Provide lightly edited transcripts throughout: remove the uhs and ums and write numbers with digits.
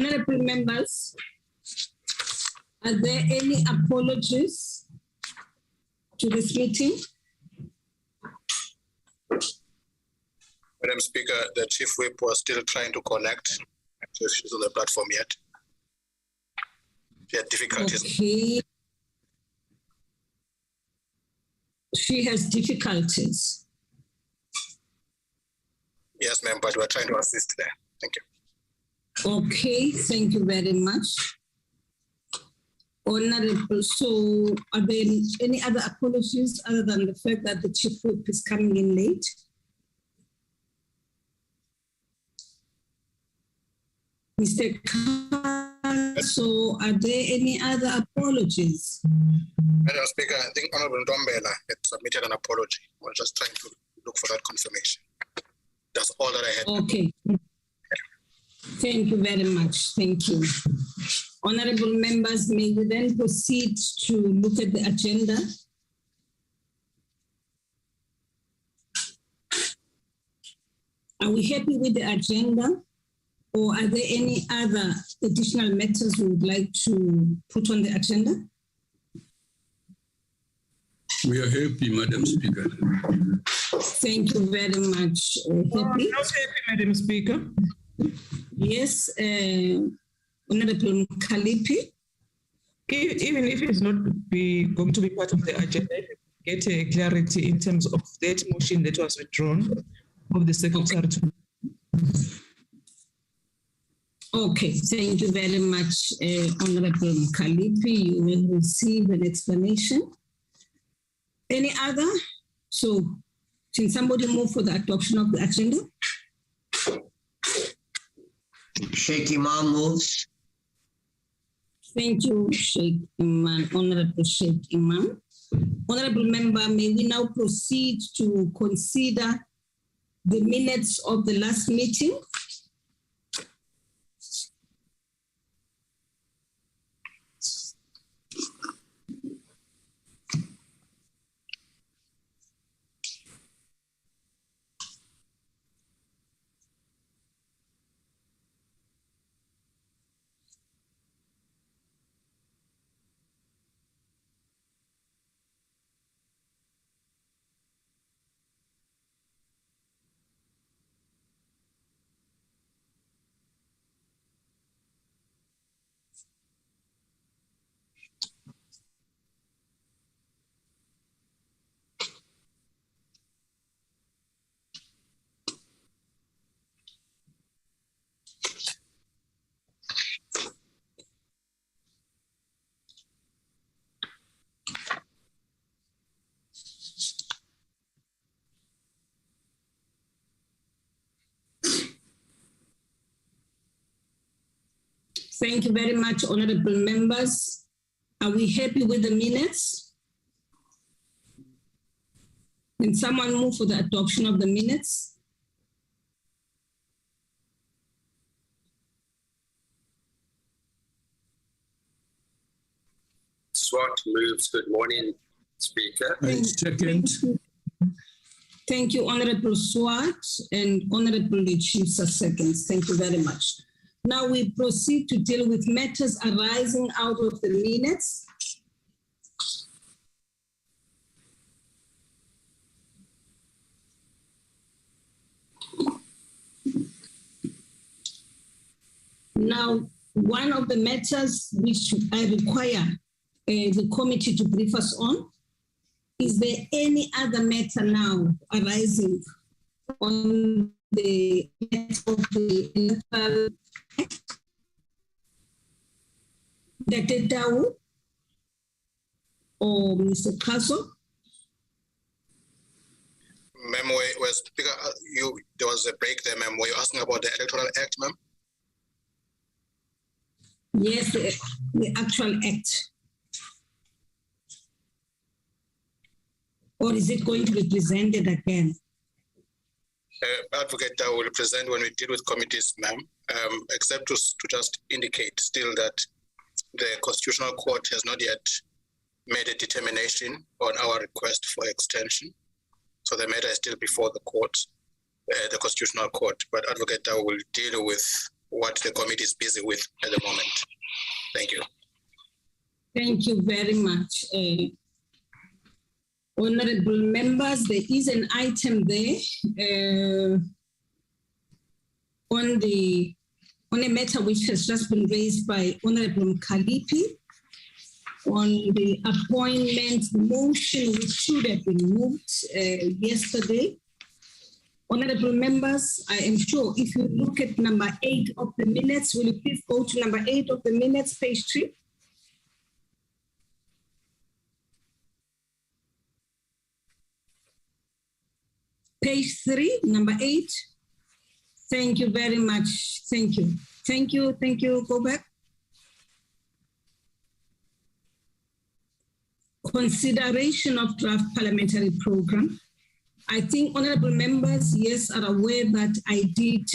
Honorable members, are there any apologies to this meeting? Madam Speaker, the Chief Whip was still trying to connect. So she's on the platform yet. She had difficulties. Okay. She has difficulties. Yes, ma'am, but we're trying to assist there. Thank you. Okay, thank you very much. Honorable, so are there any other apologies other than the fact that the Chief Whip is coming in late? Mr. Khan, so are there any other apologies? Madam Speaker, I think Honorable Ndombela had submitted an apology. We're just trying to look for that confirmation. That's all that I had. Okay. Thank you very much. Thank you. Honorable members, may we then proceed to look at the agenda? Are we happy with the agenda? Or are there any other additional matters we would like to put on the agenda? We are happy, Madam Speaker. Thank you very much. Happy? Not happy, Madam Speaker. Yes, Honorable Kalipi. Even if it's not going to be part of the agenda, get a clarity in terms of that motion that was withdrawn of the Secretary. Okay, thank you very much, Honorable Kalipi. You will receive an explanation. Any other? So, can somebody move for the adoption of the agenda? Sheikh Imam moves. Thank you, Sheikh Imam, Honorable Sheikh Imam. Honorable member, may we now proceed to consider the minutes of the last meeting? Thank you very much, honorable members. Are we happy with the minutes? Can someone move for the adoption of the minutes? Swart moves. Good morning, Speaker. Second. Thank you, Honorable Swart, and Honorable Lechisa seconds. Thank you very much. Now we proceed to deal with matters arising out of the minutes. Now, one of the matters which I require the committee to brief us on, is there any other matter now arising on the matter of the Electoral Act? Dr. Dawu or Mr. Kaso? Ma'am, Speaker, there was a break there, ma'am. Were you asking about the Electoral Act, ma'am? Yes, the actual act. Or is it going to be presented again? Advocate that will present when we deal with committees, ma'am, except to just indicate still that the Constitutional Court has not yet made a determination on our request for extension. So the matter is still before the court, the Constitutional Court, but Advocate that will deal with what the committee is busy with at the moment. Thank you. Thank you very much. Honorable members, there is an item there on a matter which has just been raised by Honorable Mkalipi on the appointment motion which should have been moved yesterday. Honorable members, I am sure if you look at number 8 of the minutes, will you please go to number 8 of the minutes, page 3? Page 3, number 8. Thank you very much. Thank you. Thank you. Thank you. Go back. Consideration of draft parliamentary program. I think honorable members, yes, are aware that I did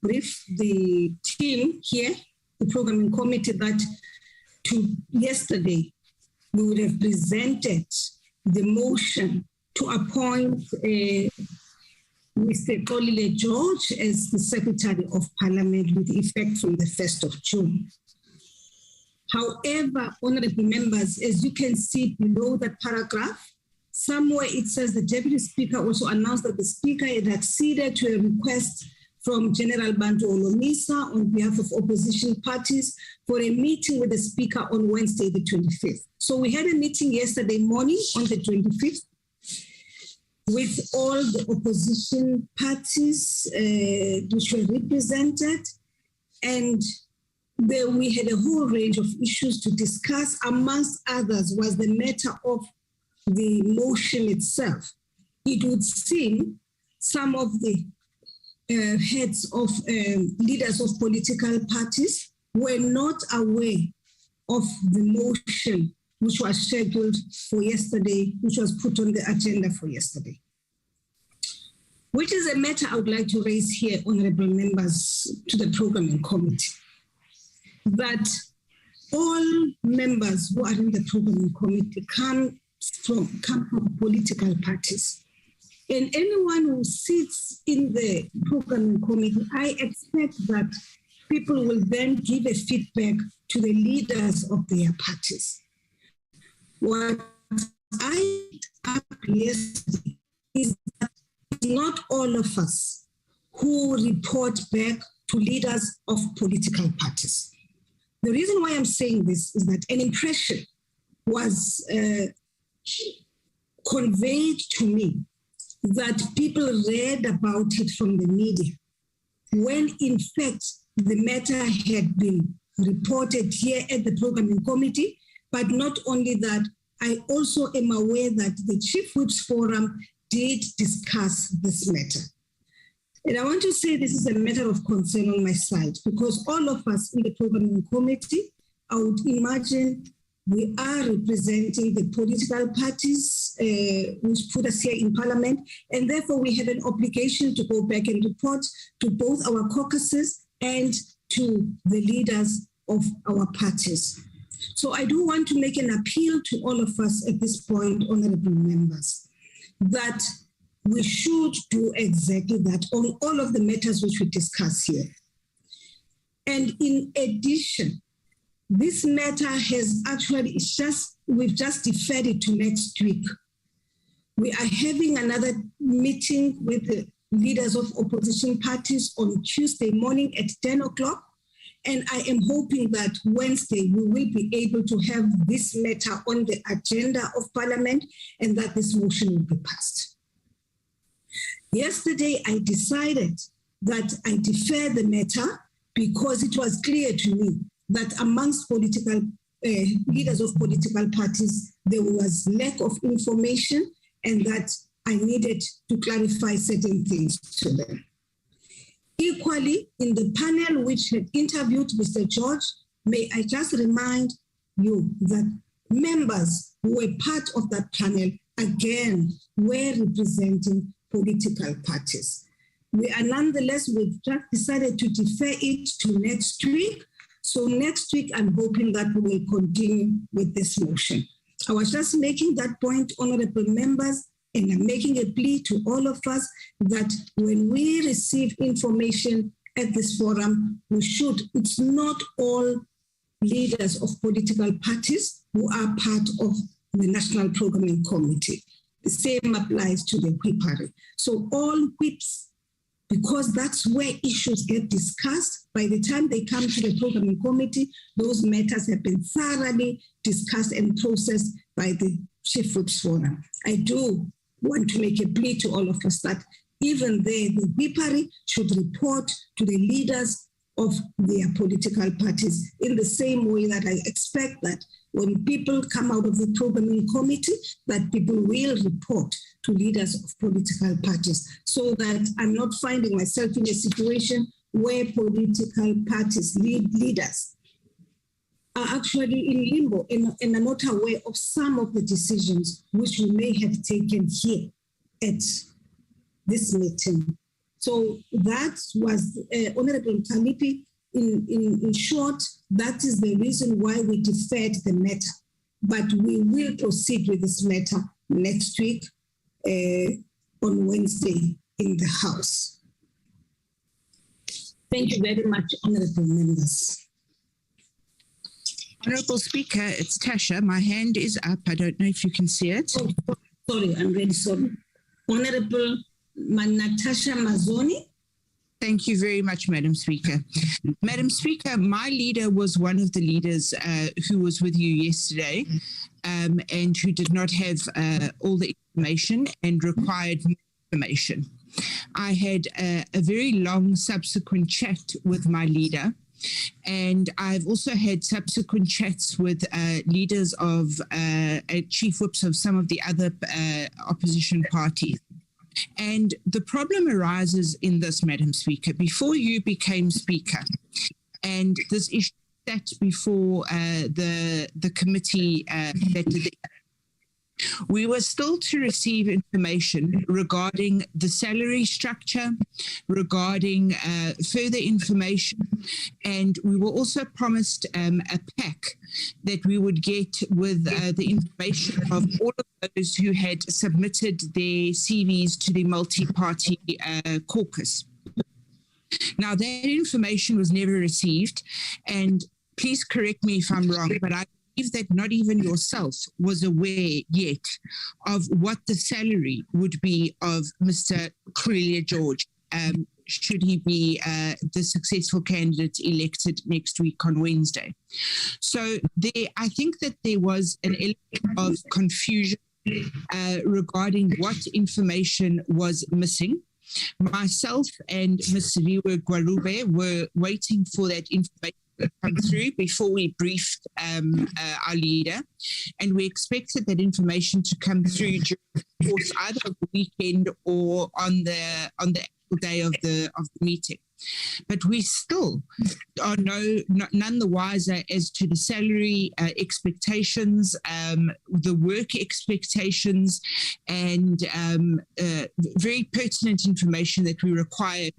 brief the team here, the programming committee, that yesterday we would have presented the motion to appoint Mr. Kolile George as the Secretary of Parliament with effect from the 1st of June. However, honorable members, as you can see below that paragraph, somewhere it says the Deputy Speaker also announced that the Speaker had acceded to a request from General Bantu Olomisa on behalf of opposition parties for a meeting with the Speaker on Wednesday, the 25th. So we had a meeting yesterday morning on the 25th with all the opposition parties which were represented, and there we had a whole range of issues to discuss. Amongst others was the matter of the motion itself. It would seem some of the heads of leaders of political parties were not aware of the motion which was scheduled for yesterday, which was put on the agenda for yesterday. Which is a matter I would like to raise here, honorable members, to the programming committee. That all members who are in the programming committee come from political parties. And anyone who sits in the programming committee, I expect that people will then give a feedback to the leaders of their parties. What I asked yesterday is that not all of us who report back to leaders of political parties. The reason why I'm saying this is that an impression was conveyed to me that people read about it from the media, when in fact the matter had been reported here at the programming committee. But not only that, I also am aware that the Chief Whips Forum did discuss this matter. And I want to say this is a matter of concern on my side, because all of us in the programming committee, I would imagine we are representing the political parties which put us here in Parliament, and therefore we have an obligation to go back and report to both our caucuses and to the leaders of our parties. So I do want to make an appeal to all of us at this point, honorable members, that we should do exactly that on all of the matters which we discuss here. And in addition, this matter has actually, we've just deferred it to next week. We are having another meeting with the leaders of opposition parties on Tuesday morning at 10 o'clock. And I am hoping that Wednesday we will be able to have this matter on the agenda of Parliament and that this motion will be passed. Yesterday, I decided that I defer the matter because it was clear to me that amongst political leaders of political parties, there was lack of information and that I needed to clarify certain things to them. Equally, in the panel which had interviewed Mr. George, may I just remind you that members who were part of that panel, again, were representing political parties. We are nonetheless, we've just decided to defer it to next week. So next week, I'm hoping that we will continue with this motion. I was just making that point, honorable members, and I'm making a plea to all of us that when we receive information at this forum, it's not all leaders of political parties who are part of the National Programming Committee. The same applies to the whippery. So all whips, because that's where issues get discussed, by the time they come to the Programming Committee, those matters have been thoroughly discussed and processed by the Chief Whips Forum. I do want to make a plea to all of us that even there, the whippery should report to the leaders of their political parties in the same way that I expect that when people come out of the Programming Committee, that people will report to leaders of political parties, so that I'm not finding myself in a situation where political parties, leaders, are actually in limbo and are not aware of some of the decisions which we may have taken here at this meeting. So that was Honorable Kalipi. In short, that is the reason why we deferred the matter. But we will proceed with this matter next week on Wednesday in the House. Thank you very much, honorable members. Honourable Speaker, it's Tasha. My hand is up. I don't know if you can see it. Oh, sorry, I'm really sorry. Honorable Natasha Mazzoni. Thank you very much, Madam Speaker. Madam Speaker, my leader was one of the leaders who was with you yesterday and who did not have all the information and required more information. I had a very long subsequent chat with my leader, and I've also had subsequent chats with leaders of chief whips of some of the other opposition parties. And the problem arises in this, Madam Speaker. Before you became Speaker, and this issue sat before the committee that did the we were still to receive information regarding the salary structure, regarding further information, and we were also promised a pack that we would get with the information of all of those who had submitted their CVs to the multi-party caucus. Now, that information was never received, and please correct me if I'm wrong, but I believe that not even yourself was aware yet of what the salary would be of Mr. Krulia George should he be the successful candidate elected next week on Wednesday. So I think that there was an element of confusion regarding what information was missing. Myself and Ms. Riwe Gwarube were waiting for that information to come through before we briefed our leader, and we expected that information to come through during the course either of the weekend or on the actual day of the meeting. But we still are none the wiser as to the salary expectations, the work expectations, and very pertinent information that we require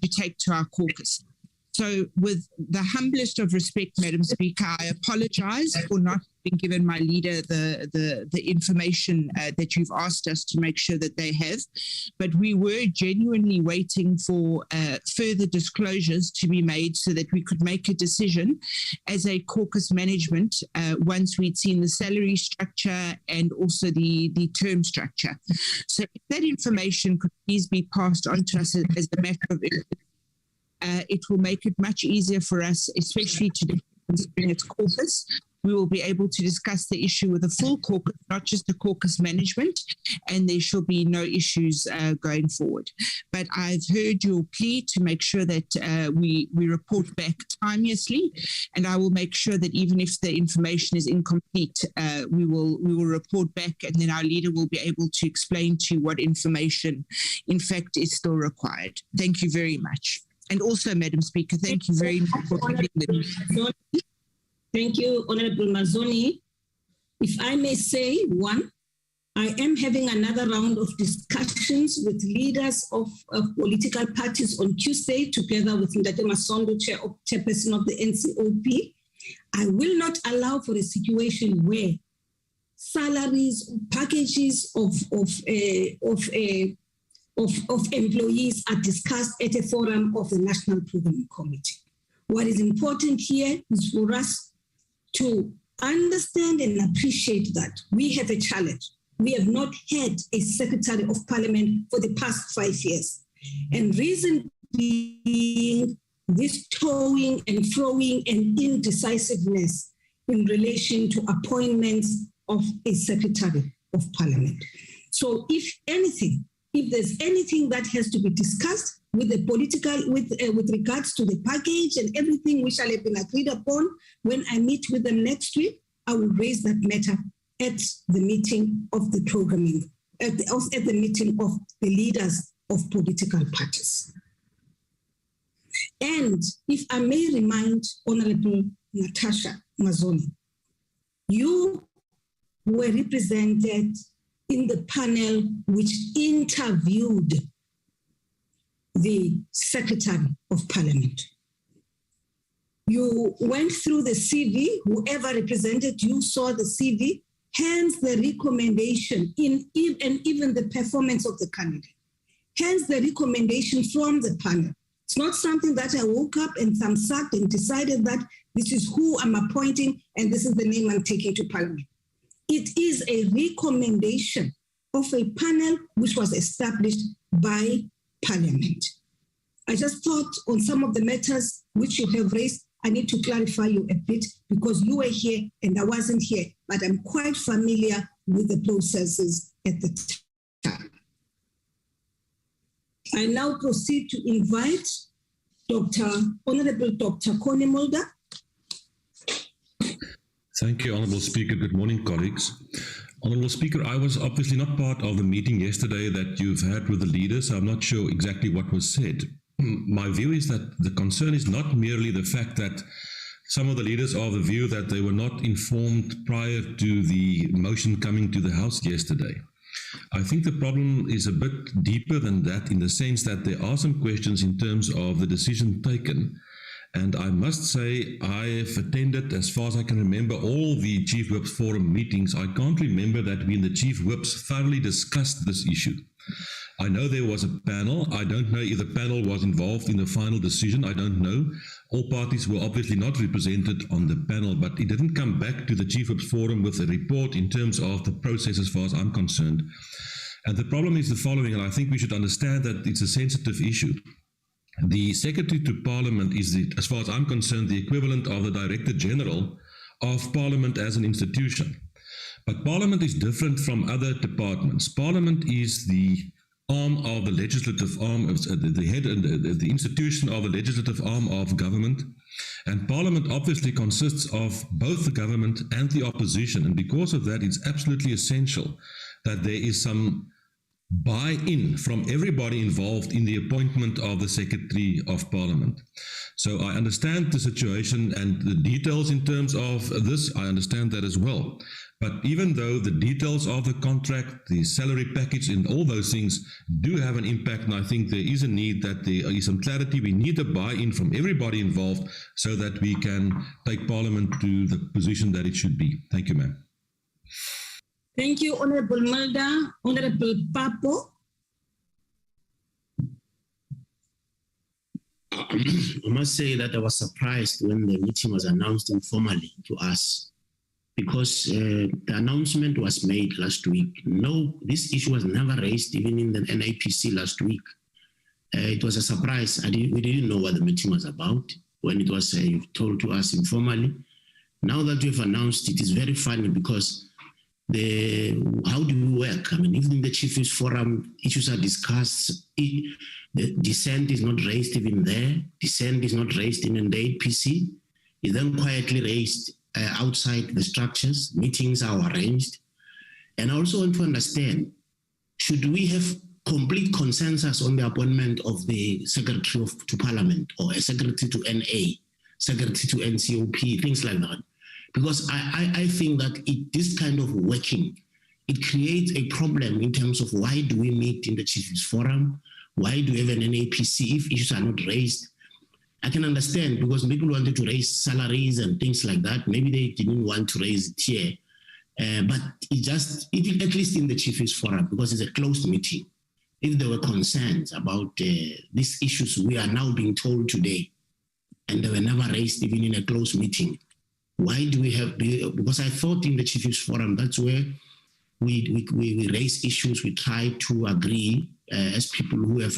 to take to our caucus. So with the humblest of respect, Madam Speaker, I apologize for not having given my leader the information that you've asked us to make sure that they have. But we were genuinely waiting for further disclosures to be made so that we could make a decision as a caucus management once we'd seen the salary structure and also the term structure. So if that information could please be passed on to us as a matter of it will make it much easier for us, especially today, considering its caucus. We will be able to discuss the issue with a full caucus, not just the caucus management, and there shall be no issues going forward. But I've heard your plea to make sure that we report back timeously, and I will make sure that even if the information is incomplete, we will report back, and then our leader will be able to explain to you what information, in fact, is still required. Thank you very much. And also, Madam Speaker, thank you very much for giving them. Thank you, Honorable Mazzoni. If I may say, one, I am having another round of discussions with leaders of political parties on Tuesday, together with Ndate Masondo, chairperson of the NCOP. I will not allow for a situation where salaries, packages of of employees are discussed at a forum of the National Programming Committee. What is important here is for us to understand and appreciate that we have a challenge. We have not had a Secretary of Parliament for the past 5 years. And reason being this toeing and throwing and indecisiveness in relation to appointments of a Secretary of Parliament. So if there's anything that has to be discussed with the political, with regards to the package and everything which shall have been agreed upon, when I meet with them next week, I will raise that matter at the meeting of the programming, at the meeting of the leaders of political parties. And if I may remind Honorable Natasha Mazzoni, you were represented in the panel which interviewed the Secretary of Parliament. You went through the CV, whoever represented you saw the CV, hence the recommendation and even the performance of the candidate. Hence the recommendation from the panel. It's not something that I woke up and sat and decided that this is who I'm appointing and this is the name I'm taking to Parliament. It is a recommendation of a panel which was established by Parliament. I just thought on some of the matters which you have raised, I need to clarify you a bit because you were here and I wasn't here, but I'm quite familiar with the processes at the time. I now proceed to invite Honorable Dr. Connie Mulder. Thank you, Honourable Speaker. Good morning, colleagues. Honourable Speaker, I was obviously not part of the meeting yesterday that you've had with the leaders, so I'm not sure exactly what was said. My view is that the concern is not merely the fact that some of the leaders are of the view that they were not informed prior to the motion coming to the House yesterday. I think the problem is a bit deeper than that in the sense that there are some questions in terms of the decision taken. And I must say, I have attended, as far as I can remember, all the Chief Whips Forum meetings. I can't remember that we in the Chief Whips thoroughly discussed this issue. I know there was a panel. I don't know if the panel was involved in the final decision. I don't know. All parties were obviously not represented on the panel, but it didn't come back to the Chief Whips Forum with a report in terms of the process as far as I'm concerned. And the problem is the following, and I think we should understand that it's a sensitive issue. The Secretary to Parliament is, as far as I'm concerned, the equivalent of the Director General of Parliament as an institution. But Parliament is different from other departments. Parliament is the arm of the legislative arm, the head and the institution of the legislative arm of government. And Parliament obviously consists of both the government and the opposition. And because of that, it's absolutely essential that there is some buy-in from everybody involved in the appointment of the Secretary of Parliament. So I understand the situation and the details in terms of this, I understand that as well. But even though the details of the contract, the salary package and all those things do have an impact, and I think there is a need that there is some clarity. We need a buy-in from everybody involved so that we can take Parliament to the position that it should be. Thank you, ma'am. Thank you, Honorable Mulder. Honorable Papo. I must say that I was surprised when the meeting was announced informally to us, because the announcement was made last week. No, this issue was never raised even in the NAPC last week. It was a surprise. We didn't know what the meeting was about when it was told to us informally. Now that we've announced it, is very funny because how do we work? I mean, even in the Chiefs Forum, issues are discussed. The dissent is not raised even there. Dissent is not raised in the APC. It's then quietly raised outside the structures. Meetings are arranged. And I also want to understand, should we have complete consensus on the appointment of the Secretary to Parliament or a Secretary to NA, Secretary to NCOP, things like that? Because I think that this kind of working, it creates a problem in terms of why do we meet in the Chiefs Forum? Why do we have an NAPC if issues are not raised? I can understand because people wanted to raise salaries and things like that. Maybe they didn't want to raise it here. But at least in the Chiefs Forum, because it's a closed meeting, if there were concerns about these issues we are now being told today, and they were never raised even in a closed meeting, why do we have, because I thought in the Chief Whips Forum, that's where we raise issues, we try to agree as people who have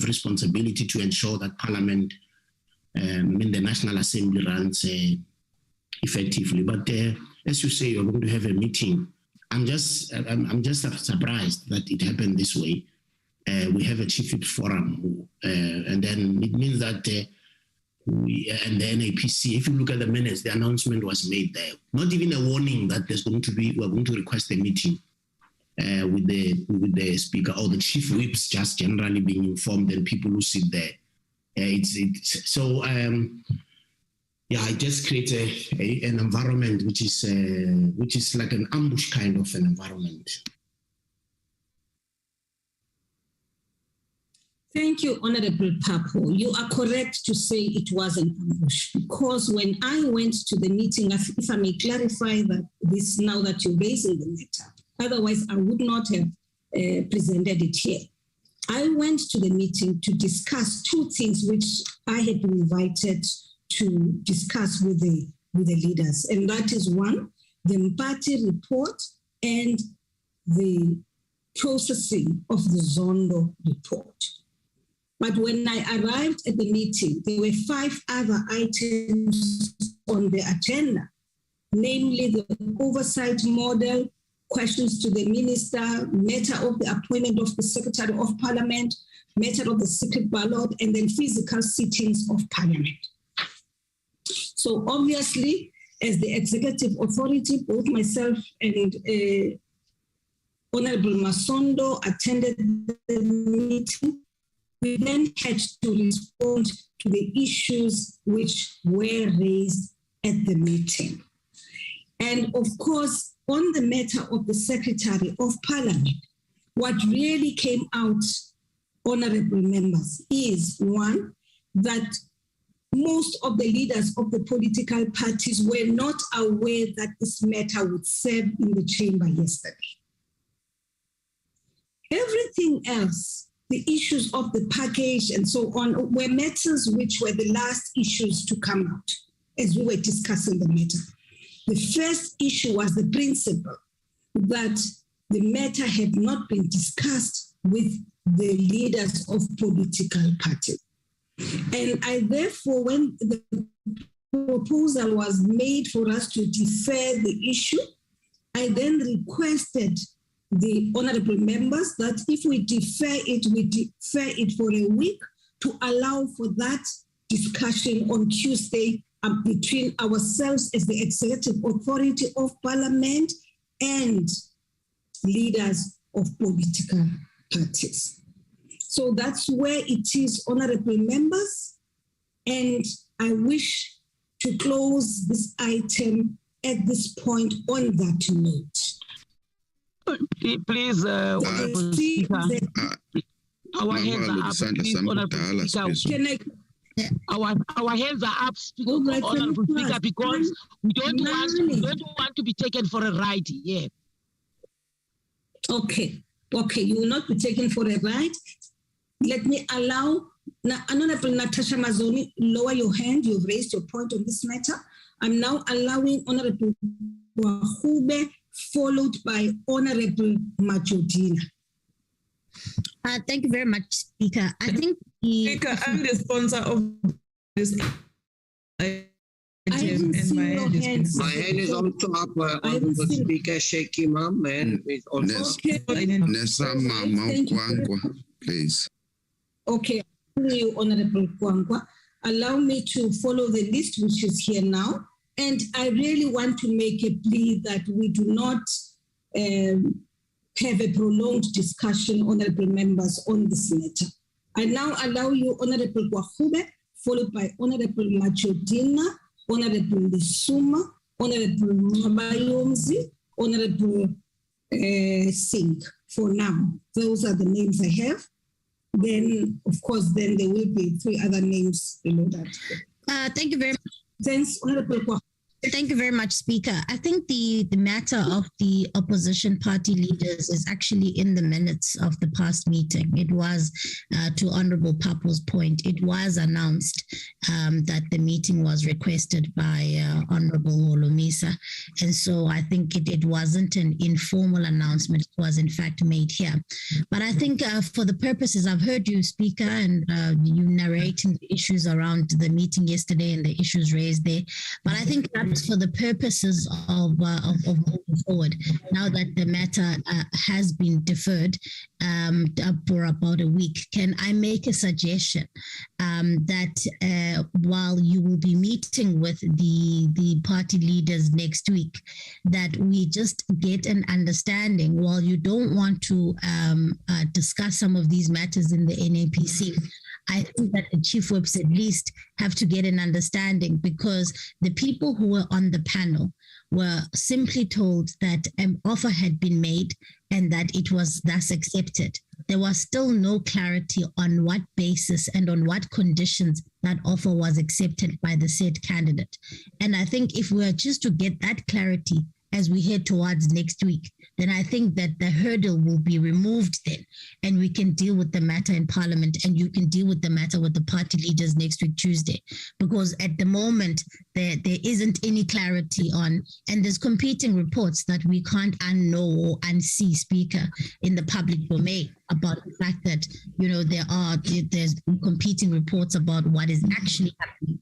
responsibility to ensure that Parliament in the National Assembly runs effectively. But as you say, you're going to have a meeting. I'm just surprised that it happened this way. We have a Chief Whips Forum, and then it means that and the NAPC, if you look at the minutes, the announcement was made there. Not even a warning that we're going to request a meeting with the Speaker or the Chief Whips, just generally being informed, and people who sit there. It just creates an environment which is like an ambush kind of an environment. Thank you, Honorable Papo. You are correct to say it was an ambush, because when I went to the meeting, if I may clarify that this now that you're raising the matter, otherwise I would not have presented it here. I went to the meeting to discuss two things which I had been invited to discuss with the leaders, and that is one, the Mpati report and the processing of the Zondo report. But when I arrived at the meeting, there were 5 other items on the agenda, namely the oversight model, questions to the minister, matter of the appointment of the Secretary of Parliament, matter of the secret ballot, and then physical sittings of Parliament. So obviously, as the executive authority, both myself and Honorable Masondo attended the meeting. We then had to respond to the issues which were raised at the meeting. And of course, on the matter of the Secretary of Parliament, what really came out, honorable members, is one, that most of the leaders of the political parties were not aware that this matter would serve in the chamber yesterday. Everything else, the issues of the package and so on, were matters which were the last issues to come out as we were discussing the matter. The first issue was the principle that the matter had not been discussed with the leaders of political parties. And I therefore, when the proposal was made for us to defer the issue, I then requested the honorable members that if we defer it for a week to allow for that discussion on Tuesday between ourselves as the executive authority of Parliament and leaders of political parties. So that's where it is, honorable members, and I wish to close this item at this point on that note. Please, Honorable Speaker, our hands are up. Please, Honorable Speaker. Our hands are up, Honorable Speaker, because we don't want to be taken for a ride here. Okay, you will not be taken for a ride. Let me allow Honorable Natasha Mazoni, lower your hand. You've raised your point on this matter. I'm now allowing Honorable Wahube, followed by Honorable Majodina. Thank you very much, Speaker. I think Speaker, I'm the sponsor of this item, and my hand is also up. Honorable Speaker, Shaky Ma'am, and also Nessa Mama Kwangwa, please. Okay, you, Honorable Kwangwa. Allow me to follow the list which is here now. And I really want to make a plea that we do not have a prolonged discussion, honorable members, on this matter. I now allow you, Honorable Wahube, followed by Honorable Majodina, Honorable Lisuma, Honorable Mabayomzi, Honorable Singh. For now, those are the names I have. Then, of course, then there will be 3 other names below that. Thank you very much. Thanks, Honorable Wahube. Thank you very much, Speaker. I think the matter of the opposition party leaders is actually in the minutes of the past meeting. It was, to Honorable Papo's point, it was announced that the meeting was requested by Honorable Holomisa. And so I think it wasn't an informal announcement. It was in fact made here. But I think for the purposes, I've heard you, Speaker, and you narrating the issues around the meeting yesterday and the issues raised there. But I think that's for the purposes of moving forward. Now that the matter has been deferred for about a week, can I make a suggestion that while you will be meeting with the party leaders next week, that we just get an understanding, while you don't want to discuss some of these matters in the NAPC, I think that the chief whips at least have to get an understanding, because the people who were on the panel were simply told that an offer had been made and that it was thus accepted. There was still no clarity on what basis and on what conditions that offer was accepted by the said candidate. And I think if we are just to get that clarity as we head towards next week, then I think that the hurdle will be removed then, and we can deal with the matter in Parliament, and you can deal with the matter with the party leaders next week, Tuesday. Because at the moment, there isn't any clarity on, and there's competing reports that we can't unknow or unsee, Speaker, in the public domain about the fact that, you know, there's competing reports about what is actually happening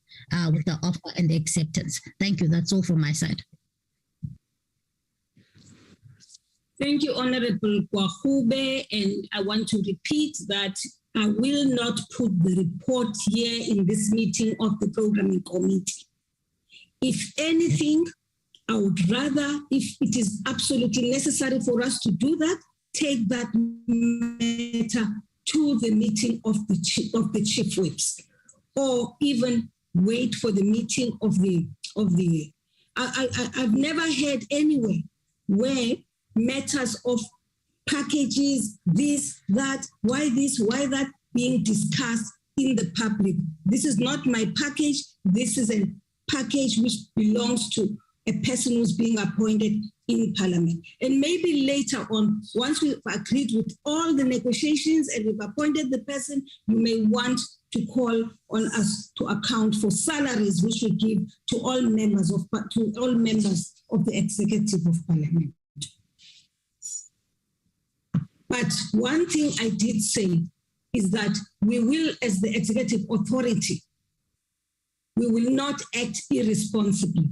with the offer and the acceptance. Thank you. That's all from my side. Thank you, Honorable Kwahube, and I want to repeat that I will not put the report here in this meeting of the programming committee. If anything, I would rather, if it is absolutely necessary for us to do that, take that matter to the meeting of the chief whips, or even wait for the meeting of the. I've never heard anywhere where matters of packages, this, that, why that, being discussed in the public. This is not my package. This is a package which belongs to a person who's being appointed in Parliament. And maybe later on, once we've agreed with all the negotiations and we've appointed the person, you may want to call on us to account for salaries which we give to all members of the Executive of Parliament. But one thing I did say is that we will, as the executive authority, we will not act irresponsibly.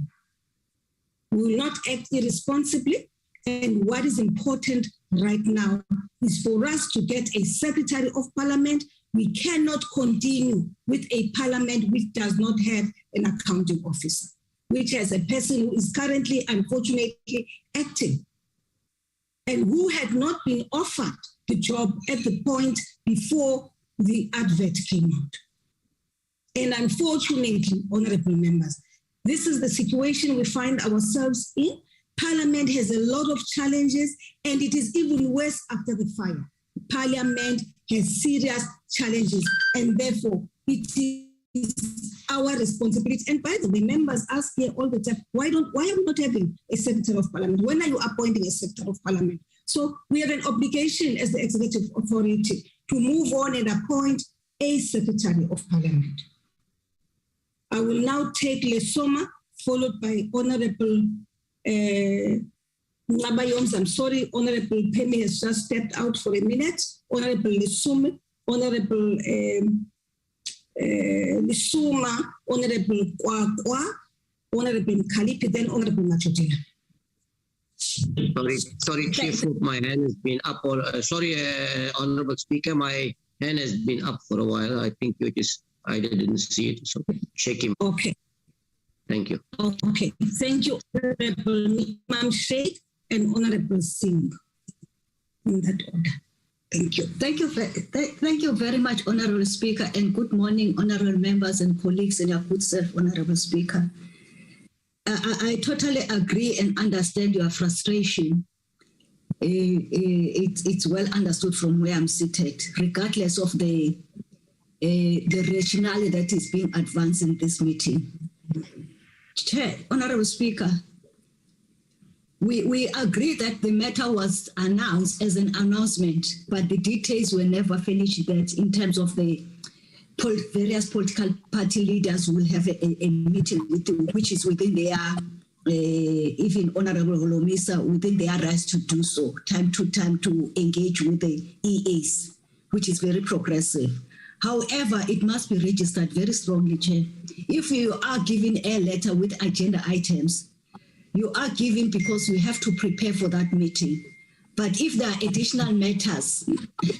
We will not act irresponsibly. And what is important right now is for us to get a Secretary of Parliament. We cannot continue with a Parliament which does not have an accounting officer, which has a person who is currently, unfortunately, acting, and who had not been offered the job at the point before the advert came out. And unfortunately, honorable members, this is the situation we find ourselves in. Parliament has a lot of challenges, and it is even worse after the fire. Parliament has serious challenges, and therefore it is our responsibility. And by the way, members ask here all the time, why are we not having a Secretary of Parliament? When are you appointing a Secretary of Parliament? So we have an obligation as the executive authority to move on and appoint a Secretary of Parliament. I will now take Lesoma, followed by Honorable Nabayoms. I'm sorry, Honorable Pemi has just stepped out for a minute. Honorable Lesoma, Honorable Lisuma, Honorable Kwakwa, Honorable Kalipi, then Honorable Machotila. Sorry, Chief, my hand has been up. Honorable Speaker, my hand has been up for a while. I think I didn't see it, so check him. Okay. Thank you. Okay, thank you, Honorable Imam Sheikh and Honorable Singh. In that order. Thank you. Thank you very much, Honorable Speaker, and good morning, honorable members and colleagues, and your good self, Honorable Speaker. I totally agree and understand your frustration. It's well understood from where I'm seated, regardless of the rationale that is being advanced in this meeting. Chair, Honorable Speaker, we agree that the matter was announced as an announcement, but the details were never finished. That in terms of the various political party leaders will have a meeting with them, which is within their, even Honorable Holomisa, within their rights to do so, time to engage with the EAs, which is very progressive. However, it must be registered very strongly, Chair. If you are giving a letter with agenda items, you are giving because you have to prepare for that meeting. But if there are additional matters,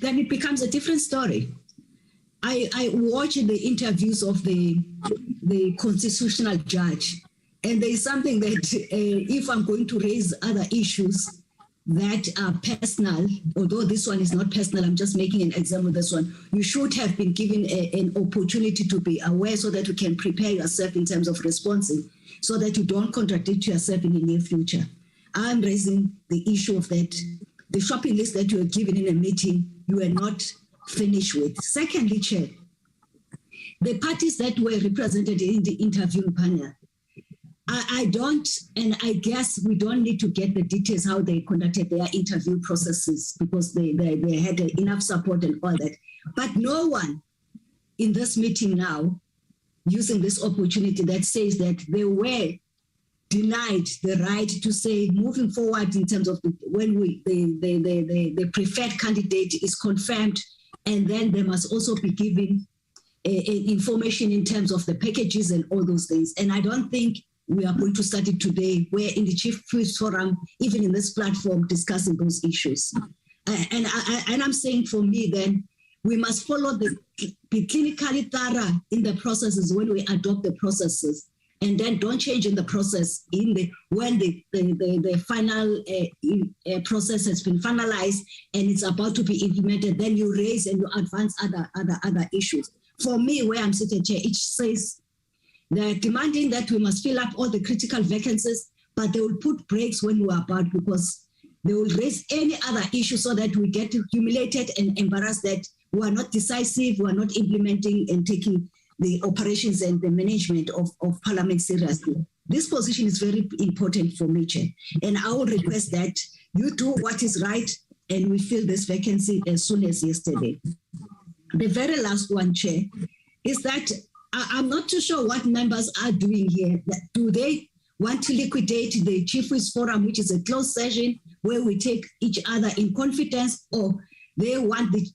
then it becomes a different story. I watched the interviews of the constitutional judge, and there is something that if I'm going to raise other issues that are personal, although this one is not personal, I'm just making an example of this one, you should have been given an opportunity to be aware so that you can prepare yourself in terms of responding, so that you don't contradict yourself in the near future. I'm raising the issue of that. The shopping list that you were given in a meeting, you were not finished with. Secondly, Chair, the parties that were represented in the interviewing panel, I don't, and I guess we don't need to get the details how they conducted their interview processes because they had enough support and all that. But no one in this meeting now using this opportunity that says that they were denied the right to say moving forward in terms of when the preferred candidate is confirmed, and then they must also be given information in terms of the packages and all those things. And I don't think we are going to start it today. We're in the Chief Whip's Forum, even in this platform, discussing those issues. And I'm saying for me then, we must follow be clinically thorough in the processes when we adopt the processes, and then don't change in the process when the final process has been finalized and it's about to be implemented. Then you raise and you advance other issues. For me, where I'm sitting, Chair, it says they're demanding that we must fill up all the critical vacancies, but they will put brakes when we're about, because they will raise any other issue so that we get humiliated and embarrassed that we are not decisive, we are not implementing and taking the operations and the management of Parliament seriously. This position is very important for me, Chair. And I will request that you do what is right and we fill this vacancy as soon as yesterday. The very last one, Chair, is that I'm not too sure what members are doing here. Do they want to liquidate the Chief Whip's Forum, which is a closed session where we take each other in confidence, or they want the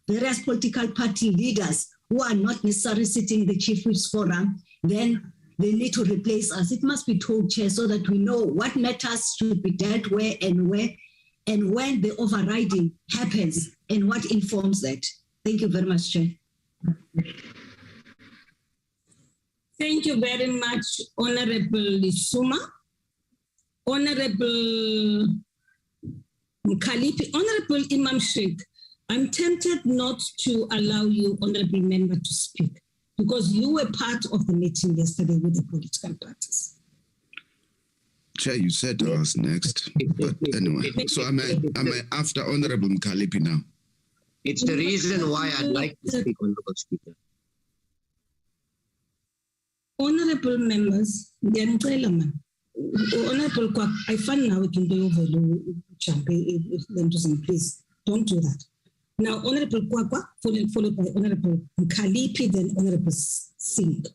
various political party leaders who are not necessarily sitting in the Chief Whip's Forum, then they need to replace us. It must be told, Chair, so that we know what matters should be dealt where, and when the overriding happens and what informs that. Thank you very much, Chair. Thank you very much, Honorable Lisuma. Honorable Mkhalipi, Honorable Imam Sheikh, I'm tempted not to allow you, Honorable Member, to speak because you were part of the meeting yesterday with the political parties. Chair, you said I was next, but anyway. So am I after Honorable Mkhalipi now? It's the reason why I'd like to speak, Honorable Speaker. Honorable members, Honorable Kwak, I find now we can do over please don't do that. Now, Honorable Kwakwa, followed by Honorable Mkhalipi, then Honorable Singh.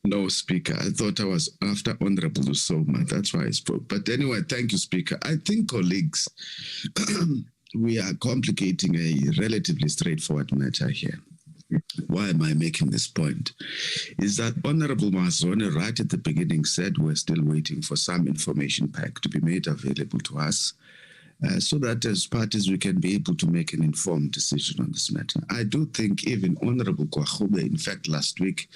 No, Speaker. I thought I was after Honorable Usoma. That's why I spoke. But anyway, thank you, Speaker. I think, colleagues, we are complicating a relatively straightforward matter here. Why am I making this point? Is that Honorable Mazone right at the beginning said we're still waiting for some information pack to be made available to us so that as parties we can be able to make an informed decision on this matter. I do think even Honorable Kwahube, in fact, last week,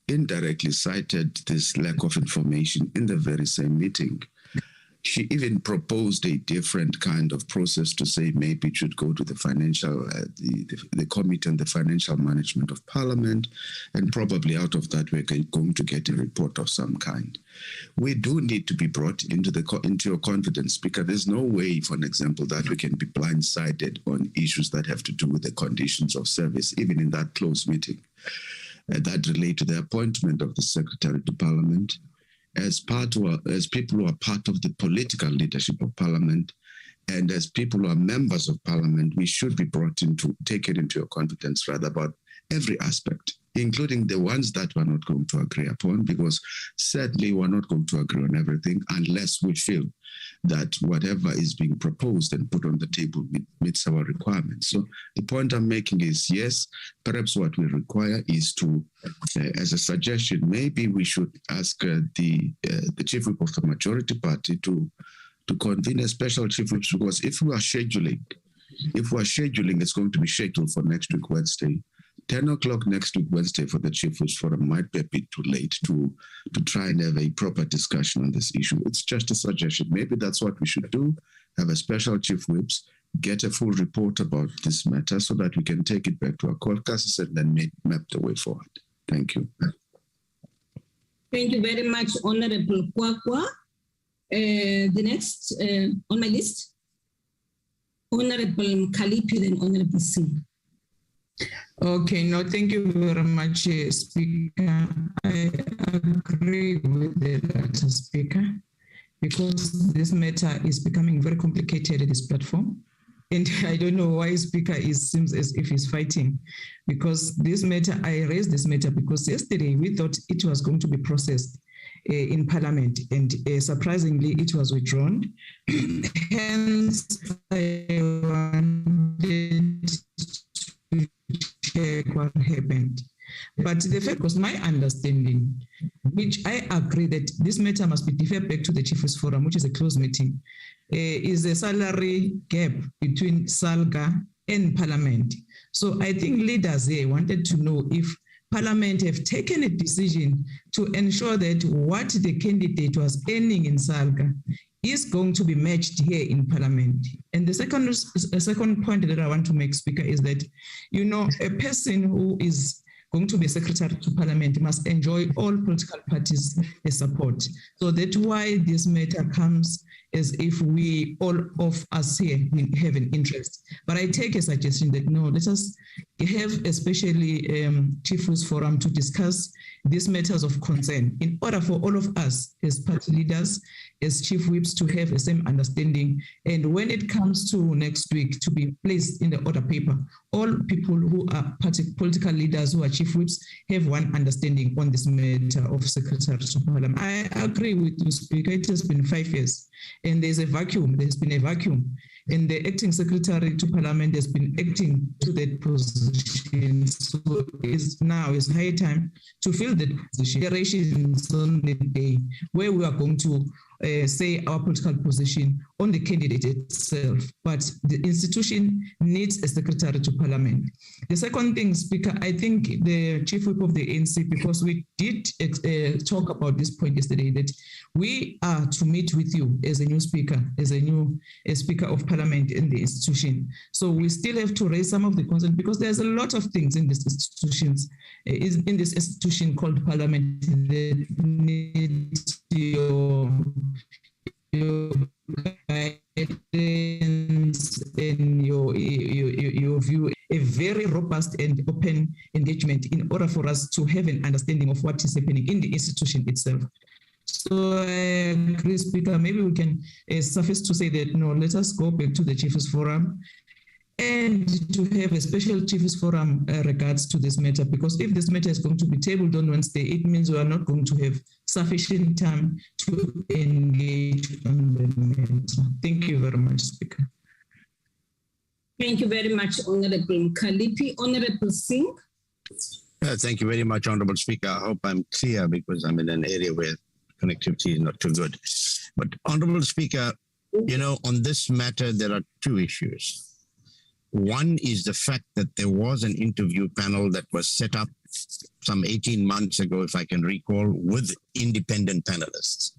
indirectly cited this lack of information in the very same meeting. She even proposed a different kind of process to say maybe it should go to the financial, the committee on the financial management of Parliament, and probably out of that we're going to get a report of some kind. We do need to be brought into your confidence, because there's no way, for an example, that we can be blindsided on issues that have to do with the conditions of service, even in that closed meeting. that relate to the appointment of the Secretary to Parliament. As people who are part of the political leadership of Parliament, and as people who are members of Parliament, we should be brought in to take it into your confidence rather about every aspect, including the ones that we're not going to agree upon, because sadly, we're not going to agree on everything unless we feel that whatever is being proposed and put on the table meets our requirements. So the point I'm making is, yes, perhaps what we require is to, as a suggestion, maybe we should ask the chief whip of the majority party to convene a special chief whip, because if we're scheduling, it's going to be scheduled for next week, Wednesday. 10 o'clock next week, Wednesday, for the Chief Whips Forum might be a bit too late to try and have a proper discussion on this issue. It's just a suggestion. Maybe that's what we should do, have a special Chief Whips, get a full report about this matter so that we can take it back to our caucuses and then map the way forward. Thank you. Thank you very much, Honorable Kwakwa. The next on my list, Honorable Mkalipi, then Honorable Singh. Okay, no, thank you very much, Speaker. I agree with the latter speaker, because this matter is becoming very complicated at this platform. And I don't know why Speaker seems as if he's fighting, because this matter, I raised this matter because yesterday we thought it was going to be processed in Parliament, and surprisingly it was withdrawn. Hence, I wanted to check what happened. But the fact was my understanding, which I agree that this matter must be deferred back to the Chiefs Forum, which is a closed meeting, is a salary gap between SALGA and Parliament. So I think leaders here wanted to know if Parliament have taken a decision to ensure that what the candidate was earning in SALGA is going to be matched here in Parliament. And the second point that I want to make, Speaker, is that, you know, a person who is going to be Secretary to Parliament must enjoy all political parties' support. So that's why this matter comes as if we, all of us here, have an interest. But I take a suggestion that, no, let us have especially Chief Whips Forum to discuss these matters of concern in order for all of us as party leaders, as Chief Whips, to have the same understanding. And when it comes to next week, to be placed in the order paper, all people who are political leaders who are Chief Whips have one understanding on this matter of Secretary to Parliament. I agree with you, Speaker. It has been 5 years. And there's a vacuum, there's been a vacuum. And the acting Secretary to Parliament has been acting to that position. So now it's high time to fill that position. Generations on the day where we are going to say our political position on the candidate itself, but the institution needs a Secretary to Parliament. The second thing, Speaker, I think the Chief Whip of the ANC, because we did talk about this point yesterday, that we are to meet with you as a new Speaker, as a new Speaker of Parliament in the institution. So we still have to raise some of the concerns, because there's a lot of things in this institution called Parliament that need your guidance and your view, a very robust and open engagement in order for us to have an understanding of what is happening in the institution itself. So I agree, Speaker, maybe we can suffice to say that, no, let us go back to the Chiefs Forum and to have a special Chiefs Forum regards to this matter, because if this matter is going to be tabled on Wednesday, it means we are not going to have sufficient time to engage on the matter. Thank you very much, Speaker. Thank you very much, Honorable Kalipi. Honorable Singh. Thank you very much, Honorable Speaker. I hope I'm clear, because I'm in an area where connectivity is not too good. But Honorable Speaker, you know, on this matter, there are two issues. One is the fact that there was an interview panel that was set up some 18 months ago, if I can recall, with independent panelists.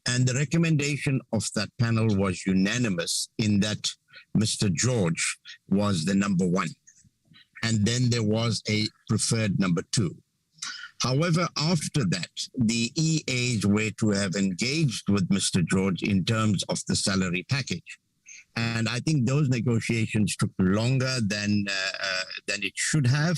And the recommendation of that panel was unanimous in that Mr. George was the number one. And then there was a preferred number two. However, after that, the EAs were to have engaged with Mr. George in terms of the salary package. And I think those negotiations took longer than than it should have.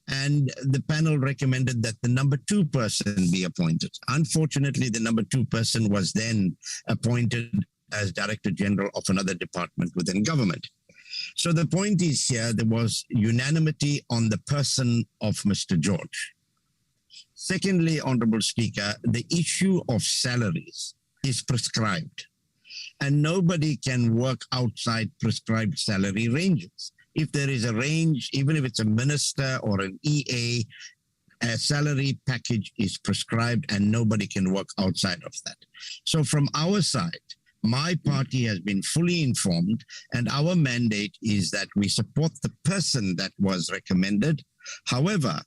And the panel recommended that the number 2 person be appointed. Unfortunately, the number 2 person was then appointed as Director General of another department within government. So the point is here, there was unanimity on the person of Mr. George. Secondly, Honorable Speaker, the issue of salaries is prescribed, and nobody can work outside prescribed salary ranges. If there is a range, even if it's a minister or an EA, a salary package is prescribed and nobody can work outside of that. So from our side, my party has been fully informed, and our mandate is that we support the person that was recommended. However,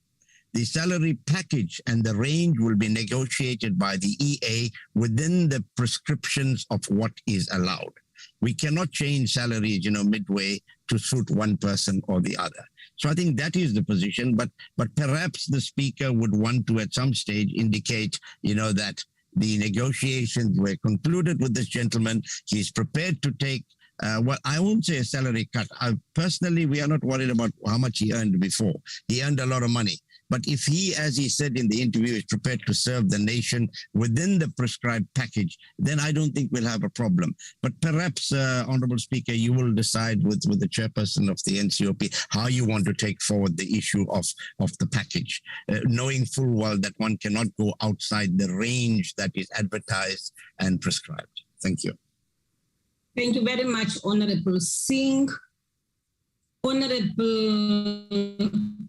the salary package and the range will be negotiated by the EA within the prescriptions of what is allowed. We cannot change salaries, midway to suit one person or the other. So I think that is the position, but perhaps the Speaker would want to at some stage indicate, that the negotiations were concluded with this gentleman. He's prepared to take, I won't say a salary cut. Personally, we are not worried about how much he earned before. He earned a lot of money. But if he, as he said in the interview, is prepared to serve the nation within the prescribed package, then I don't think we'll have a problem. But perhaps, Honorable Speaker, you will decide with the chairperson of the NCOP how you want to take forward the issue of the package, knowing full well that one cannot go outside the range that is advertised and prescribed. Thank you. Thank you very much, Honorable Singh. Honorable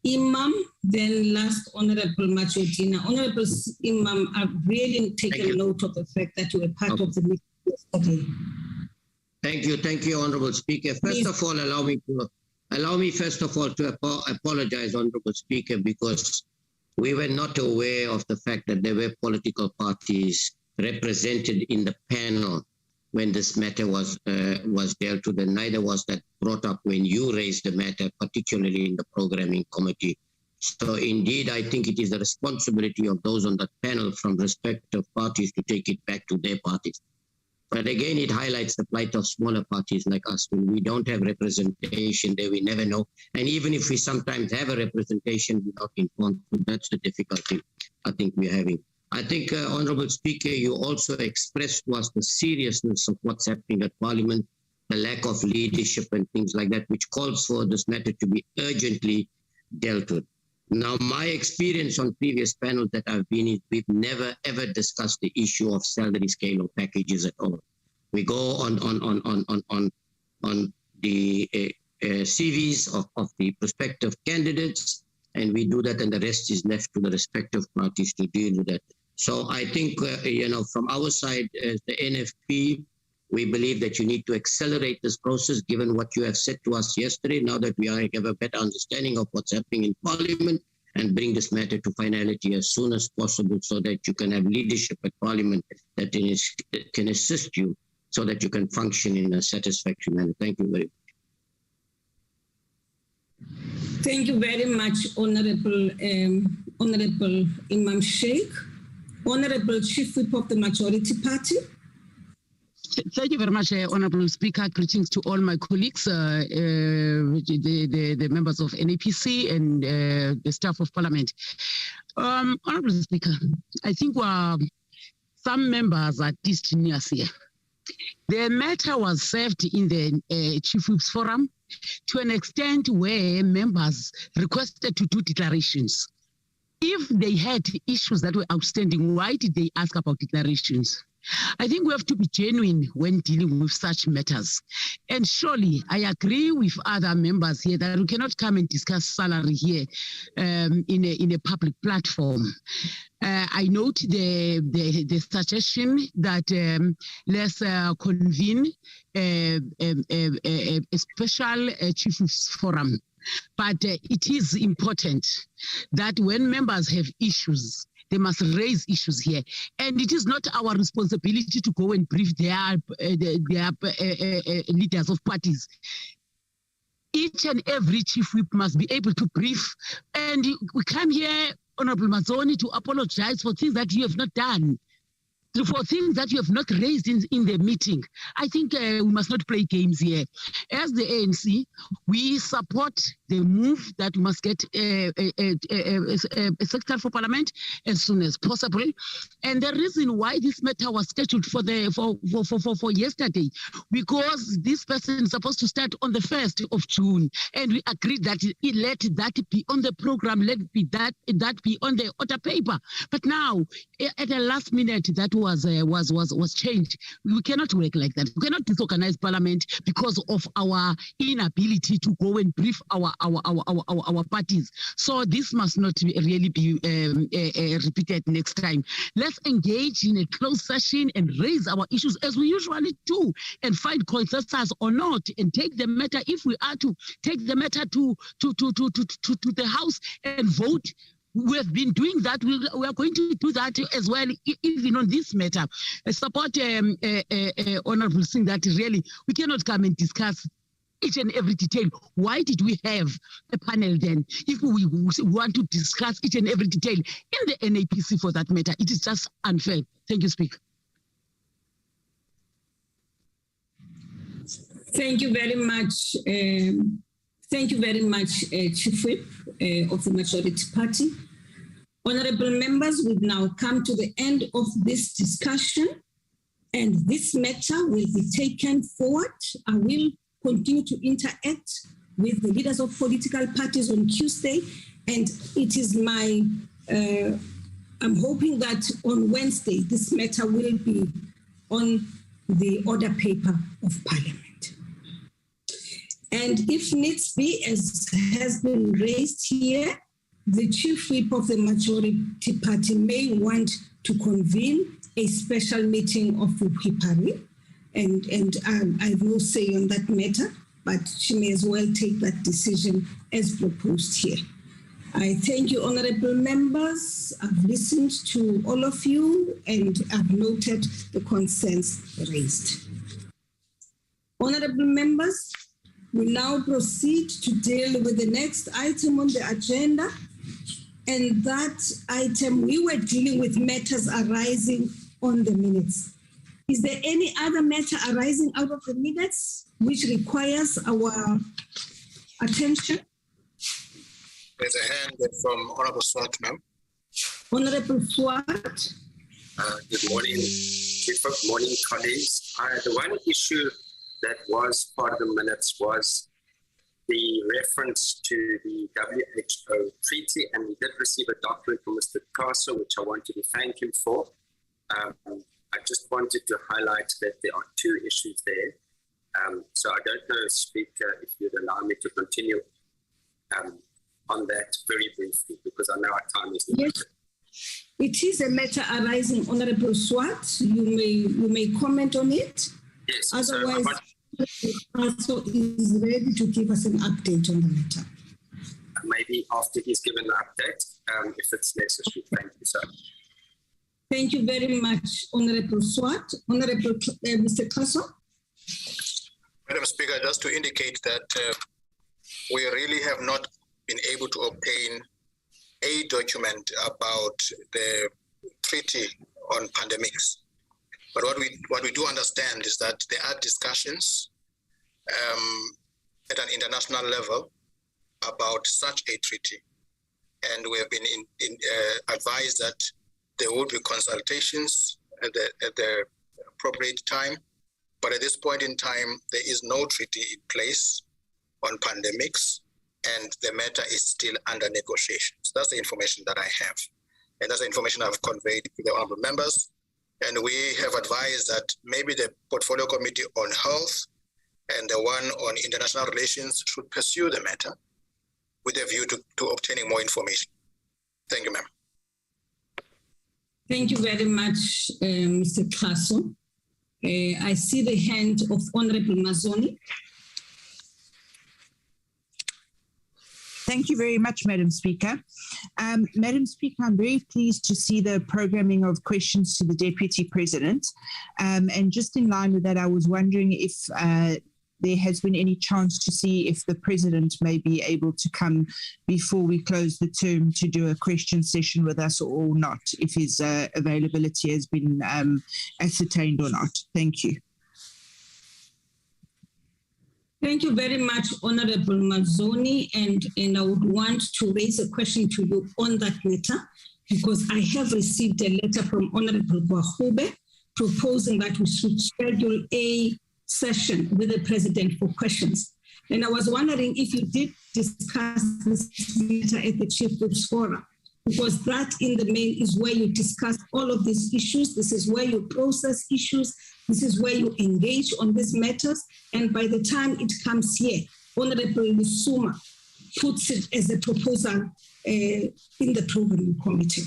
Imam, then last Honorable Machotina. Honorable Imam, I've really taken note of the fact that you were part of the meeting yesterday. Thank you, Honorable Speaker. First of all, allow me first of all to apologize, Honorable Speaker, because we were not aware of the fact that there were political parties represented in the panel when this matter was dealt with, and neither was that brought up when you raised the matter, particularly in the programming committee. So indeed, I think it is the responsibility of those on that panel from respective parties to take it back to their parties. But again, it highlights the plight of smaller parties like us. When we don't have representation there, we never know. And even if we sometimes have a representation, we're not informed. That's the difficulty I think we're having. I think, Honorable Speaker, you also expressed to us the seriousness of what's happening at Parliament, the lack of leadership and things like that, which calls for this matter to be urgently dealt with. Now, my experience on previous panels that I've been in, we've never ever discussed the issue of salary scale or packages at all. We go on the CVs of the prospective candidates, and we do that, and the rest is left to the respective parties to deal with that. So I think, from our side as the NFP, we believe that you need to accelerate this process, given what you have said to us yesterday, now that we have a better understanding of what's happening in Parliament, and bring this matter to finality as soon as possible so that you can have leadership at Parliament that can assist you so that you can function in a satisfactory manner. Thank you very much. Thank you very much, Honorable Imam Sheikh. Honorable Chief Whip of the Majority Party. Thank you very much, Honorable Speaker. Greetings to all my colleagues, the members of NAPC and the staff of Parliament. Honorable Speaker, I think some members are distance here. The matter was served in the Chief Whip's Forum to an extent where members requested to do declarations. If they had issues that were outstanding, why did they ask about declarations? I think we have to be genuine when dealing with such matters. And surely I agree with other members here that we cannot come and discuss salary here in a public platform. I note the suggestion that let's convene a special Chiefs Forum. But it is important that when members have issues, they must raise issues here. And it is not our responsibility to go and brief their leaders of parties. Each and every chief whip must be able to brief. And we come here, Honorable Mazzoni, to apologize for things that you have not done. for things that you have not raised in the meeting. I think we must not play games here. As the ANC, we support the move that we must get a secretary for parliament as soon as possible. And the reason why this matter was scheduled for yesterday, because this person is supposed to start on the 1st of June, and we agreed that let that be on the program, let that be on the order paper. But now, at the last minute, that was changed. We cannot work like that. We cannot disorganize parliament because of our inability to go and brief our parties. So this must not really be repeated next time. Let's engage in a closed session and raise our issues as we usually do, and find consensus or not, and take the matter, if we are to take the matter to the House and vote. We have been doing that. We are going to do that as well, even on this matter. I support Honorable Singh that really we cannot come and discuss each and every detail. Why did we have a panel then? If we want to discuss each and every detail in the NAPC for that matter, it is just unfair. Thank you, Speaker. Thank you very much. Thank you very much, Chief Whip of the Majority Party. Honorable members, we've now come to the end of this discussion, and this matter will be taken forward. I will continue to interact with the leaders of political parties on Tuesday, and it is my, I'm hoping that on Wednesday, this matter will be on the order paper of Parliament. And if needs be, as has been raised here, the Chief Whip of the Majority Party may want to convene a special meeting of the Whippery, and I have no say on that matter, but she may as well take that decision as proposed here. I thank you, honorable members. I've listened to all of you, and I've noted the concerns raised. Honorable members, we now proceed to deal with the next item on the agenda. And that item, we were dealing with matters arising on the minutes. Is there any other matter arising out of the minutes which requires our attention? There's a hand from Honorable Swart, ma'am. Honorable Swart. Good morning. Good morning, colleagues. The one issue that was part of the minutes was the reference to the WHO treaty, and we did receive a document from Mr. Kaso, which I wanted to thank him for. I just wanted to highlight that there are two issues there. So I don't know, Speaker, if you'd allow me to continue on that very briefly, because I know our time is limited. Yes, it is a matter arising, Honorable Swart. You may comment on it. Yes. Otherwise, also is ready to give us an update on the matter. Maybe after he's given the update, if it's necessary. Thank you, sir. Thank you very much, Honorable Swart. Honorable Mr. Kaso. Madam Speaker, just to indicate that we really have not been able to obtain a document about the treaty on pandemics. But what we do understand is that there are discussions at an international level about such a treaty. And we have been advised that there will be consultations at the appropriate time. But at this point in time, there is no treaty in place on pandemics, and the matter is still under negotiations. That's the information that I have. And that's the information I've conveyed to the honorable members. And we have advised that maybe the Portfolio Committee on Health and the one on International Relations should pursue the matter with a view to obtaining more information. Thank you, ma'am. Thank you very much, Mr. Kaso. I see the hand of Honorable Mazzoni. Thank you very much, Madam Speaker. Madam Speaker, I'm very pleased to see the programming of questions to the Deputy President. And just in line with that, I was wondering if there has been any chance to see if the president may be able to come before we close the term to do a question session with us or not, if his availability has been ascertained or not. Thank you. Thank you very much, Honorable Mazzoni, and I would want to raise a question to you on that matter, because I have received a letter from Honorable Gwahube proposing that we should schedule a session with the President for questions. And I was wondering if you did discuss this matter at the Chief Whip's Forum, because that in the main is where you discuss all of these issues. This is where you process issues. This is where you engage on these matters. And by the time it comes here, Honorable Lisuma puts it as a proposal in the programming committee.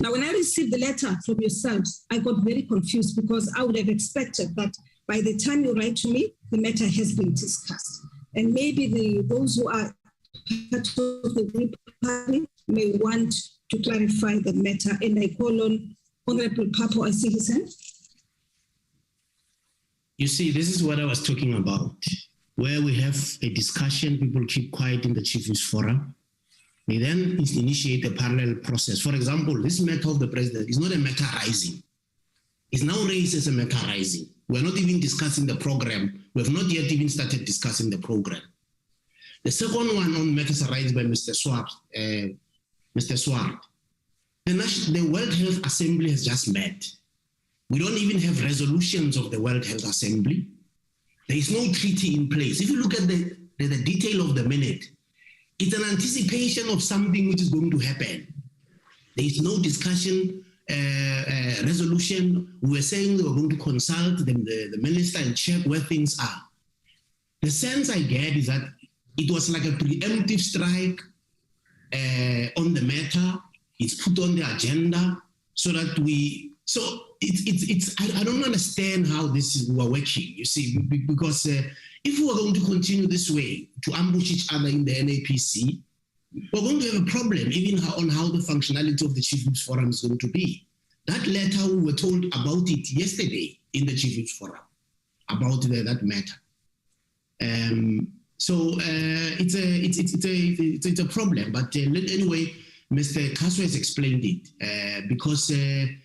Now, when I received the letter from yourselves, I got very confused, because I would have expected that by the time you write to me, the matter has been discussed. And maybe those who are part of the group may want to clarify the matter. And I call on Honorable Papo. I see his hand. You see, this is what I was talking about, where we have a discussion, people keep quiet in the Chiefs Forum. They then initiate a parallel process. For example, this matter of the president is not a matter rising. It's now raised as a matter rising. We're not even discussing the program. We have not yet even started discussing the program. The second one on matters raised by Mr. Swart, the World Health Assembly has just met. We don't even have resolutions of the World Health Assembly. There is no treaty in place. If you look at the detail of the minute, it's an anticipation of something which is going to happen. There is no discussion, resolution. We were saying we were going to consult the minister and check where things are. The sense I get is that it was like a preemptive strike on the matter. It's put on the agenda so that I don't understand how this is working, you see, because if we're going to continue this way to ambush each other in the NAPC, we're going to have a problem even on how the functionality of the Chief Whip's Forum is going to be. That letter, we were told about it yesterday in the Chief Whip's Forum, about that matter. It's a problem, but anyway, Mr. Kaso has explained it because the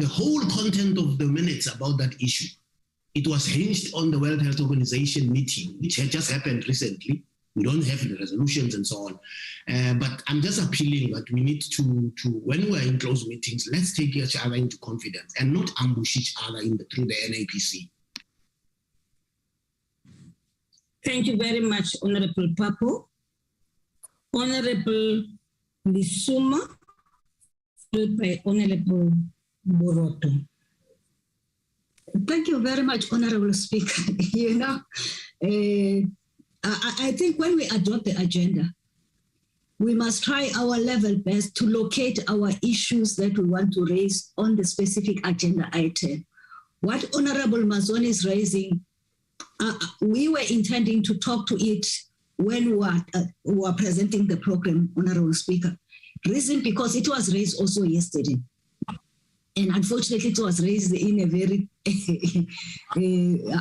whole content of the minutes about that issue, it was hinged on the World Health Organization meeting, which had just happened recently. We don't have the resolutions and so on. But I'm just appealing that we need to when we're in close meetings, let's take each other into confidence and not ambush each other through the NAPC. Thank you very much, Honorable Papo. Honorable Lisuma, followed by Honorable Boroto. Thank you very much, Honorable Speaker. I think when we adopt the agenda, we must try our level best to locate our issues that we want to raise on the specific agenda item. What Honorable Mazzoni is raising, we were intending to talk to it when we were presenting the program, Honorable Speaker. Reason because it was raised also yesterday. And unfortunately, it was raised in a very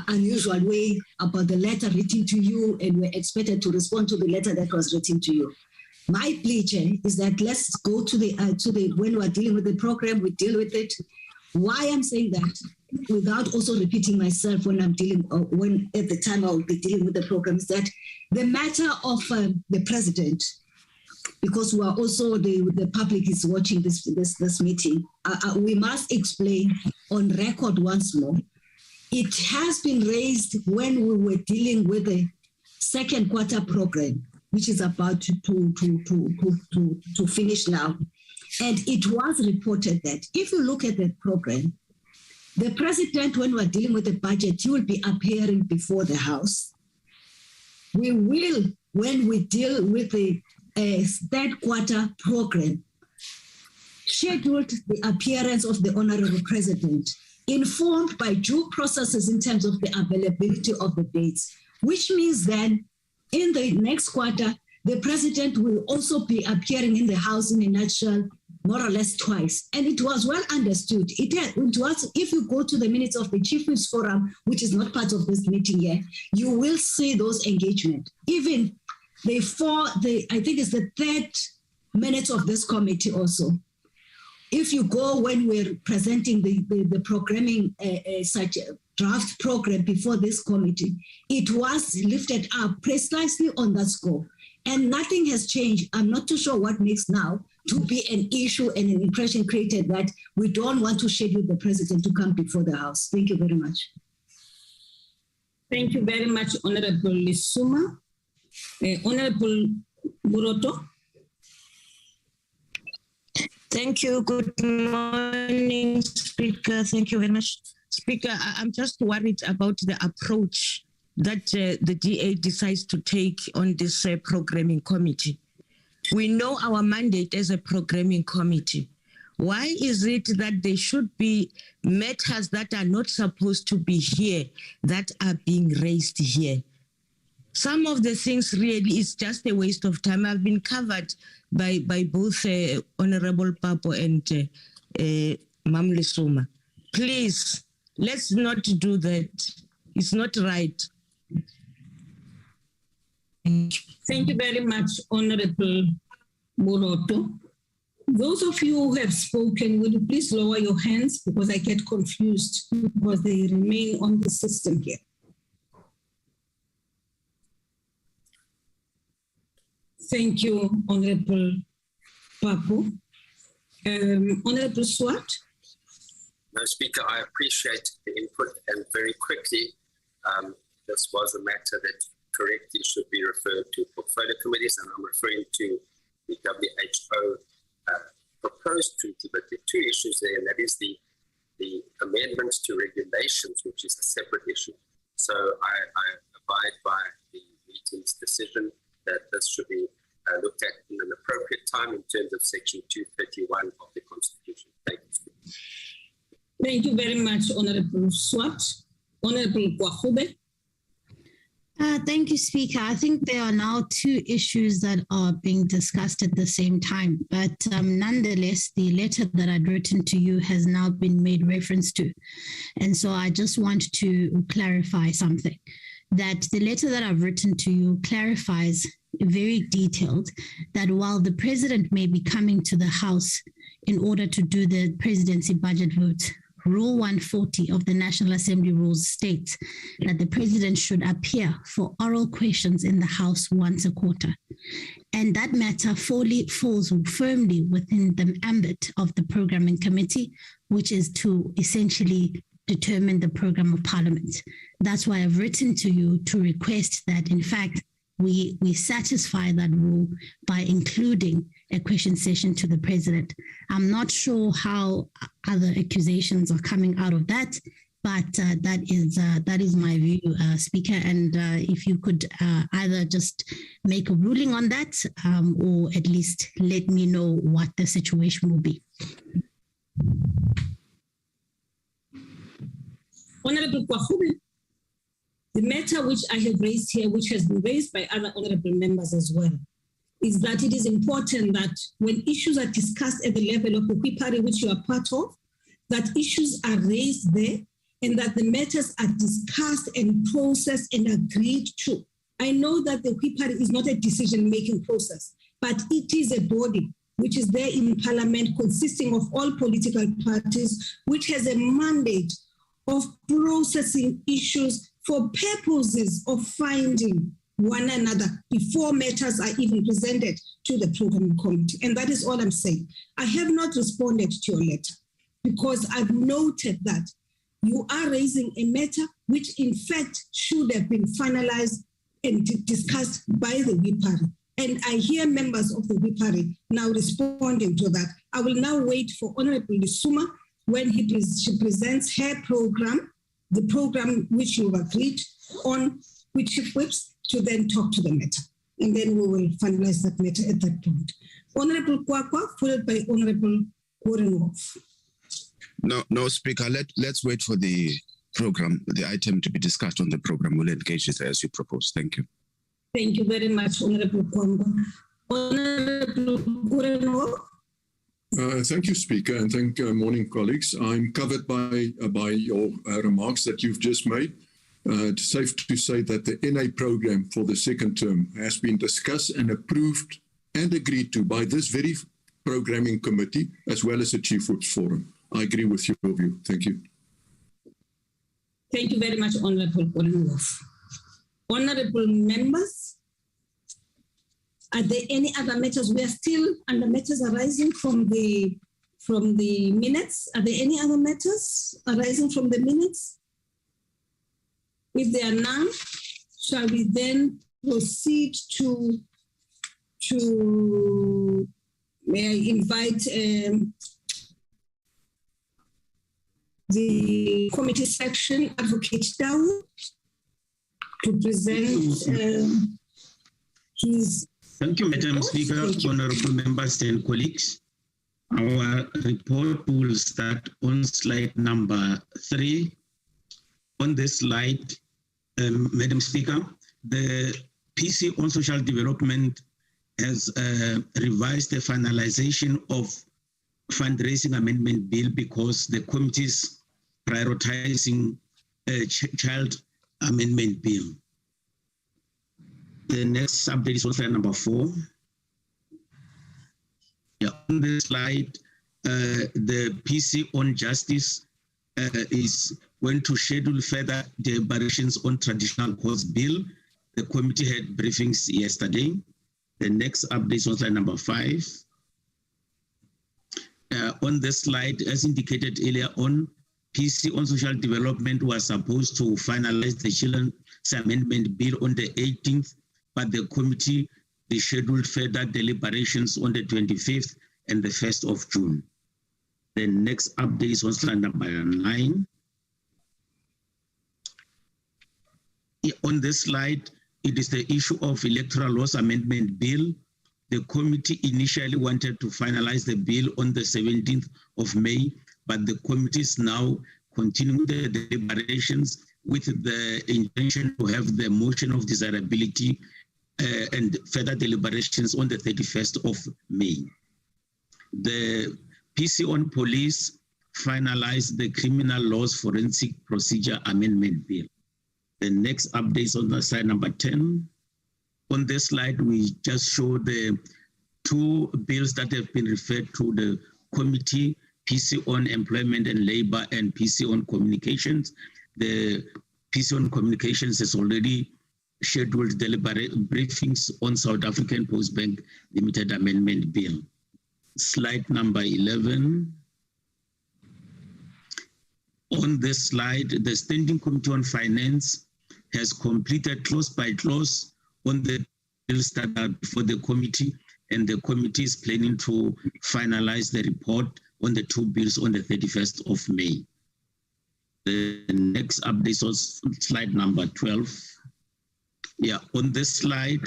unusual way about the letter written to you, and we're expected to respond to the letter that was written to you. My plea is that let's go to the when we're dealing with the program, we deal with it. Why I'm saying that, without also repeating myself when at the time I will be dealing with the program, is that the matter of the president, because we are also the public is watching this meeting, we must explain on record once more. It has been raised when we were dealing with the second quarter program, which is about to finish now. And it was reported that if you look at the program, the president, when we're dealing with the budget, he will be appearing before the House. We will, when we deal with the third quarter program, scheduled the appearance of the Honorable President, informed by due processes in terms of the availability of the dates, which means then in the next quarter, the President will also be appearing in the House in a nutshell more or less twice. And it was well understood. It was, if you go to the minutes of the Chief Whips Forum, which is not part of this meeting here, you will see those engagement. Even I think it's the third minutes of this committee also. If you go when we're presenting the programming, such a draft program before this committee, it was lifted up precisely on that score. And nothing has changed. I'm not too sure what makes now to be an issue and an impression created that we don't want to schedule the president to come before the House. Thank you very much. Thank you very much, Honorable Lisuma. Honorable Muroto. Thank you. Good morning, Speaker. Thank you very much. Speaker, I'm just worried about the approach that the DA decides to take on this programming committee. We know our mandate as a programming committee. Why is it that there should be matters that are not supposed to be here that are being raised here? Some of the things really is just a waste of time. I've been covered by both Honorable Papo and Mam Lisuma. Please, let's not do that. It's not right. Thank you very much, Honorable Muroto. Those of you who have spoken, will you please lower your hands because I get confused because they remain on the system here. Thank you, Honorable Papo. Honorable Swart. No, Speaker, I appreciate the input, and very quickly, this was a matter that correctly should be referred to portfolio committees, and I'm referring to the WHO proposed treaty, but there are two issues there, and that is the amendments to regulations, which is a separate issue. So I abide by the meeting's decision that this should be looked at in an appropriate time in terms of Section 231 of the Constitution. Thank you. Thank you very much, Honorable Swart. Honorable Kwahube. Thank you, Speaker. I think there are now two issues that are being discussed at the same time, but nonetheless, the letter that I'd written to you has now been made reference to. And so I just want to clarify something, that the letter that I've written to you clarifies very detailed that while the president may be coming to the House in order to do the presidency budget vote, Rule 140 of the National Assembly rules states that the president should appear for oral questions in the House once a quarter. And that matter falls firmly within the ambit of the programming committee, which is to essentially determine the program of Parliament. That's why I've written to you to request that, in fact, we satisfy that rule by including a question session to the president. I'm not sure how other accusations are coming out of that, but that is my view, Speaker. And if you could either just make a ruling on that or at least let me know what the situation will be. Honorable Kwahube, the matter which I have raised here, which has been raised by other honorable members as well, is that it is important that when issues are discussed at the level of the Whipari, which you are part of, that issues are raised there and that the matters are discussed and processed and agreed to. I know that the Whipari is not a decision-making process, but it is a body which is there in Parliament consisting of all political parties, which has a mandate of processing issues for purposes of finding one another before matters are even presented to the programming committee. And that is all I'm saying. I have not responded to your letter because I've noted that you are raising a matter which in fact should have been finalized and discussed by the Whipari. And I hear members of the Whipari now responding to that. I will now wait for Honorable Lisuma when she presents her program, the program which you've agreed on with Chief Whips, to then talk to the matter. And then we will finalize that matter at that point. Honorable Kwakwa, followed by Honorable Warrenhoff. No, Speaker, let's wait for the program, the item to be discussed on the program. We'll engage it as you propose. Thank you. Thank you very much, Honorable Kwakwa. Honorable Warrenhoff, Thank you, Speaker, and thank morning colleagues. I'm covered by your remarks that you've just made. It's safe to say that the NA program for the second term has been discussed and approved and agreed to by this very programming committee, as well as the Chief Whips Forum. I agree with your view. Thank you. Thank you very much, Honorable Wolf. Honorable members, are there any other matters? We are still under matters arising from the minutes. Are there any other matters arising from the minutes? If there are none, shall we then proceed to may I invite the committee section, Advocate Dow, to present his... Thank you, Madam Speaker, honorable members and colleagues. Our report will start on slide number 3. On this slide, Madam Speaker, the PC on Social Development has revised the finalization of fundraising amendment bill because the committee is prioritizing a child amendment bill. The next update is on slide number 4. Yeah, on this slide, the PC on justice is going to schedule further deliberations on traditional courts bill. The committee had briefings yesterday. The next update is on slide number 5. On this slide, as indicated earlier on, PC on social development was supposed to finalize the Children's Amendment Bill on the 18th, but the committee scheduled further deliberations on the 25th and the 1st of June. The next update is on slide number 9. On this slide, it is the issue of Electoral Laws Amendment Bill. The committee initially wanted to finalize the bill on the 17th of May, but the committee is now continuing the deliberations with the intention to have the motion of desirability and further deliberations on the 31st of May. The PC on police finalized the Criminal Laws Forensic Procedure Amendment Bill. The next update is on the slide number 10. On this slide, we just show the 2 bills that have been referred to the committee, PC on Employment and Labor and PC on Communications. The PC on Communications has already scheduled deliberate briefings on South African Post Bank Limited Amendment Bill. Slide number 11. On this slide, the Standing Committee on Finance has completed clause by clause on the bills that are before the committee, and the committee is planning to finalize the report on the 2 bills on the 31st of May. The next update is slide number 12. Yeah, on this slide,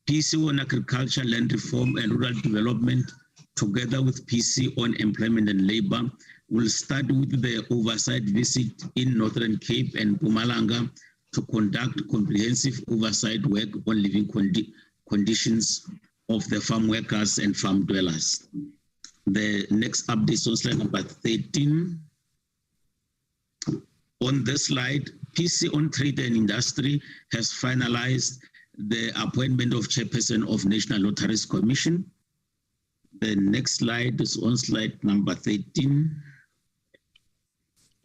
PC on Agriculture, Land Reform and Rural Development, together with PC on Employment and Labor, will start with the oversight visit in Northern Cape and Mpumalanga to conduct comprehensive oversight work on living conditions of the farm workers and farm dwellers. The next update is on slide number 13. On this slide, PC on Trade and Industry has finalized the appointment of Chairperson of National Lotteries Commission. The next slide is on slide number 13.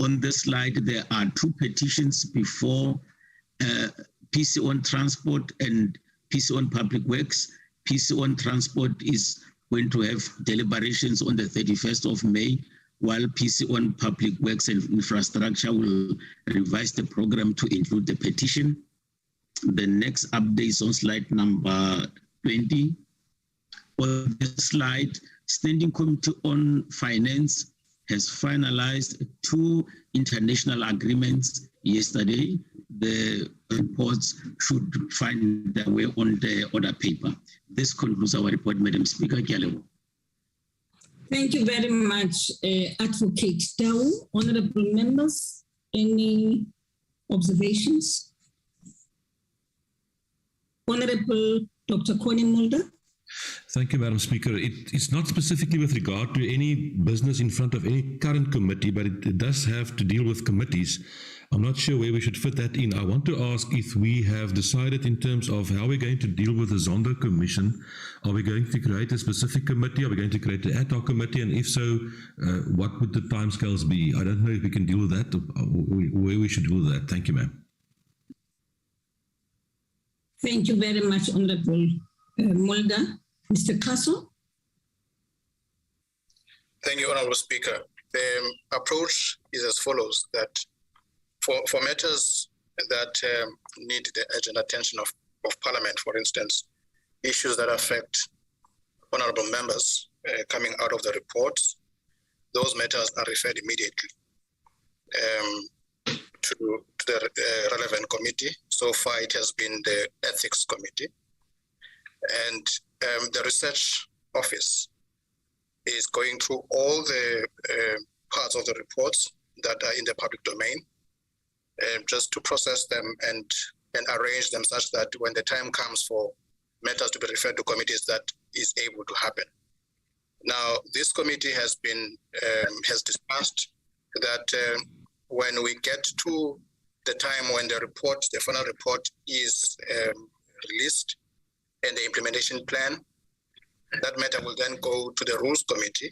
On this slide, there are 2 petitions before PC on Transport and PC on Public Works. PC on Transport is going to have deliberations on the 31st of May, while PC on Public Works and Infrastructure will revise the program to include the petition. The next update is on slide number 20. On this slide, Standing Committee on Finance has finalized 2 international agreements yesterday. The reports should find their way on the order paper. This concludes our report, Madam Speaker. Thank you very much, Advocate Dow. Honorable members, any observations? Honorable Dr. Connie Mulder. Thank you, Madam Speaker. It's not specifically with regard to any business in front of any current committee, but it does have to deal with committees. I'm not sure where we should fit that in. I want to ask if we have decided in terms of how we're going to deal with the Zondo Commission. Are we going to create a specific committee? Are we going to create an ad hoc committee? And if so, what would the timescales be? I don't know if we can deal with that or where we should deal with that. Thank you, ma'am. Thank you very much, Honorable Mulder. Mr. Castle. Thank you, Honorable Speaker. The approach is as follows, that for matters that need the urgent attention of Parliament, for instance, issues that affect honorable members coming out of the reports, those matters are referred immediately to the relevant committee. So far, it has been the Ethics Committee. And the Research Office is going through all the parts of the reports that are in the public domain, just to process them and arrange them such that when the time comes for matters to be referred to committees, that is able to happen. Now, this committee has discussed that when we get to the time when the final report is released and the implementation plan, that matter will then go to the Rules Committee.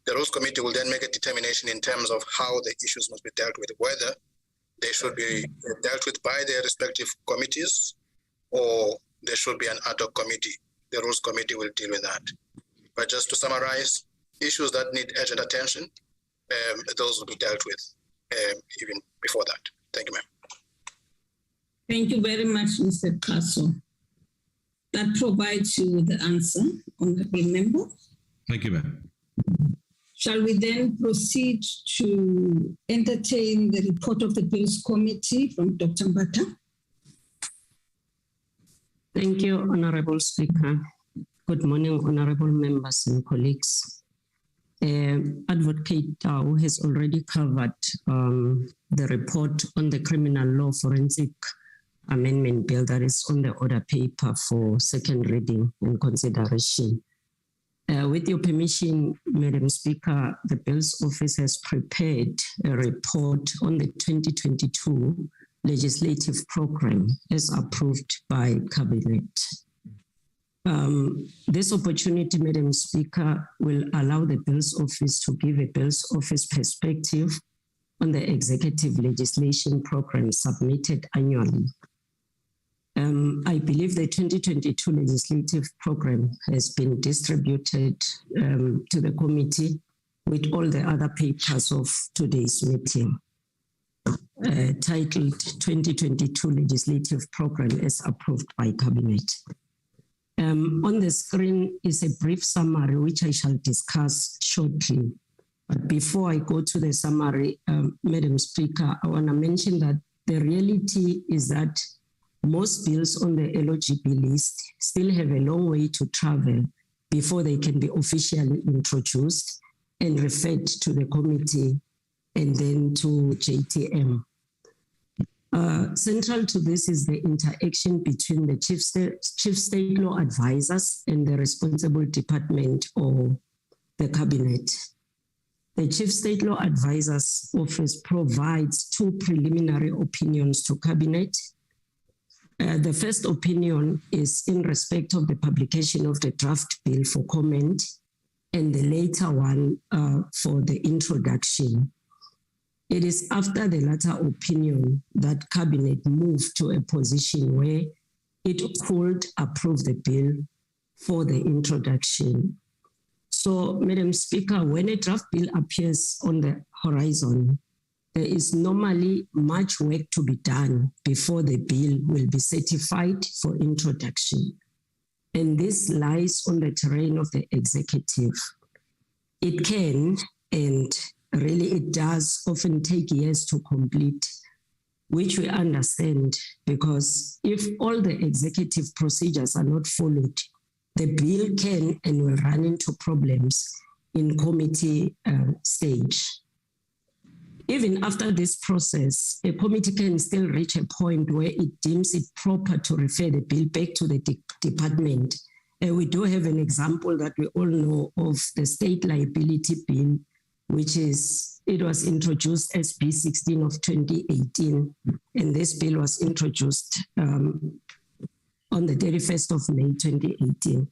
The Rules Committee will then make a determination in terms of how the issues must be dealt with, whether they should be dealt with by their respective committees or there should be an ad hoc committee. The Rules Committee will deal with that. But just to summarize, issues that need urgent attention, those will be dealt with even before that. Thank you, ma'am. Thank you very much, Mr. Castle. That provides you with the answer, honorable member. Thank you, ma'am. Shall we then proceed to entertain the report of the Bills Committee from Dr. Mbata? Thank you, Honorable Speaker. Good morning, honorable members and colleagues. Advocate Tau has already covered the report on the Criminal Law Forensic Amendment Bill that is on the order paper for second reading and consideration. With your permission, Madam Speaker, the Bill's Office has prepared a report on the 2022 legislative program as approved by Cabinet. This opportunity, Madam Speaker, will allow the Bill's Office to give a Bill's Office perspective on the executive legislation program submitted annually. I believe the 2022 legislative program has been distributed to the committee with all the other papers of today's meeting. Titled 2022 Legislative Program as approved by Cabinet. On the screen is a brief summary which I shall discuss shortly. But before I go to the summary, Madam Speaker, I want to mention that the reality is that most bills on the LOGB list still have a long way to travel before they can be officially introduced and referred to the committee and then to JTM. Central to this is the interaction between the chief state law advisors and the responsible department or the cabinet. The Chief State Law Advisor's Office provides two preliminary opinions to Cabinet. The first opinion is in respect of the publication of the draft bill for comment, and the later one for the introduction. It is after the latter opinion that Cabinet moved to a position where it could approve the bill for the introduction. So, Madam Speaker, when a draft bill appears on the horizon, there is normally much work to be done before the bill will be certified for introduction. And this lies on the terrain of the executive. It can, and really it does, often take years to complete, which we understand, because if all the executive procedures are not followed, the bill can and will run into problems in committee stage. Even after this process, a committee can still reach a point where it deems it proper to refer the bill back to the department we do have an example that we all know of the state liability bill, which it was introduced as B16 of 2018, and this bill was introduced on the 31st of May 2018.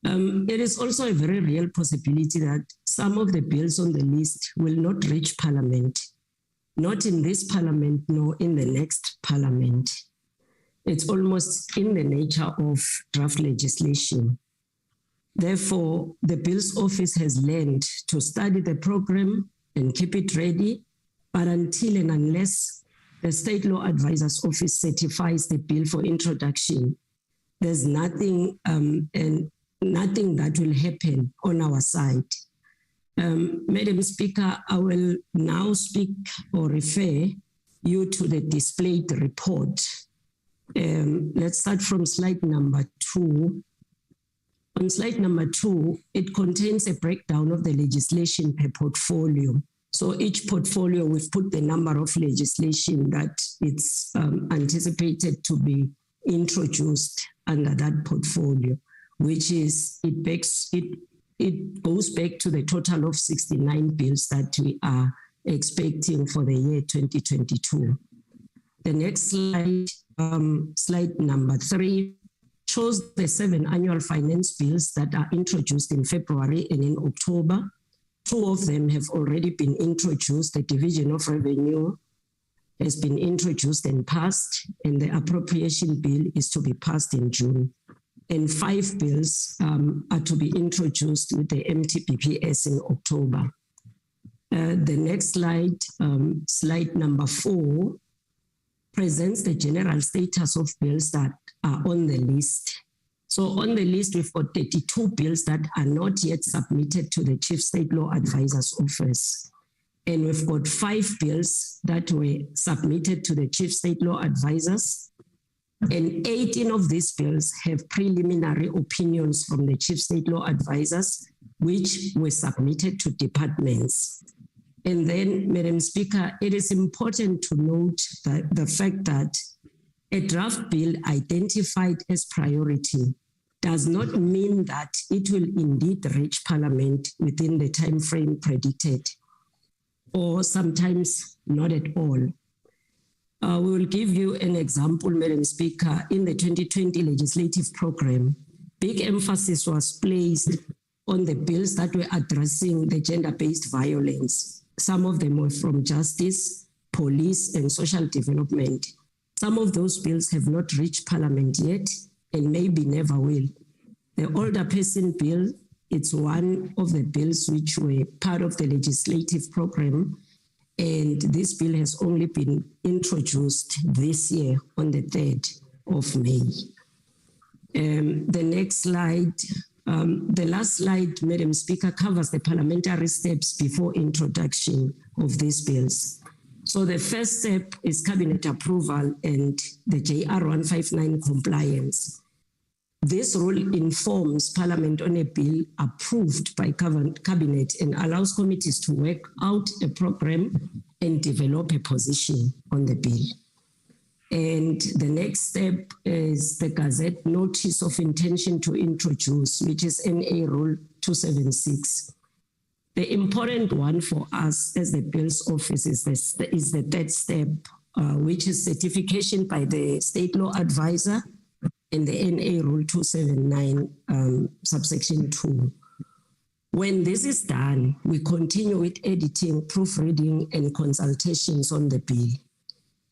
It is also a very real possibility that some of the bills on the list will not reach Parliament, not in this Parliament, nor in the next Parliament. It's almost in the nature of draft legislation. Therefore, the Bills Office has learned to study the program and keep it ready, but until and unless the State Law Advisor's Office certifies the bill for introduction, there's nothing that will happen on our side. Madam Speaker, I will now speak or refer you to the displayed report. Let's start from slide number 2. On slide number 2, it contains a breakdown of the legislation per portfolio. So each portfolio, we've put the number of legislation that it's anticipated to be introduced under that portfolio, which is, it goes back to the total of 69 bills that we are expecting for the year 2022. The next slide, slide number 3, shows the 7 annual finance bills that are introduced in February and in October. 2 of them have already been introduced. The Division of Revenue has been introduced and passed, and the appropriation bill is to be passed in June. And 5 bills are to be introduced with the MTBPS in October. The next slide, slide number 4, presents the general status of bills that are on the list. So on the list, we've got 32 bills that are not yet submitted to the Chief State Law Advisor's Office. And we've got 5 bills that were submitted to the Chief State Law Advisors. And 18 of these bills have preliminary opinions from the Chief State Law Advisors, which were submitted to departments. And then, Madam Speaker, it is important to note that the fact that a draft bill identified as priority does not mean that it will indeed reach Parliament within the time frame predicted, or sometimes not at all. We will give you an example, Madam Speaker. In the 2020 legislative program, big emphasis was placed on the bills that were addressing the gender-based violence. Some of them were from justice, police, and social development. Some of those bills have not reached Parliament yet and maybe never will. The older person bill, it's one of the bills which were part of the legislative program, and this bill has only been introduced this year on the 3rd of May. The next slide, the last slide, Madam Speaker, covers the parliamentary steps before introduction of these bills. So the first step is Cabinet approval and the JR 159 compliance. This rule informs Parliament on a bill approved by Cabinet and allows committees to work out a program and develop a position on the bill. And the next step is the Gazette Notice of Intention to Introduce, which is NA Rule 276. The important one for us as the Bills Office is the third step, which is certification by the State Law Advisor in the NA Rule 279, subsection 2. When this is done, we continue with editing, proofreading, and consultations on the bill.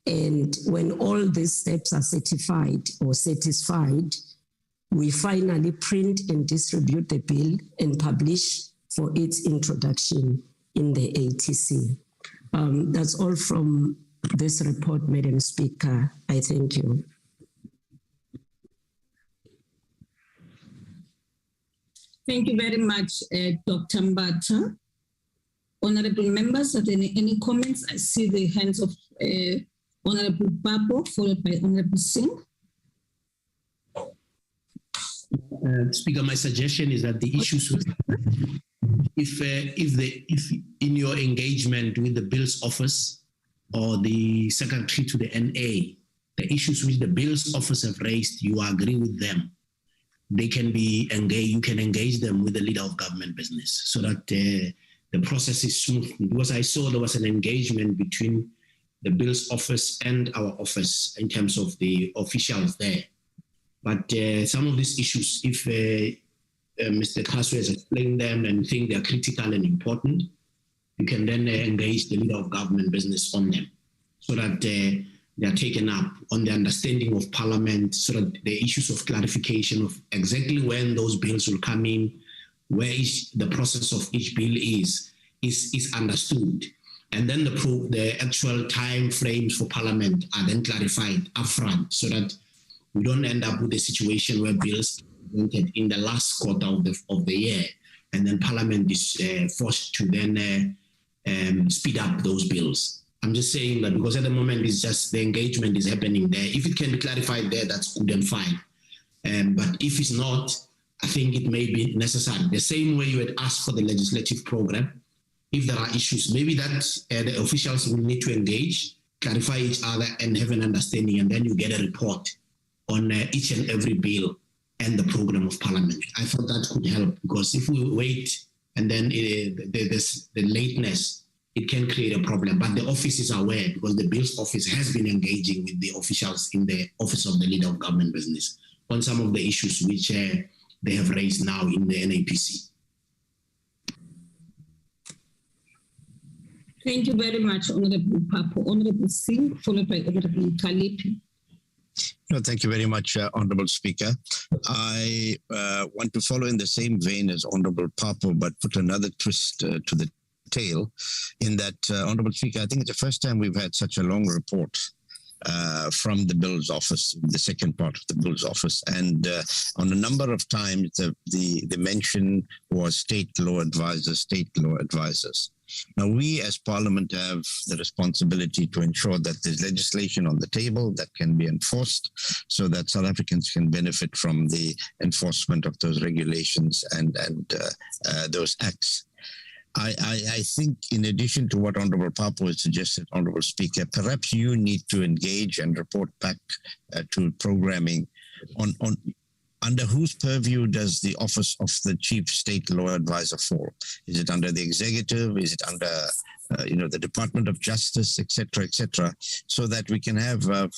And when all these steps are certified or satisfied, we finally print and distribute the bill and publish for its introduction in the ATC. That's all from this report, Madam Speaker. I thank you. Thank you very much, Dr. Mbata. Honorable members, are there any comments? I see the hands of Honorable Papo, followed by Honorable Singh. Speaker, my suggestion is that the issues with, if in your engagement with the Bills Office or the Secretary to the NA, the issues which the Bills Office have raised, you agree with them, they can be engaged. You can engage them with the leader of government business so that the process is smooth. Because I saw there was an engagement between the Bill's office and our office in terms of the officials there. But some of these issues, if Mr. Kasu has explained them and think they're critical and important, you can then engage the leader of government business on them so that they are taken up on the understanding of Parliament, so that the issues of clarification of exactly when those bills will come in, where the process of each bill is understood. And then the actual time frames for Parliament are then clarified upfront so that we don't end up with a situation where bills are presented in the last quarter of the year, and then Parliament is forced to then speed up those bills. I'm just saying that because at the moment it's just the engagement is happening there. If it can be clarified there, that's good and fine. But if it's not, I think it may be necessary. The same way you had asked for the legislative program, if there are issues, maybe that the officials will need to engage, clarify each other and have an understanding, and then you get a report on each and every bill and the program of Parliament. I thought that could help, because if we wait and then there's the lateness, it can create a problem. But the office is aware, because the Bill's office has been engaging with the officials in the Office of the Leader of Government Business on some of the issues which they have raised now in the NAPC. Thank you very much, Honorable Papo. Honorable Singh, followed by Honorable Kalipi. No, thank you very much, Honorable Speaker. I want to follow in the same vein as Honorable Papo, but put another twist to the tail, in that, Honorable Speaker, I think it's the first time we've had such a long report from the Bill's office, the second part of the Bill's office. And on a number of times, the mention was state law advisors. Now, we as Parliament have the responsibility to ensure that there's legislation on the table that can be enforced so that South Africans can benefit from the enforcement of those regulations and those acts. I think, in addition to what Honorable Papo has suggested, Honorable Speaker, perhaps you need to engage and report back to programming on under whose purview does the Office of the Chief State Law Advisor fall? Is it under the executive? Is it under the Department of Justice, et cetera, so that we can have a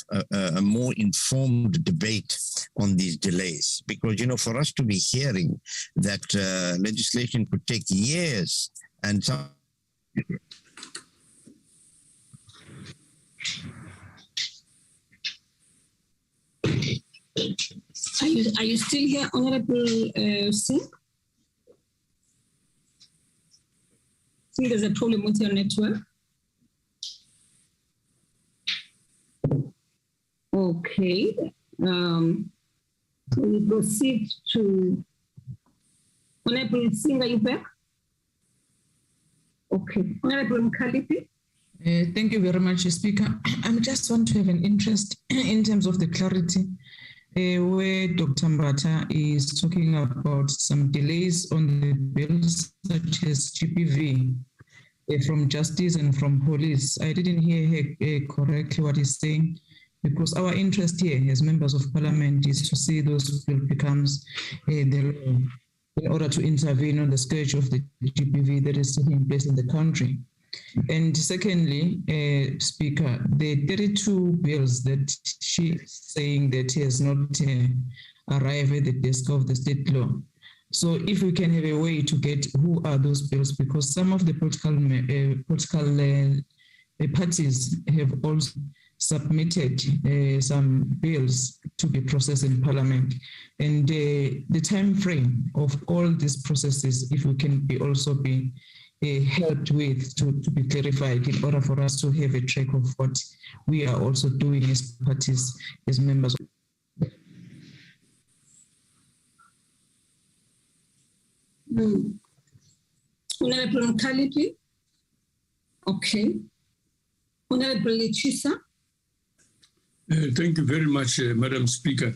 more informed debate on these delays? Because, for us to be hearing that legislation could take years and some... Are you still here, Honorable Singh? I think there's a problem with your network. Okay. We proceed to Honorable Singh. Are you back? Okay. Honorable Mkalipi. Thank you very much, Speaker. I just want to have an interest in terms of the clarity where Dr. Mbata is talking about some delays on the bills such as GPV from justice and from police. I didn't hear correctly what he's saying, because our interest here as members of Parliament is to see those bills becomes the law in order to intervene on the scourge of the GPV that is taking place in the country. And secondly, Speaker, the 32 bills that she's saying that he has not arrived at the desk of the state law. So if we can have a way to get who are those bills, because some of the political parties have also submitted some bills to be processed in Parliament. And the time frame of all these processes, if we can also be helped with to be clarified, in order for us to have a track of what we are also doing as parties, as members. Honorable Mkalipi. Okay. Honorable Lechisa. Thank you very much, Madam Speaker.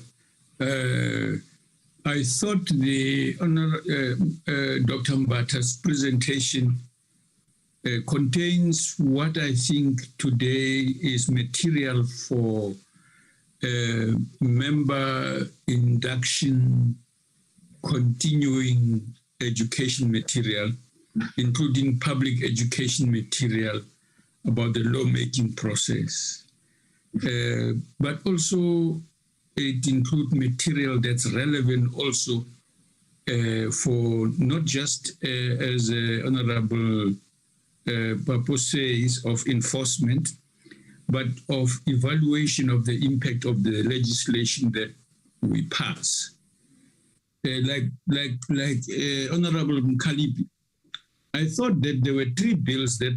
I thought the Dr. Mbata's presentation contains what I think today is material for member induction continuing education material, including public education material about the lawmaking process. But also it includes material that's relevant also for not just as Honorable Papo says, of enforcement, but of evaluation of the impact of the legislation that we pass. Like Honorable Mkalipi, I thought that there were 3 bills that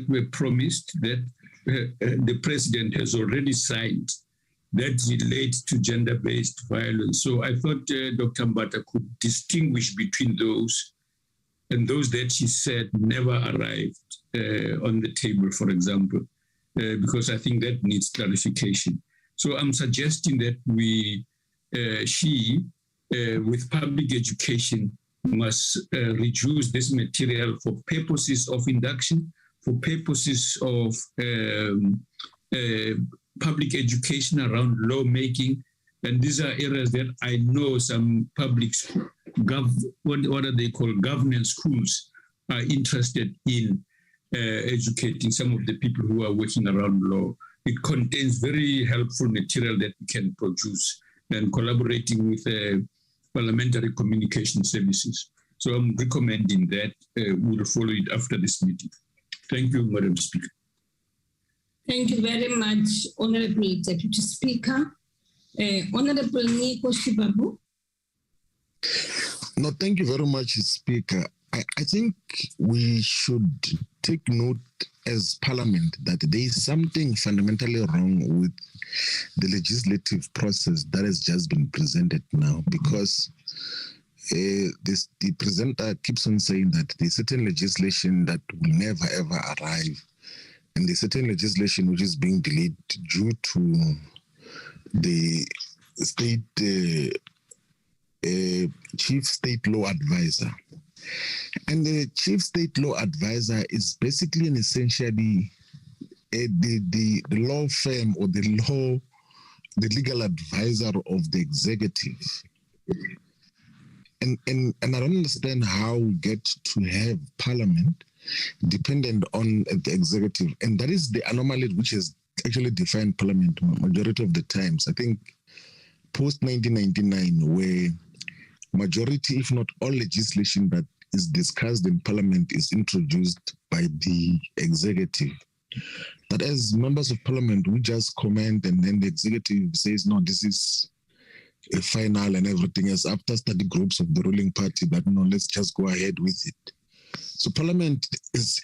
were promised that the president has already signed that relate to gender-based violence. So I thought Dr. Mbata could distinguish between those and those that she said never arrived on the table, for example, because I think that needs clarification. So I'm suggesting that she, with public education, must reduce this material for purposes of induction, for purposes of public education around lawmaking. And these are areas that I know some public school, what are they called, governance schools are interested in educating some of the people who are working around law. It contains very helpful material that we can produce and collaborating with parliamentary communication services. So I'm recommending that we'll follow it after this meeting. Thank you, Madam Speaker. Thank you very much, Honorable Deputy Speaker. Honorable Nico Shibabu. No, thank you very much, Speaker. I think we should take note as Parliament that there is something fundamentally wrong with the legislative process that has just been presented now, because the presenter keeps on saying that there's certain legislation that will never ever arrive, and there's certain legislation which is being delayed due to the state chief state law advisor. And the chief state law advisor is basically and essentially the law firm or the legal advisor of the executive. And I don't understand how we get to have Parliament dependent on the executive. And that is the anomaly which has actually defined Parliament majority of the times. I think post-1999, where majority, if not all legislation that is discussed in Parliament is introduced by the executive. That as members of Parliament, we just comment and then the executive says, no, this is a final and everything else after study groups of the ruling party, but no, let's just go ahead with it. So Parliament is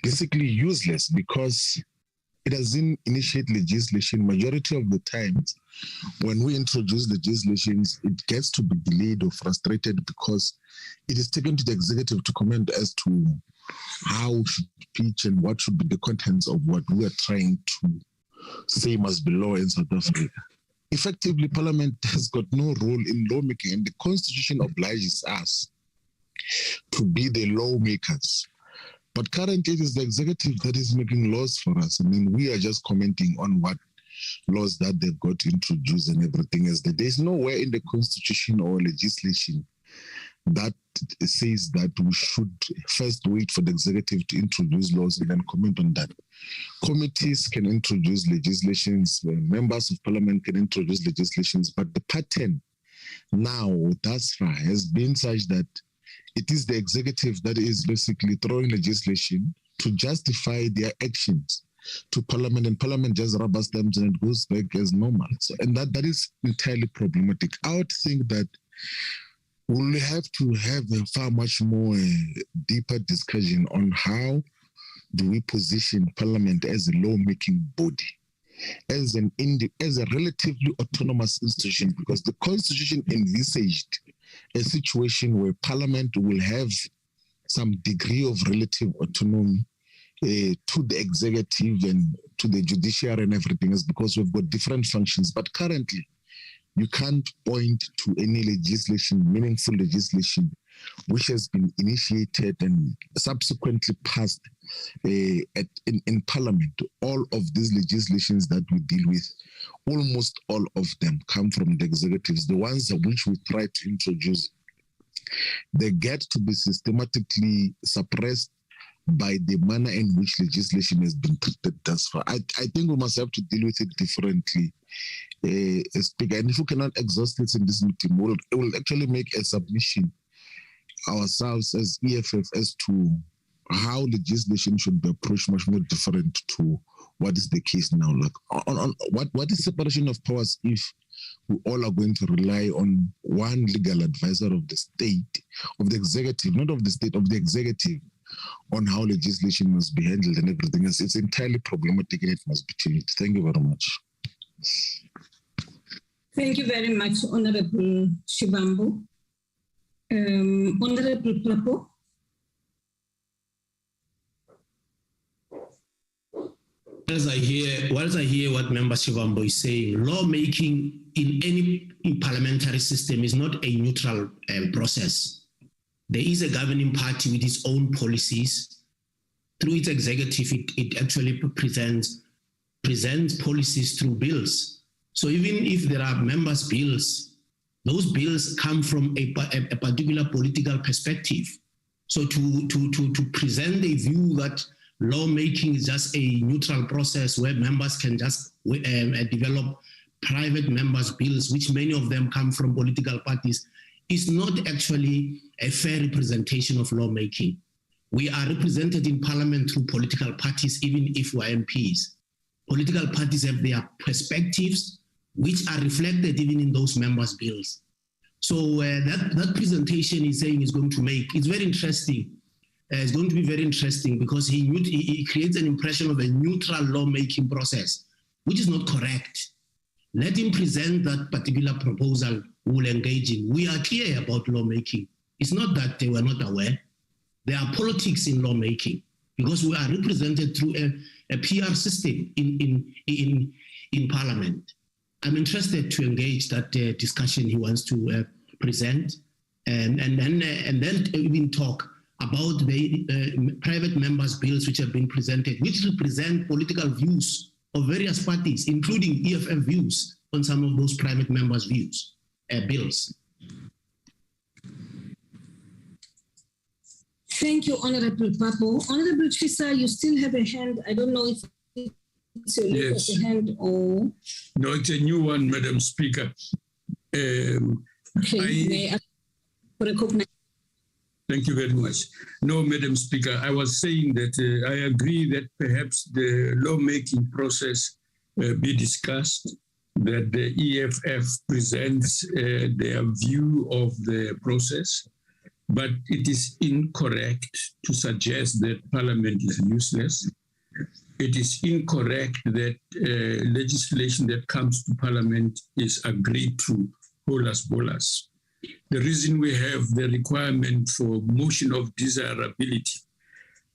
basically useless because it doesn't initiate legislation. Majority of the times, when we introduce legislations, it gets to be delayed or frustrated because it is taken to the executive to comment as to how we should pitch and what should be the contents of what we are trying to say must be law in South Africa. Effectively, Parliament has got no role in lawmaking, and the Constitution obliges us to be the lawmakers. But currently, it is the executive that is making laws for us. I mean, we are just commenting on what laws that they've got to introduce and everything else. There's nowhere in the Constitution or legislation that says that we should first wait for the executive to introduce laws and then comment on that. Committees can introduce legislations, members of Parliament can introduce legislations, but the pattern now thus far has been such that it is the executive that is basically throwing legislation to justify their actions to Parliament, and Parliament just rubber stamps and it goes back as normal. So, and that is entirely problematic. I would think that we'll have to have a far much more deeper discussion on how do we position Parliament as a lawmaking body, as a relatively autonomous institution, because the Constitution envisaged a situation where Parliament will have some degree of relative autonomy to the executive and to the judiciary and everything else, because we've got different functions. But currently, you can't point to any legislation, meaningful legislation, which has been initiated and subsequently passed in Parliament. All of these legislations that we deal with, almost all of them come from the executives. The ones which we try to introduce, they get to be systematically suppressed by the manner in which legislation has been treated thus far. I think we must have to deal with it differently, Speaker. And if we cannot exhaust this in this meeting, we'll actually make a submission ourselves as EFF as to how legislation should be approached much more different to what is the case now. Like, on what is separation of powers if we all are going to rely on one legal advisor of the state, of the executive, not of the state, of the executive, on how legislation must be handled and everything else? It's entirely problematic and it must be changed. Thank you very much. Thank you very much, Honorable Shivambu. Honorable Plapo. As I hear what Member Shivambu is saying, lawmaking in any parliamentary system is not a neutral process. There is a governing party with its own policies. Through its executive, it actually presents policies through bills. So even if there are members' bills, those bills come from a particular political perspective. So to present a view that lawmaking is just a neutral process where members can just develop private members' bills, which many of them come from political parties, is not actually a fair representation of lawmaking. We are represented in Parliament through political parties, even if we're MPs. Political parties have their perspectives, which are reflected even in those members' bills. So that presentation he's saying is going to make, it's very interesting. It's going to be very interesting because he creates an impression of a neutral lawmaking process, which is not correct. Let him present that particular proposal we'll engage in. We are clear about lawmaking. It's not that they were not aware. There are politics in lawmaking because we are represented through a PR system in Parliament. I'm interested to engage that discussion he wants to present and then even talk about the private members' bills which have been presented, which represent political views of various parties, including EFF views on some of those private members' bills. Thank you, Honorable Papo. Honorable Chisa, you still have a hand. I don't know if it's your hand or... No, it's a new one, Madam Speaker. Okay, Thank you very much. No, Madam Speaker, I was saying that I agree that perhaps the lawmaking process be discussed, that the EFF presents their view of the process, but it is incorrect to suggest that Parliament is useless. It is incorrect that legislation that comes to Parliament is agreed to wholas bolas. The reason we have the requirement for motion of desirability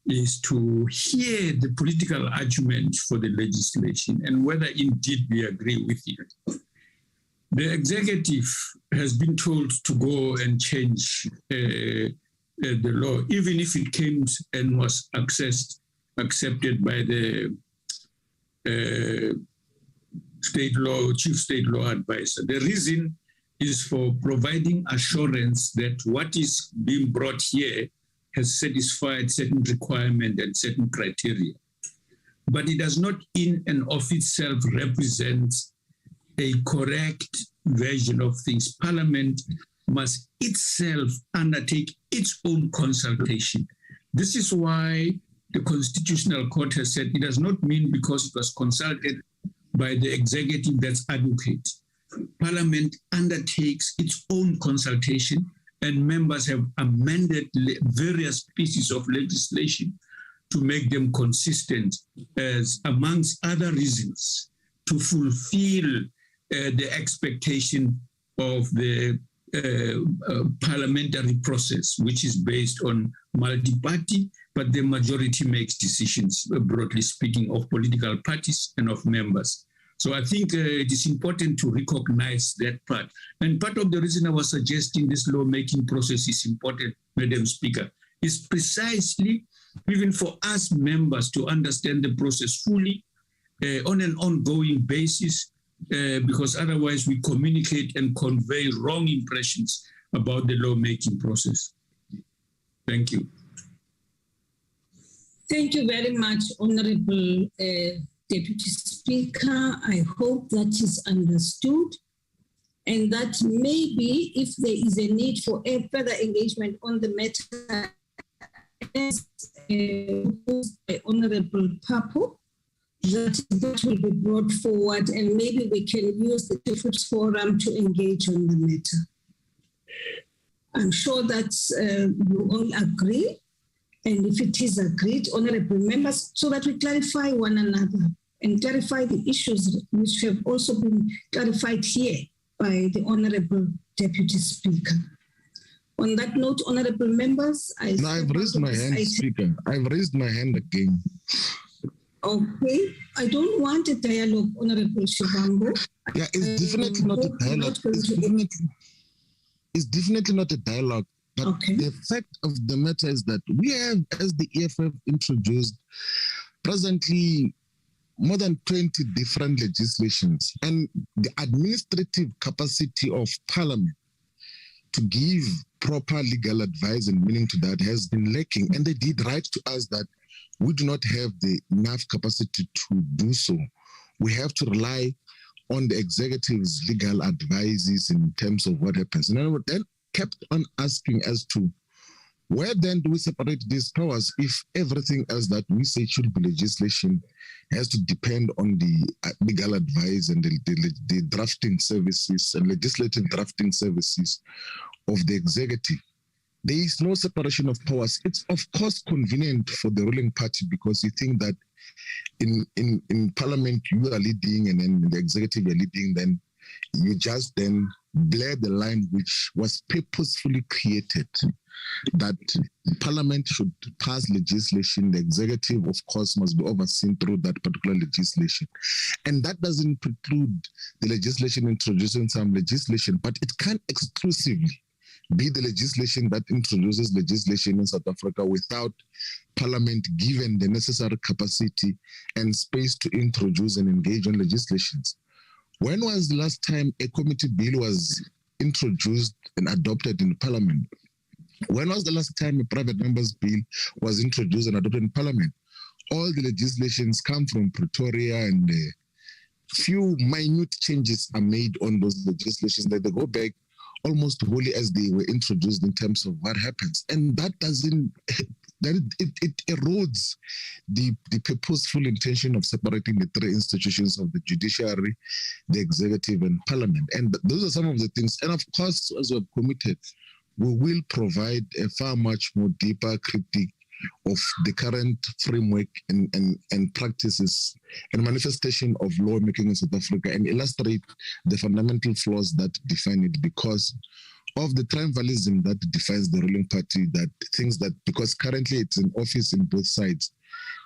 is to hear the political argument for the legislation and whether indeed we agree with it. The executive has been told to go and change the law, even if it came and was accepted by the chief state law advisor. The reason is for providing assurance that what is being brought here has satisfied certain requirements and certain criteria. But it does not in and of itself represent a correct version of things. Parliament must itself undertake its own consultation. This is why the Constitutional Court has said it does not mean because it was consulted by the executive that's adequate. Parliament undertakes its own consultation and members have amended various pieces of legislation to make them consistent as, amongst other reasons, to fulfill the expectation of the parliamentary process, which is based on multi-party, but the majority makes decisions, broadly speaking, of political parties and of members. So I think it is important to recognize that part. And part of the reason I was suggesting this lawmaking process is important, Madam Speaker, is precisely even for us members to understand the process fully on an ongoing basis, because otherwise we communicate and convey wrong impressions about the lawmaking process. Thank you. Thank you very much, Honorable Deputy Speaker. I hope that is understood, and that maybe if there is a need for a further engagement on the matter as proposed by Honorable Papo, that will be brought forward, and maybe we can use the Chiefs Forum to engage on the matter. I'm sure that you all agree, and if it is agreed, honorable members, so that we clarify one another and clarify the issues which have also been clarified here by the Honorable Deputy Speaker. On that note, honorable members, I've raised my hand, Speaker. I've raised my hand again. Okay, I don't want a dialogue, Honorable Shivambo. Yeah, it's definitely not a dialogue. It's definitely not a dialogue. But the fact of the matter is that we have, as the EFF introduced, presently more than 20 different legislations, and the administrative capacity of Parliament to give proper legal advice and meaning to that has been lacking. And they did write to us that we do not have the enough capacity to do so. We have to rely on the executive's legal advices in terms of what happens. And I then kept on asking as to where then do we separate these powers if everything else that we say should be legislation has to depend on the legal advice and the drafting services and legislative drafting services of the executive. There is no separation of powers. It's of course convenient for the ruling party because you think that in Parliament you are leading and then in the executive you're leading, then you just then blur the line which was purposefully created, that Parliament should pass legislation, the executive of course must be overseen through that particular legislation. And that doesn't preclude the legislation introducing some legislation, but it can't exclusively be the legislation that introduces legislation in South Africa without Parliament given the necessary capacity and space to introduce and engage on legislations. When was the last time a committee bill was introduced and adopted in Parliament? When was the last time a private member's bill was introduced and adopted in Parliament? All the legislations come from Pretoria, and few minute changes are made on those legislations that they go back almost wholly as they were introduced in terms of what happens. And that doesn't, it erodes the purposeful intention of separating the three institutions of the judiciary, the executive, and Parliament. And those are some of the things. And of course, as we've committed, we will provide a far much more deeper critique of the current framework and practices and manifestation of lawmaking in South Africa and illustrate the fundamental flaws that define it because of the triumphalism that defines the ruling party, that thinks that because currently it's in office in both sides,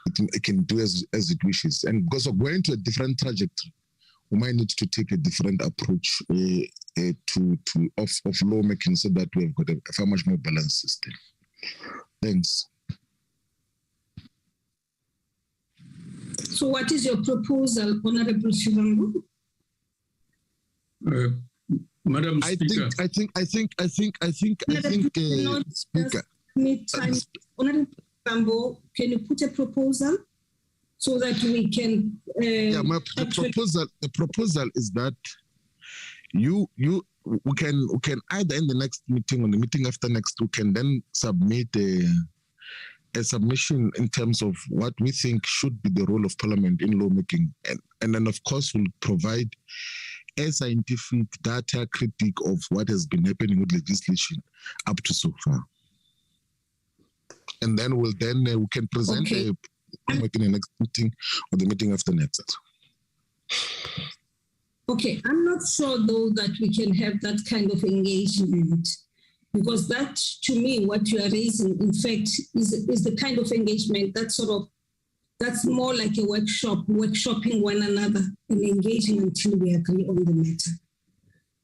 it can do as it wishes. And because of going to a different trajectory, we might need to take a different approach of lawmaking so that we have got a far much more balanced system. Thanks. So what is your proposal, Honorable Shivambu? Madam Speaker. I think, Speaker. Honorable Shivambu, can you put a proposal so that we can... the proposal is that we can either in the next meeting or the meeting after next, we can then submit a submission in terms of what we think should be the role of Parliament in lawmaking. And then, of course, we'll provide a scientific data critique of what has been happening with legislation up to so far. And then we can present a framework in the next meeting or the meeting after next. Okay, I'm not sure, though, that we can have that kind of engagement. Because that, to me, what you are raising, in fact, is the kind of engagement that sort of That's more like a workshop, workshopping one another and engaging until we agree on the matter.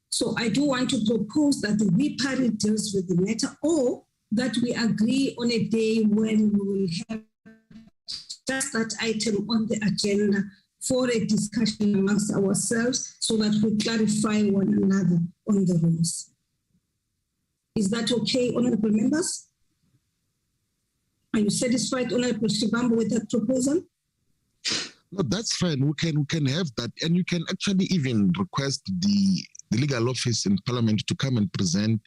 So I do want to propose that the party deals with the matter, or that we agree on a day when we will have just that item on the agenda for a discussion amongst ourselves so that we clarify one another on the rules. Is that okay, honorable members? Are you satisfied, Honorable Shivambu, with that proposal? No, that's fine. We can have that, and you can actually even request the legal office in Parliament to come and present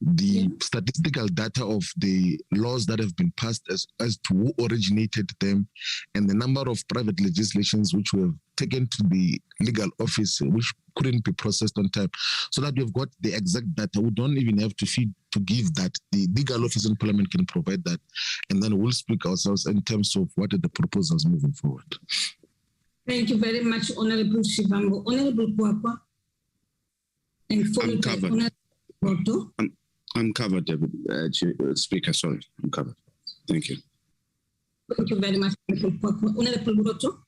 the statistical data of the laws that have been passed as to who originated them and the number of private legislations which we have taken to the legal office which couldn't be processed on time, so that we've got the exact data. We don't even have to give that. The legal office in Parliament can provide that, and then we'll speak ourselves in terms of what are the proposals moving forward. Thank you very much, Honorable Shivambu. Honorable Kwakwa. And I'm covered. I'm covered, Speaker. Sorry, I'm covered. Thank you. Thank you very much, Honorable Kwakwa. Honorable Buroto.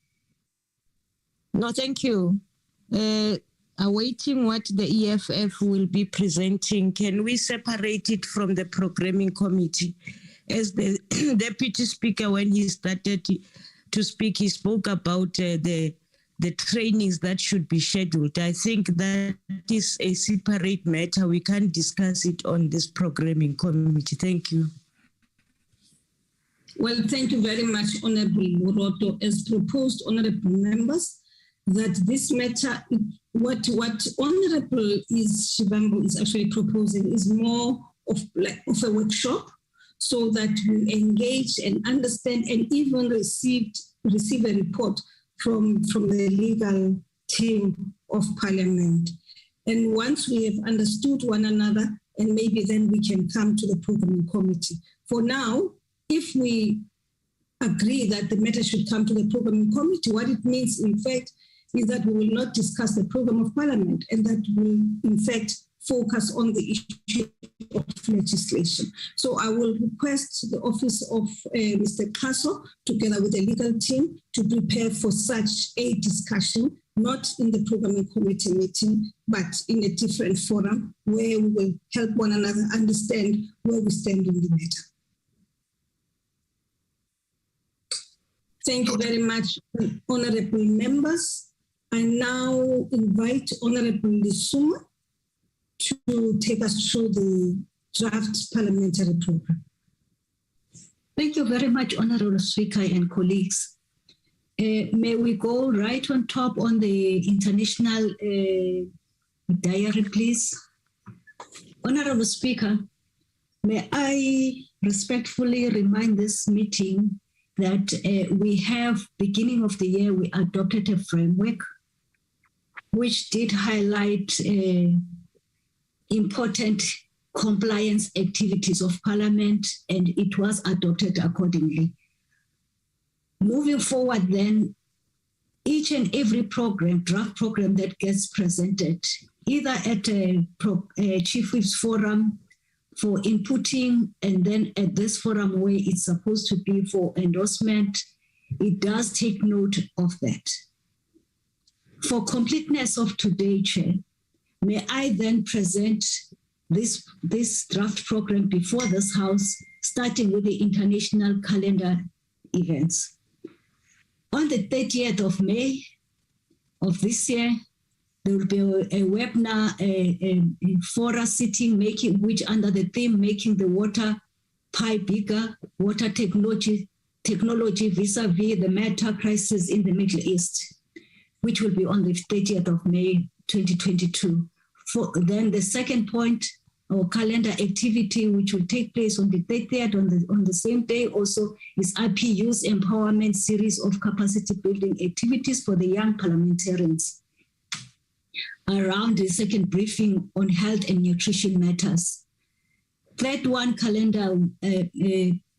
No, thank you. Awaiting what the EFF will be presenting, can we separate it from the programming committee? As the Deputy Speaker, when he started to speak, he spoke about the trainings that should be scheduled. I think that is a separate matter. We can't discuss it on this programming committee. Thank you. Well, thank you very much, Honorable Buroto. As proposed, honorable members, that this matter, what Honorable Shivambu is actually proposing is more of a workshop, so that we engage and understand and even receive a report from the legal team of Parliament. And once we have understood one another, and maybe then we can come to the programming committee. For now, if we agree that the matter should come to the programming committee, what it means, in fact, is that we will not discuss the program of Parliament, and that will, in fact, focus on the issue of legislation. So I will request the office of Mr. Kaso, together with the legal team, to prepare for such a discussion, not in the programming committee meeting, but in a different forum where we will help one another understand where we stand in the matter. Thank you very much, honorable members. I now invite Honorable Lisuma to take us through the draft parliamentary program. Thank you very much, Honorable Speaker and colleagues. May we go right on top on the international diary, please? Honorable Speaker, may I respectfully remind this meeting that we have, beginning of the year, we adopted a framework which did highlight important compliance activities of Parliament, and it was adopted accordingly. Moving forward then, each and every program, draft program that gets presented, either at a Chief Whip's forum for inputting, and then at this forum where it's supposed to be for endorsement, it does take note of that. For completeness of today, Chair, may I then present this draft program before this House, starting with the international calendar events. On the 30th of May of this year, there will be a webinar, a fora sitting, which under the theme, Making the Water Pie Bigger, Water Technology vis-a-vis the Meta Crisis in the Middle East, which will be on the 30th of May, 2022. Then the second point, our calendar activity, which will take place on the 30th, on the same day also, is IPU's Empowerment Series of Capacity Building Activities for the Young Parliamentarians, around the second briefing on health and nutrition matters. Third one, calendar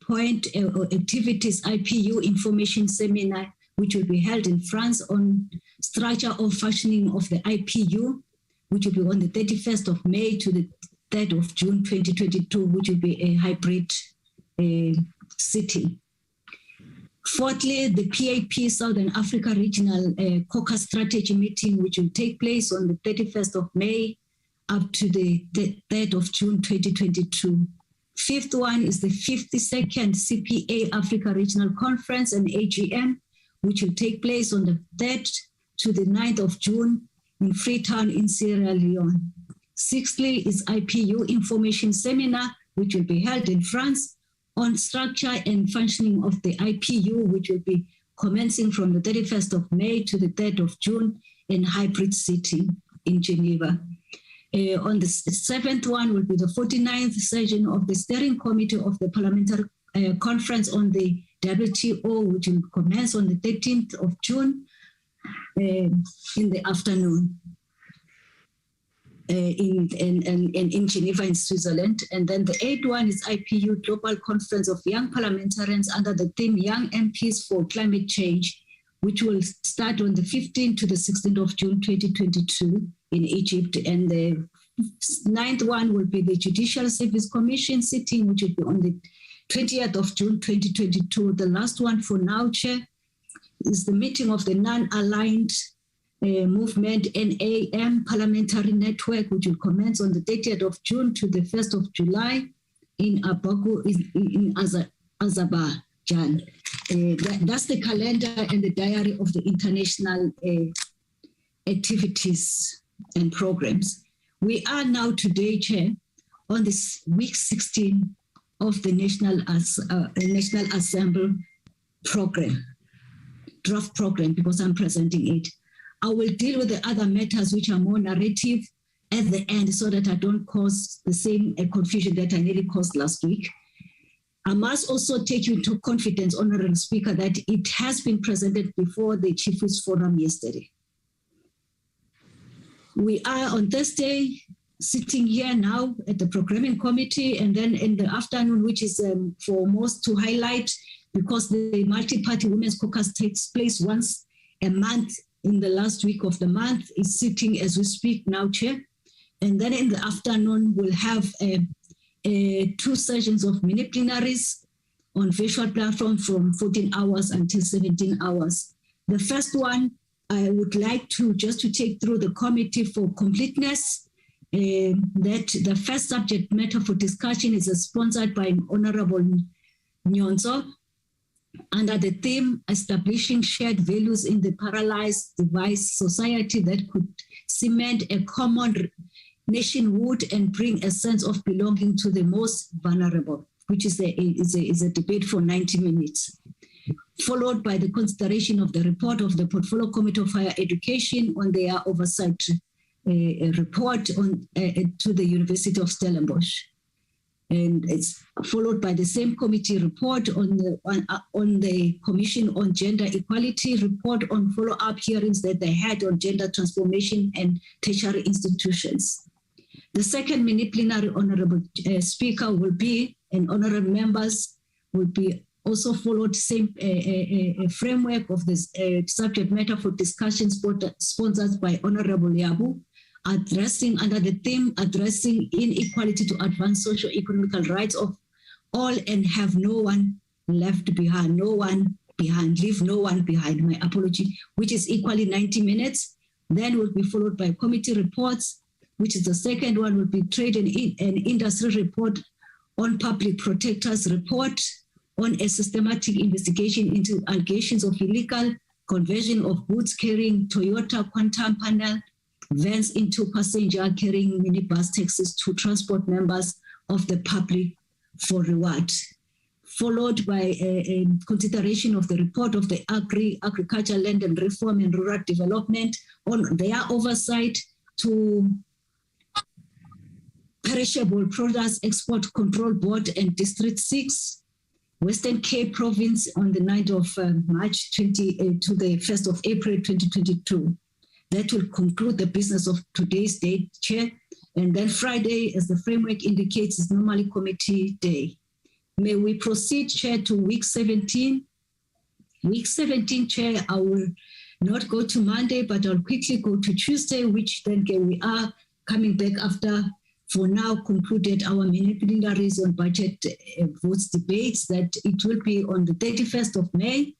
point activities, IPU Information Seminar, which will be held in France on structure of functioning of the IPU, which will be on the 31st of May to the 3rd of June 2022, which will be a hybrid sitting. Fourthly, the PAP Southern Africa Regional Caucus Strategy Meeting, which will take place on the 31st of May up to the 3rd of June 2022. Fifth one is the 52nd CPA Africa Regional Conference and AGM, which will take place on the 3rd to the 9th of June in Freetown in Sierra Leone. Sixthly is IPU Information Seminar, which will be held in France on structure and functioning of the IPU, which will be commencing from the 31st of May to the 3rd of June in hybrid sitting in Geneva. On the seventh one will be the 49th session of the Steering Committee of the Parliamentary Conference on the WTO, which will commence on the 13th of June in the afternoon in Geneva in Switzerland. And then the eighth one is IPU Global Conference of Young Parliamentarians under the theme Young MPs for Climate Change, which will start on the 15th to the 16th of June 2022 in Egypt. And the ninth one will be the Judicial Service Commission sitting, which will be on the 20th of June 2022. The last one for now, Chair, is the meeting of the Non-Aligned Movement NAM Parliamentary Network, which will commence on the 30th of June to the 1st of July in Baku in Azerbaijan. That's the calendar and the diary of the international activities and programs. We are now today, Chair, on this week 16 of the National Assembly program, draft program, because I'm presenting it. I will deal with the other matters which are more narrative at the end so that I don't cause the same confusion that I nearly caused last week. I must also take you into confidence, Honorable Speaker, that it has been presented before the Chiefs Forum yesterday. We are on Thursday sitting here now at the programming committee, and then in the afternoon, which is for most to highlight, because the multi-party women's caucus takes place once a month in the last week of the month, is sitting as we speak now, Chair. And then in the afternoon, we'll have 2 sessions of mini plenaries on virtual platform from 14 hours until 17 hours. The first one, I would like to just to take through the committee for completeness, that the first subject matter for discussion is sponsored by Honorable Nyonzo under the theme Establishing Shared Values in the Paralyzed Device Society that could cement a common nationhood and bring a sense of belonging to the most vulnerable, which is a debate for 90 minutes. Followed by the consideration of the report of the Portfolio Committee of Higher Education on their oversight report on to the University of Stellenbosch. And it's followed by the same committee report on the Commission on Gender Equality report on follow-up hearings that they had on gender transformation and tertiary institutions. The second mini plenary, Honorable Speaker, will be, and honorable members will be also followed same framework of this subject matter for discussion sponsored by Honorable Yabu, addressing under the theme, addressing inequality to advance socio-economic rights of all and have no one left behind, leave no one behind, my apology, which is equally 90 minutes. Then will be followed by committee reports, which is the second one will be trade and industry report on public protectors report on a systematic investigation into allegations of illegal conversion of goods carrying Toyota Quantum panel vans into passenger carrying minibus taxis to transport members of the public for reward. Followed by a consideration of the report of the Agriculture, Land and Reform and Rural Development on their oversight to Perishable Products Export Control Board and District 6, Western Cape Province on the 9th of March to the 1st of April 2022. That will conclude the business of today's date, Chair. And then Friday, as the framework indicates, is normally committee day. May we proceed, Chair, to week 17? Week 17, Chair, I will not go to Monday, but I'll quickly go to Tuesday, which then we are coming back after for now concluded our mini plenaries on budget votes debates that it will be on the 31st of May.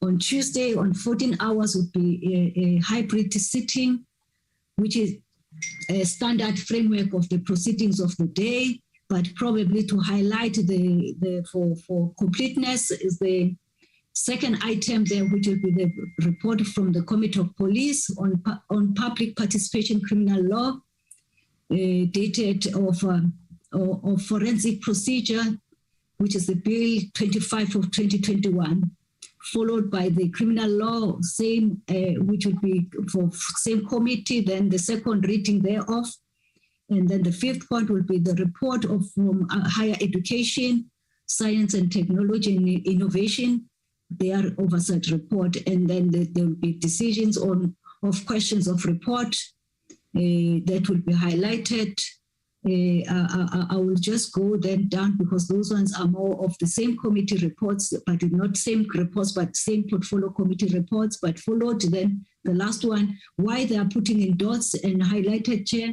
On Tuesday, on 14 hours, would be a hybrid sitting, which is a standard framework of the proceedings of the day, but probably to highlight for completeness is the second item there, which will be the report from the Committee of Police on public participation criminal law, dated of forensic procedure, which is the Bill 25 of 2021, followed by the criminal law, same, which would be for same committee, then the second reading thereof. And then the fifth point will be the report from higher education, science and technology and innovation, their oversight report. And then there will be decisions of questions of report that will be highlighted. I will just go then down because those ones are more of the same committee reports, but not same reports, but same portfolio committee reports, but followed then the last one, why they are putting in dots and highlighted, Chair.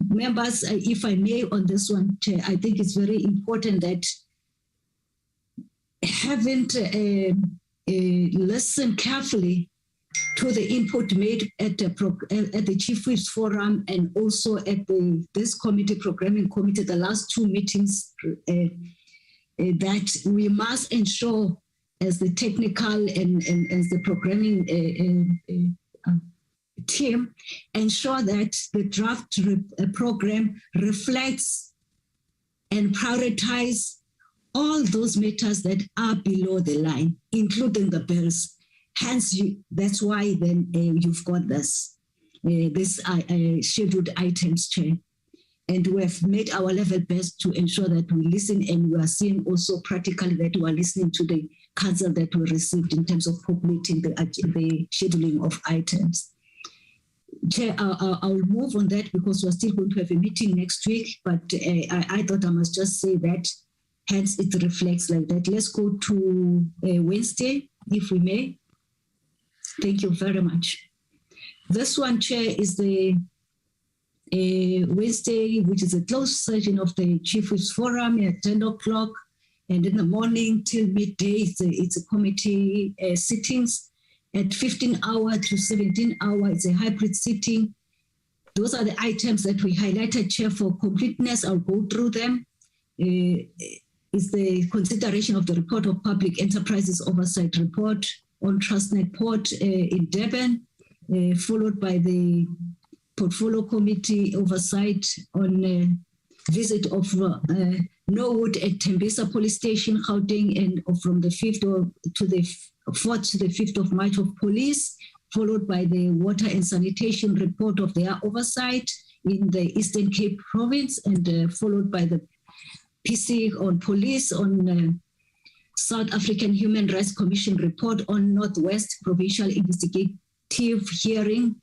Members, if I may, on this one, Chair, I think it's very important that haven't listened carefully to the input made at the Chief Whip's Forum and also at this committee, programming committee, the last two meetings, that we must ensure as the technical and as the programming team, ensure that the draft program reflects and prioritize all those matters that are below the line, including the bills. Hence, that's why then you've got this scheduled items, Chair. And we have made our level best to ensure that we listen, and we are seeing also practically that we are listening to the counsel that we received in terms of populating the scheduling of items. Chair, I'll move on that because we're still going to have a meeting next week, but I thought I must just say that, hence it reflects like that. Let's go to Wednesday, if we may. Thank you very much. This one, Chair, is the Wednesday, which is a closed session of the Chief Whip's Forum at 10 o'clock, and in the morning till midday, it's a committee sittings. At 15 hour to 17 hour, it's a hybrid sitting. Those are the items that we highlighted, Chair, for completeness. I'll go through them. Is the consideration of the report of Public Enterprises Oversight Report on Transnet Port in Durban, followed by the Portfolio Committee Oversight on visit of Norwood at Tembisa Police Station, Gauteng, and from the 4th to the 5th of March of police, followed by the Water and Sanitation report of their oversight in the Eastern Cape province, and followed by the PC on police on South African Human Rights Commission report on Northwest Provincial Investigative Hearing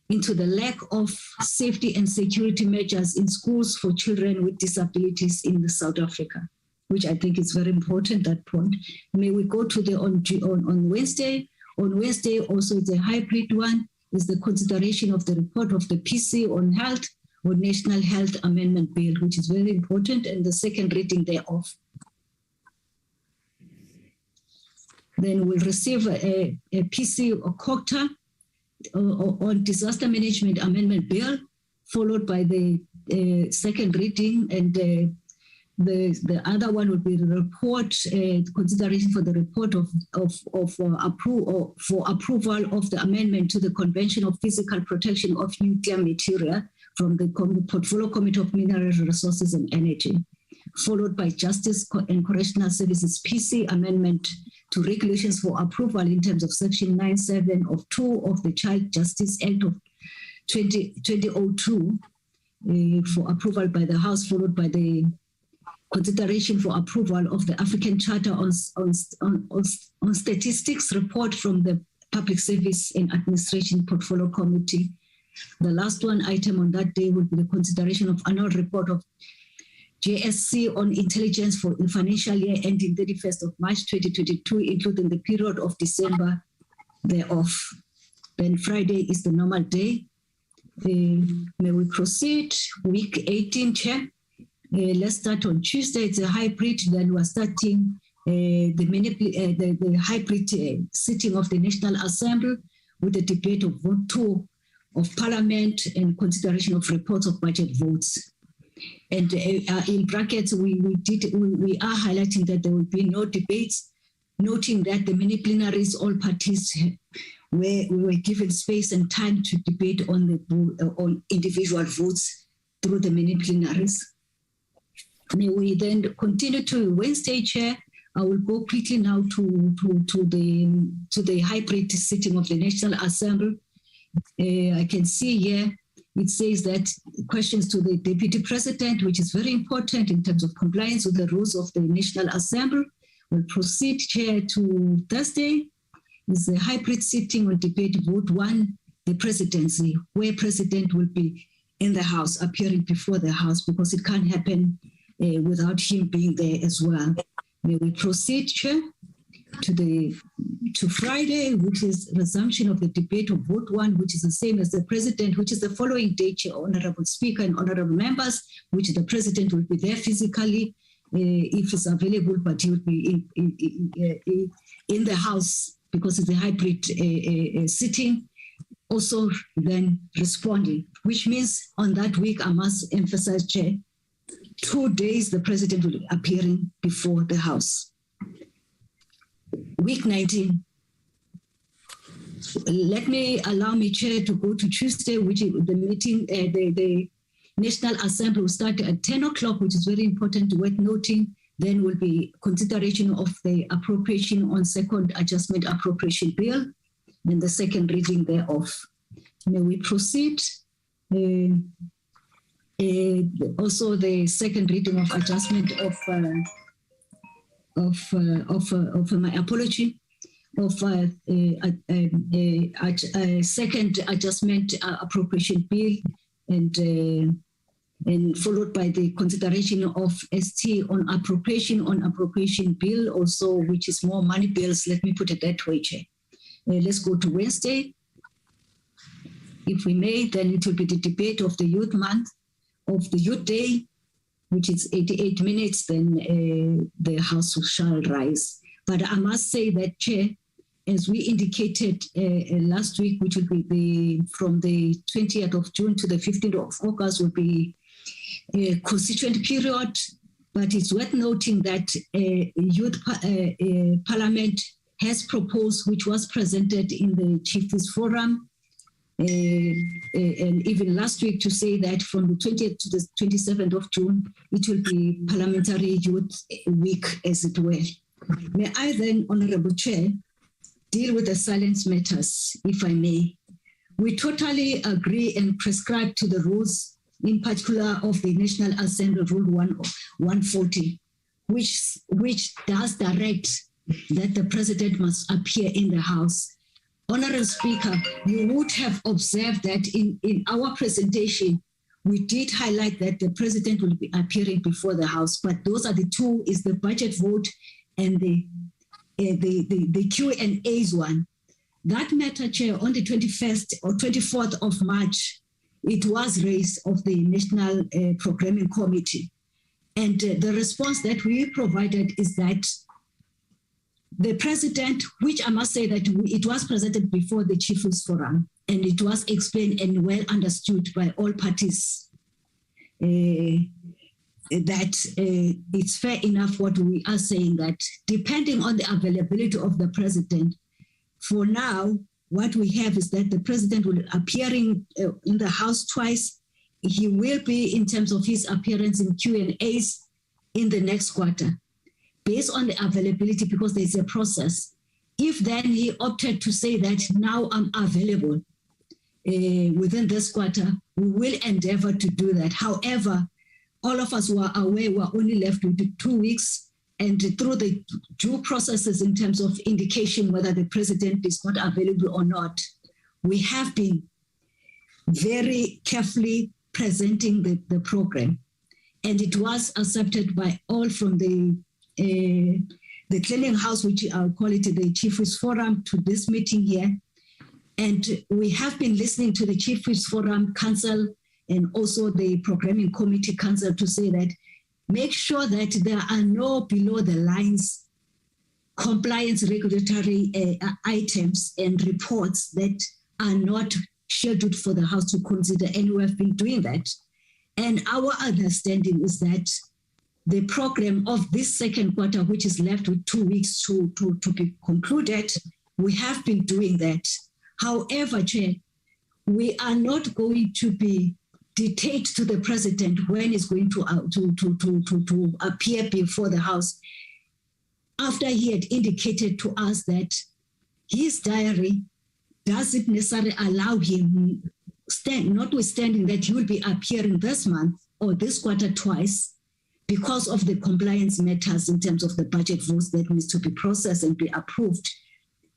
into the lack of safety and security measures in schools for children with disabilities in South Africa, which I think is very important, that point. May we go to the on Wednesday. On Wednesday, also it's a hybrid one, is the consideration of the report of the PC on health, or National Health Amendment Bill, which is very important, and the second reading thereof. Then we'll receive a PC or COCTA on Disaster Management Amendment Bill, followed by the second reading, and the other one will be the report, consideration for the report for approval of the amendment to the Convention of Physical Protection of Nuclear Material from the Portfolio Committee of Mineral Resources and Energy, followed by Justice and Correctional Services PC amendment to regulations for approval in terms of Section 97 of 2 of the Child Justice Act of 2002 for approval by the House, followed by the consideration for approval of the African Charter on Statistics report from the Public Service and Administration Portfolio Committee. The last one item on that day would be the consideration of annual report of JSC on intelligence for the financial year ending 31st of March 2022, including the period of December thereof. Then Friday is the normal day. May we proceed? Week 18, Chair. Let's start on Tuesday. It's a hybrid. Then we're starting the hybrid sitting of the National Assembly with the debate of Vote 2 of Parliament and consideration of reports of budget votes. And in brackets, we are highlighting that there will be no debates, noting that the mini plenaries, all parties were given space and time to debate on individual votes through the mini plenaries. May we then continue to Wednesday, Chair. I will go quickly now to the hybrid sitting of the National Assembly. I can see here it says that questions to the Deputy President, which is very important in terms of compliance with the rules of the National Assembly, will proceed, Chair, to Thursday. Is the hybrid sitting on debate vote 1, the presidency, where President will be in the House, appearing before the House, because it can't happen without him being there as well. May we proceed, Chair, to Friday, which is resumption of the debate of vote 1, which is the same as the President, which is the following day, Chair, Honorable Speaker and Honorable Members, which the President will be there physically if it's available, but he will be in the House because it's a hybrid sitting, also then responding, which means on that week, I must emphasize, Chair, 2 days the President will be appearing before the House. Week 19. Allow me, Chair, to go to Tuesday, which is the meeting, the National Assembly will start at 10 o'clock, which is very important, worth noting. Then will be consideration of the appropriation on second adjustment appropriation bill and the second reading thereof. May we proceed? Also, the second reading of adjustment my apology, of second adjustment appropriation bill, and followed by the consideration of ST on appropriation bill also, which is more money bills. Let me put it that way, Chair. Let's go to Wednesday. If we may, then it will be the debate of the Youth Month, of the Youth Day, which is 88 minutes, then the House shall rise. But I must say that, Chair, as we indicated last week, which will be from the 20th of June to the 15th of August, will be a constituent period. But it's worth noting that Youth Parliament has proposed, which was presented in the Chiefs Forum, and even last week, to say that from the 20th to the 27th of June, it will be Parliamentary Youth Week, as it were. May I then, Honorable Chair, deal with the silence matters, if I may. We totally agree and prescribe to the rules, in particular of the National Assembly Rule 140, which does direct that the President must appear in the House. Honorable Speaker, you would have observed that in our presentation, we did highlight that the President will be appearing before the House, but those are the two, is the budget vote and the Q&A's one. That matter, Chair, on the 21st or 24th of March, it was raised of the National Programming Committee. And the response that we provided is that the President, which I must say that it was presented before the Chiefs Forum, and it was explained and well understood by all parties, that it's fair enough what we are saying, that depending on the availability of the President, for now, what we have is that the President will be appearing in the House twice. He will be, in terms of his appearance in Q&As, in the next quarter, based on the availability, because there's a process. If then he opted to say that now I'm available within this quarter, we will endeavor to do that. However, all of us who are aware we're only left with 2 weeks, and through the due processes in terms of indication whether the President is not available or not, we have been very carefully presenting the program. And it was accepted by all from the clearing house, which I'll call it the Chiefs Forum, to this meeting here. And we have been listening to the Chief Whips Forum Council and also the Programming Committee Council to say that make sure that there are no below the lines compliance regulatory items and reports that are not scheduled for the House to consider, and we have been doing that. And our understanding is that the program of this second quarter, which is left with 2 weeks to be concluded, we have been doing that. However, Chair, we are not going to be dictate to the President when he's going to appear before the House, after he had indicated to us that his diary doesn't necessarily allow him, notwithstanding that he will be appearing this month or this quarter twice because of the compliance matters in terms of the budget votes that needs to be processed and be approved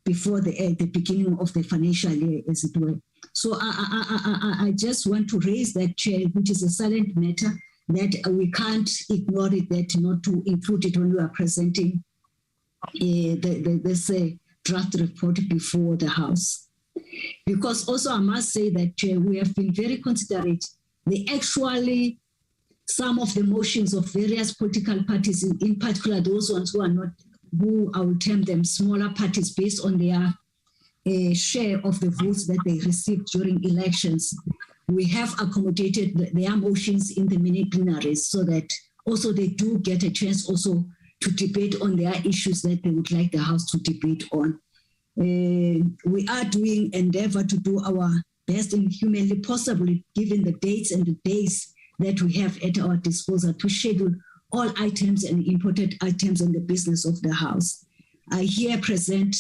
before the beginning of the financial year, as it were. So I just want to raise that, Chair, which is a silent matter, that we can't ignore it, that not to include it when we are presenting this draft report before the House. Because also I must say that, Chair, we have been very considerate. Actually, some of the motions of various political parties, in particular those ones who are not, who I will term them smaller parties based on their share of the votes that they received during elections, we have accommodated their motions in the mini plenaries so that also they do get a chance also to debate on their issues that they would like the House to debate on. We are doing endeavor to do our best and humanly possible, given the dates and the days that we have at our disposal, to schedule all items and important items in the business of the House. I here present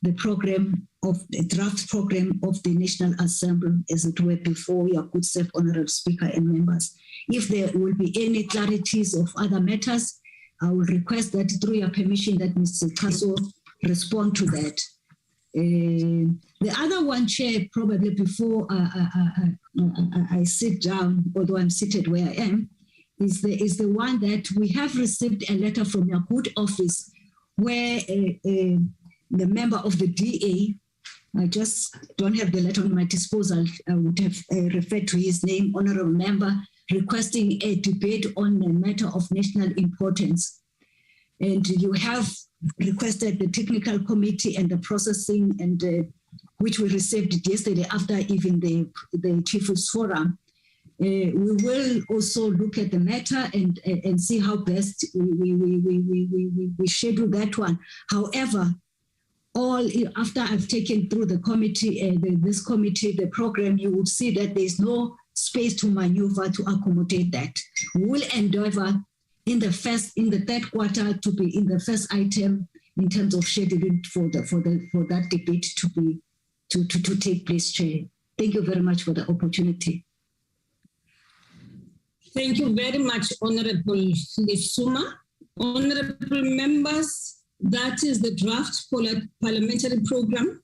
the program of the draft program of the National Assembly, as it were, before your good self, Honorable Speaker and members. If there will be any clarities of other matters, I will request that through your permission that Mr. Kaso respond to that. The other one, Chair, probably before I sit down, although I'm seated where I am, is the one that we have received a letter from your good office where the member of the DA, I just don't have the letter on my disposal, I would have referred to his name, honorable member, requesting a debate on a matter of national importance. And you have requested the technical committee and the processing, and which we received yesterday after even the Chief Whips Forum. We will also look at the matter and see how best we schedule that one. However, after I've taken through the committee, this committee, the program, you would see that there's no space to maneuver to accommodate that. We will endeavor in the third quarter to be in the first item in terms of scheduling for that debate to take place, Chair. Thank you very much for the opportunity. Thank you very much, Honorable Lifsuma. Honorable members, that is the draft parliamentary program.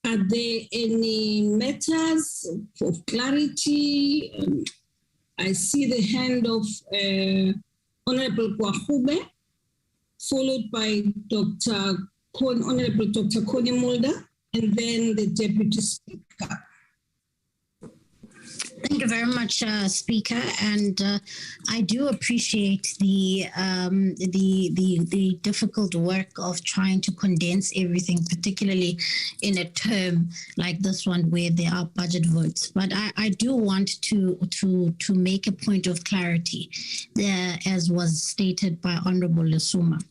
Are there any matters of clarity? I see the hand of Honorable Kwahube, followed by Honorable Dr. Connie Mulder, and then the Deputy Speaker. Thank you very much, Speaker, and I do appreciate the difficult work of trying to condense everything, particularly in a term like this one where there are budget votes. But I do want to make a point of clarity, as was stated by Honorable Lifsuma,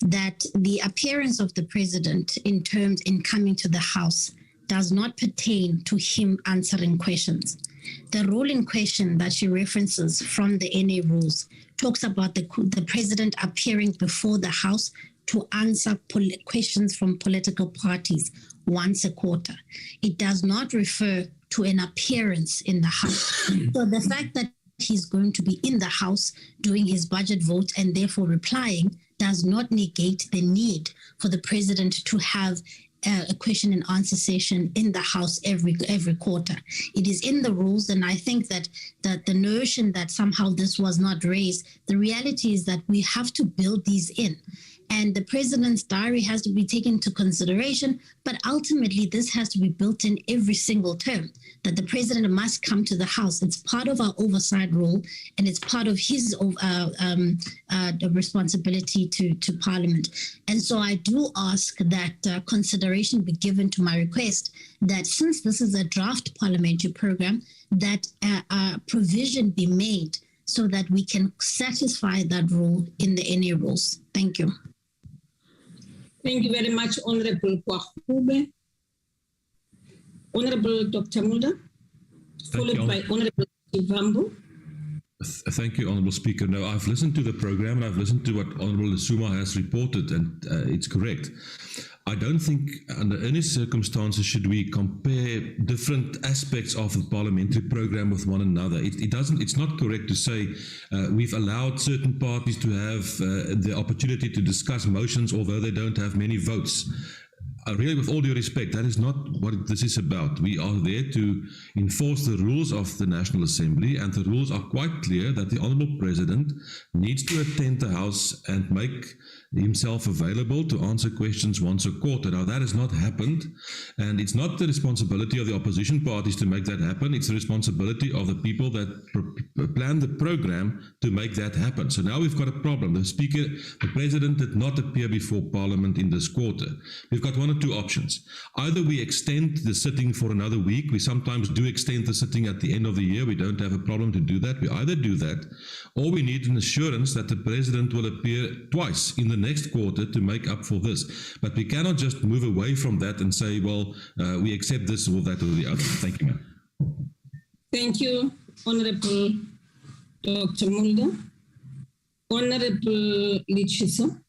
that the appearance of the President in coming to the House does not pertain to him answering questions. The rule in question that she references from the NA rules talks about the President appearing before the House to answer questions from political parties once a quarter. It does not refer to an appearance in the House. So the fact that he's going to be in the House doing his budget vote and therefore replying does not negate the need for the President to have a question and answer session in the House every quarter. It is in the rules, and I think that the notion that somehow this was not raised, the reality is that we have to build these in. And the president's diary has to be taken into consideration, but ultimately this has to be built in every single term, that the president must come to the House. It's part of our oversight role, and it's part of his responsibility to Parliament. And so I do ask that consideration be given to my request that since this is a draft parliamentary program, that provision be made so that we can satisfy that rule in the NA rules. Thank you. Thank you very much, Honorable Kwahube. Honorable Dr. Mulder, followed by Honorable Ivambu. Thank you, Honourable Speaker. Now, I've listened to the program and I've listened to what Honourable Lesuma has reported, and it's correct. I don't think under any circumstances should we compare different aspects of the parliamentary program with one another. It's not correct to say we've allowed certain parties to have the opportunity to discuss motions although they don't have many votes. Really, with all due respect, that is not what this is about. We are there to enforce the rules of the National Assembly, and the rules are quite clear that the Honourable President needs to attend the House and make himself available to answer questions once a quarter. Now, that has not happened, and it's not the responsibility of the opposition parties to make that happen. It's the responsibility of the people that plan the program to make that happen. So now we've got a problem. The President did not appear before Parliament in this quarter. We've got one or two options. Either we extend the sitting for another week. We sometimes do extend the sitting at the end of the year. We don't have a problem to do that. We either do that, or we need an assurance that the President will appear twice in the next quarter to make up for this. But we cannot just move away from that and say, well, we accept this or that or the other. Thank you, ma'am. Thank you, Honorable Dr. Mulder. Honorable Lichisa.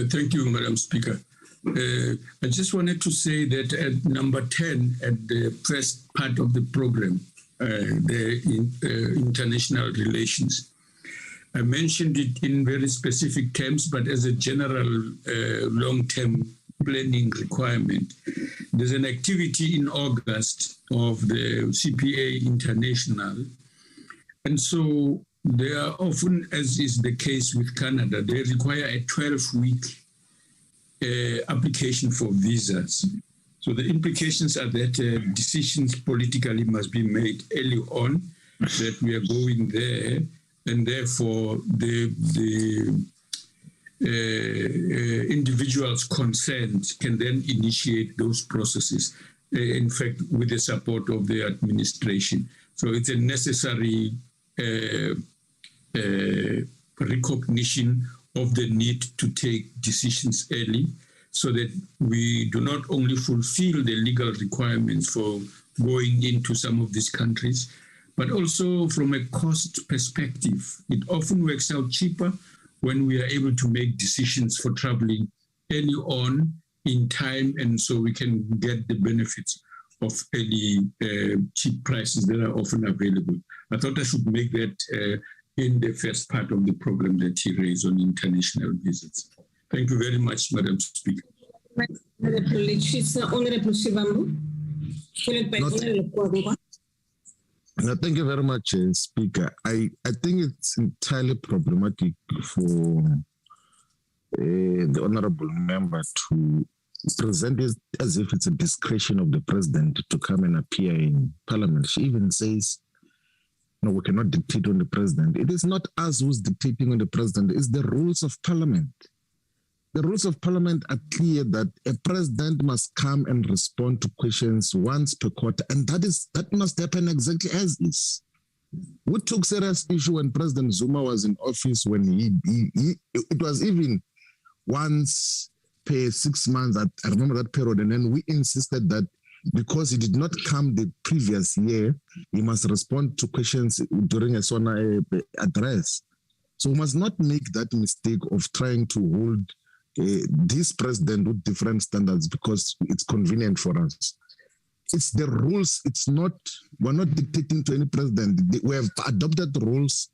Thank you, Madam Speaker. I just wanted to say that at number 10, at the first part of the program, the international relations, I mentioned it in very specific terms, but as a general long-term planning requirement. There's an activity in August of the CPA International. And so they are often, as is the case with Canada, they require a 12-week application for visas. So the implications are that decisions politically must be made early on that we are going there, and therefore the individuals concerned can then initiate those processes, in fact, with the support of the administration. So it's a necessary recognition of the need to take decisions early so that we do not only fulfill the legal requirements for going into some of these countries, but also from a cost perspective. It often works out cheaper when we are able to make decisions for traveling early on in time, and so we can get the benefits of early cheap prices that are often available. I thought I should make that in the first part of the program that he raised on international visits. Thank you very much, Madam Speaker. Honorable Shivambu, followed by Honorable Kwagoba. No, thank you very much, Speaker. I think it's entirely problematic for the honourable member to present it as if it's a discretion of the president to come and appear in Parliament. She even says, no, we cannot dictate on the president. It is not us who's dictating on the president, it's the rules of Parliament. The rules of Parliament are clear that a president must come and respond to questions once per quarter, and that must happen exactly as is. We took serious issue when President Zuma was in office, when it was even once per 6 months. I remember that period, and then we insisted that because he did not come the previous year, he must respond to questions during a SONA address. So we must not make that mistake of trying to hold this president with different standards because it's convenient for us. It's the rules. We're not dictating to any president. We have adopted rules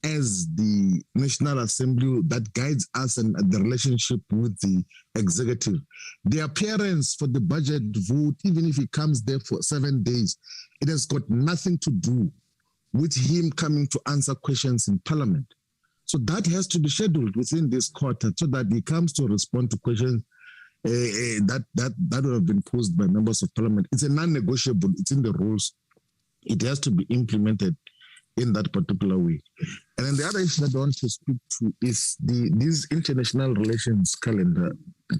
as the National Assembly that guides us and the relationship with the executive. The appearance for the budget vote, even if he comes there for 7 days, it has got nothing to do with him coming to answer questions in Parliament. So that has to be scheduled within this quarter so that he comes to respond to questions that would have been posed by members of parliament. It's a non-negotiable, it's in the rules. It has to be implemented in that particular way. And then the other issue that I want to speak to is this international relations calendar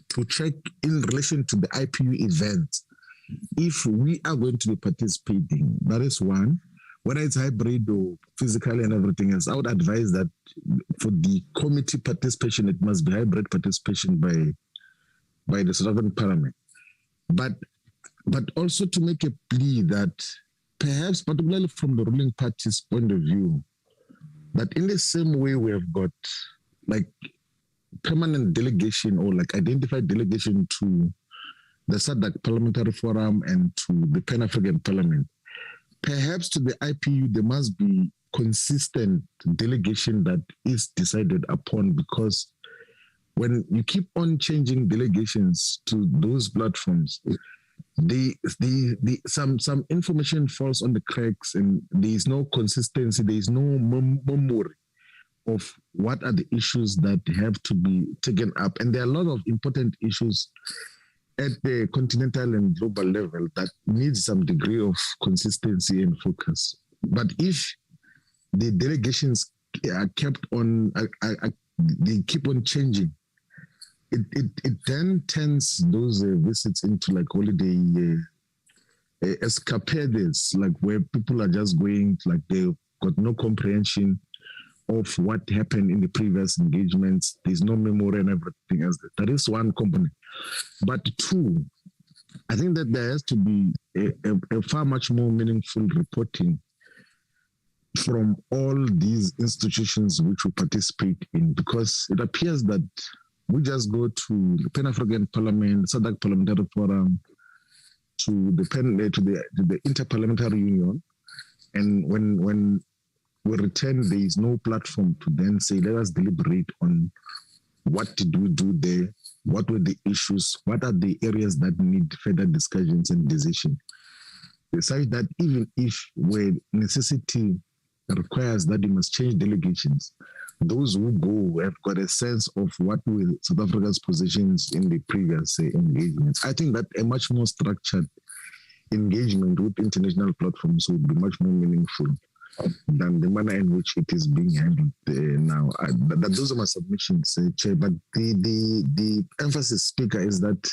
to check in relation to the IPU event. If we are going to be participating, that is one. Whether it's hybrid or physical and everything else, I would advise that for the committee participation, it must be hybrid participation by the South African Parliament. But also to make a plea that perhaps, particularly from the ruling party's point of view, that in the same way we have got like permanent delegation or like identified delegation to the SADC Parliamentary Forum and to the Pan-African Parliament, perhaps to the IPU there must be consistent delegation that is decided upon, because when you keep on changing delegations to those platforms, some information falls on the cracks and there is no consistency, there is no memory of what are the issues that have to be taken up. And there are a lot of important issues at the continental and global level that needs some degree of consistency and focus. But if the delegations are kept on, they keep on changing, it then turns those visits into like holiday escapades, like where people are just going, like they've got no comprehension of what happened in the previous engagements. There's no memory and everything else. That is one component. But two, I think that there has to be a far much more meaningful reporting from all these institutions which we participate in, because it appears that we just go to the Pan-African Parliament, SADC Parliamentary Forum, to the Interparliamentary Union, and when we return, there is no platform to then say, let us deliberate on what did we do there, what were the issues, what are the areas that need further discussions and decision. Besides that, even if where necessity requires that you must change delegations, those who go have got a sense of what were South Africa's positions in the previous engagements. I think that a much more structured engagement with international platforms would be much more meaningful than the manner in which it is being handled now. Those are my submissions, Chair. But the emphasis, Speaker, is that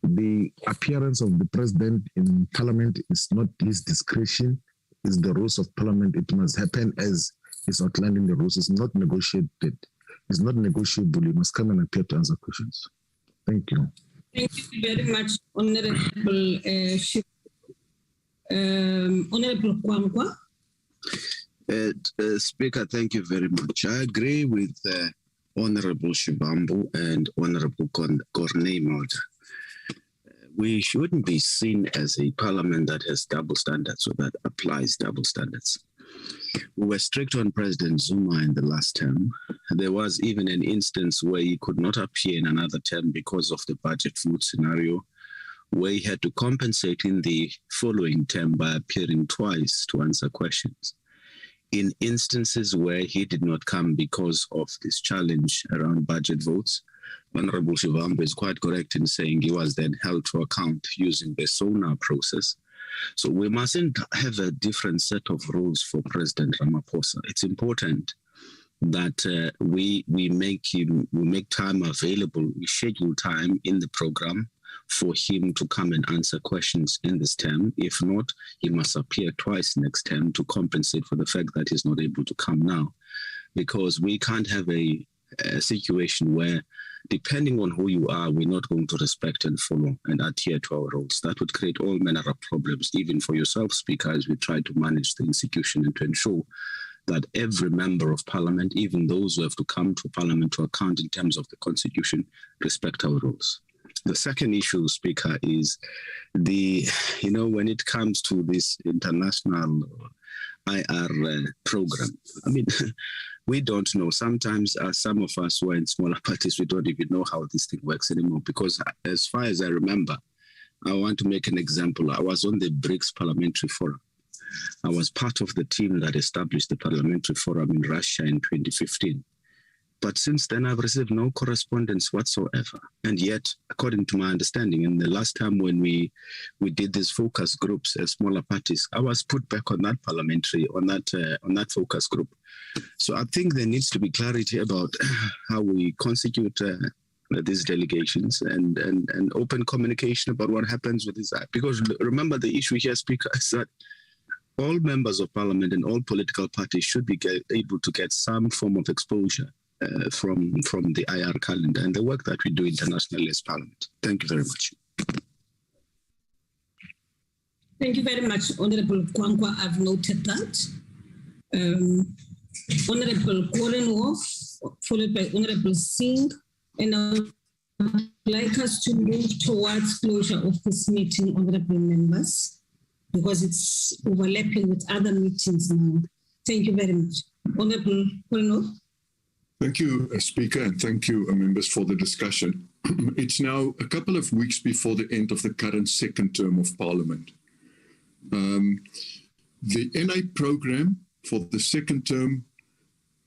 the appearance of the President in Parliament is not his discretion, it's the rules of Parliament. It must happen as is outlined in the rules. It's not negotiated. It's not negotiable. You must come and appear to answer questions. Thank you. Thank you very much, Honorable Honorable Kwamkwa. Speaker, thank you very much. I agree with Honorable Shivambu and Honorable Corney Mulder. We shouldn't be seen as a parliament that has double standards or that applies double standards. We were strict on President Zuma in the last term. There was even an instance where he could not appear in another term because of the budget vote scenario, where he had to compensate in the following term by appearing twice to answer questions. In instances where he did not come because of this challenge around budget votes, Honorable Shivambu is quite correct in saying he was then held to account using the SONA process. So we mustn't have a different set of rules for President Ramaphosa. It's important that we make time available, we schedule time in the program for him to come and answer questions in this term. If not, he must appear twice next term to compensate for the fact that he's not able to come now. Because we can't have a situation where, depending on who you are, we're not going to respect and follow and adhere to our rules. That would create all manner of problems, even for yourself, Speaker, as we try to manage the institution and to ensure that every member of Parliament, even those who have to come to Parliament to account in terms of the Constitution, respect our rules. The second issue, Speaker, is when it comes to this international IR program, I mean, we don't know. Sometimes some of us who are in smaller parties, we don't even know how this thing works anymore, because as far as I remember, I want to make an example. I was on the BRICS Parliamentary Forum. I was part of the team that established the Parliamentary Forum in Russia in 2015. But since then, I've received no correspondence whatsoever. And yet, according to my understanding, and the last time when we did these focus groups as smaller parties, I was put back on that on that focus group. So I think there needs to be clarity about how we constitute these delegations and open communication about what happens with this. Because remember, the issue here, Speaker, is that all members of Parliament and all political parties should be able to get some form of exposure from the IR calendar and the work that we do internationally as Parliament. Thank you very much. Thank you very much, Honorable Kwankwa. I've noted that. Honorable Korenhoff, followed by Honorable Singh, and I would like us to move towards closure of this meeting, Honorable members, because it's overlapping with other meetings now. Thank you very much. Honorable Korenhoff. Thank you, Speaker, and thank you, members, for the discussion. It's now a couple of weeks before the end of the current second term of Parliament. The NA program for the second term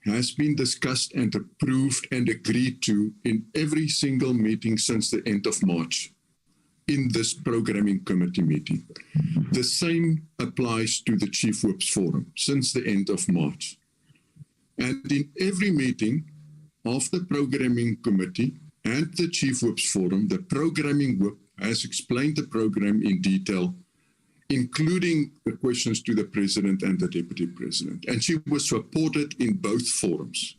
has been discussed and approved and agreed to in every single meeting since the end of March in this programming committee meeting. The same applies to the Chief Whips Forum since the end of March. And in every meeting of the programming committee and the Chief Whips Forum, the programming whip has explained the program in detail, including the questions to the President and the Deputy President. And she was supported in both forums.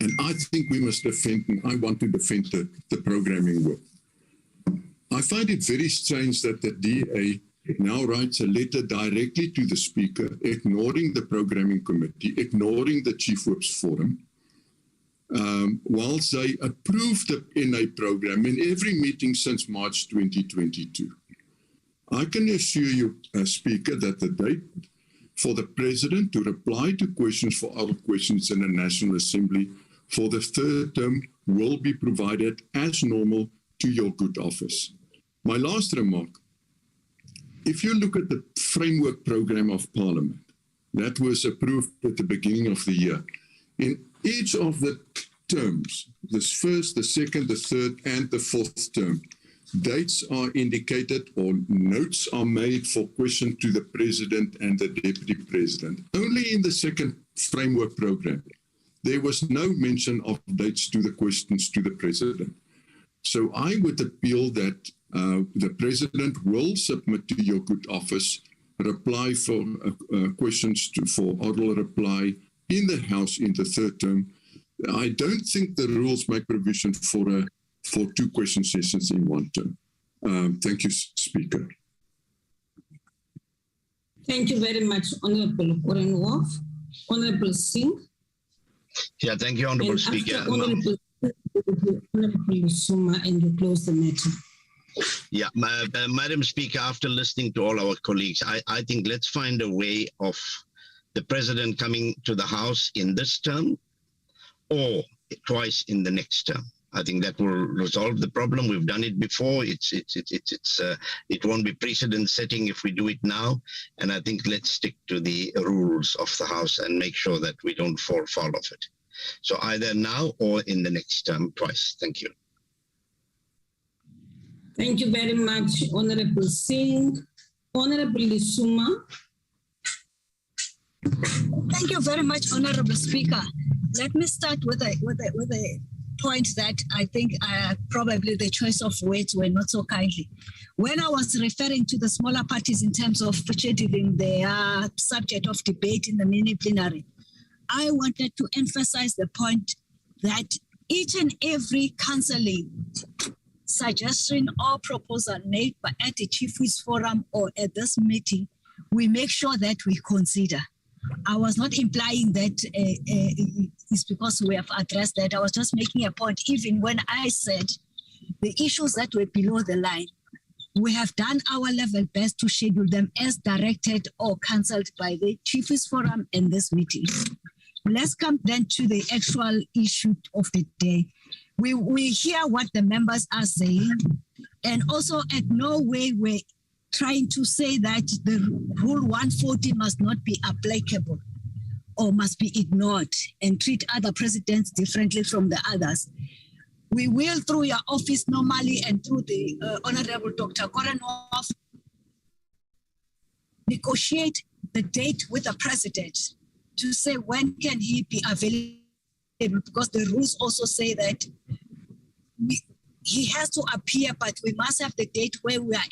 And I think we must defend, and I want to defend the programming whip. I find it very strange that the DA now writes a letter directly to the Speaker, ignoring the programming committee, ignoring the Chief Whips Forum, whilst they approved the NA program in every meeting since March 2022. I can assure you, Speaker, that the date for the President to reply to questions for oral questions in the National Assembly for the third term will be provided as normal to your good office. My last remark, if you look at the framework program of Parliament that was approved at the beginning of the year, in each of the terms, this first, the second, the third, and the fourth term, dates are indicated or notes are made for questions to the President and the Deputy President. Only in the second framework program, there was no mention of dates to the questions to the President. So I would appeal that the President will submit to your good office reply for questions for oral reply in the House in the third term. I don't think the rules make provision for two question sessions in one term. Thank you, Speaker. Thank you very much, Honorable Korenhoff. Honorable Singh. Yeah, thank you, Honorable Speaker. Honorable Suma, and you close the matter. Yeah, Madam Speaker, after listening to all our colleagues, I think let's find a way of the President coming to the House in this term or twice in the next term. I think that will resolve the problem. We've done it before. It won't be precedent setting if we do it now. And I think let's stick to the rules of the House and make sure that we don't fall foul of it. So either now or in the next term twice. Thank you. Thank you very much, Honorable Singh. Honorable Lisuma. Thank you very much, Honorable Speaker. Let me start with a point that I think probably the choice of words were not so kindly. When I was referring to the smaller parties in terms of scheduling their subject of debate in the mini plenary, I wanted to emphasize the point that each and every counselling suggestion or proposal made at the Chief Whips Forum or at this meeting, we make sure that we consider. I was not implying that it's because we have addressed that. I was just making a point, even when I said the issues that were below the line, we have done our level best to schedule them as directed or cancelled by the Chief Whips Forum in this meeting. Let's come then to the actual issue of the day. We hear what the members are saying, and also at no way we're trying to say that the Rule 140 must not be applicable or must be ignored and treat other presidents differently from the others. We will, through your office normally and through the Honorable Dr. Korenhoff, negotiate the date with the president to say when can he be available, because the rules also say that he has to appear, but we must have the date where we are.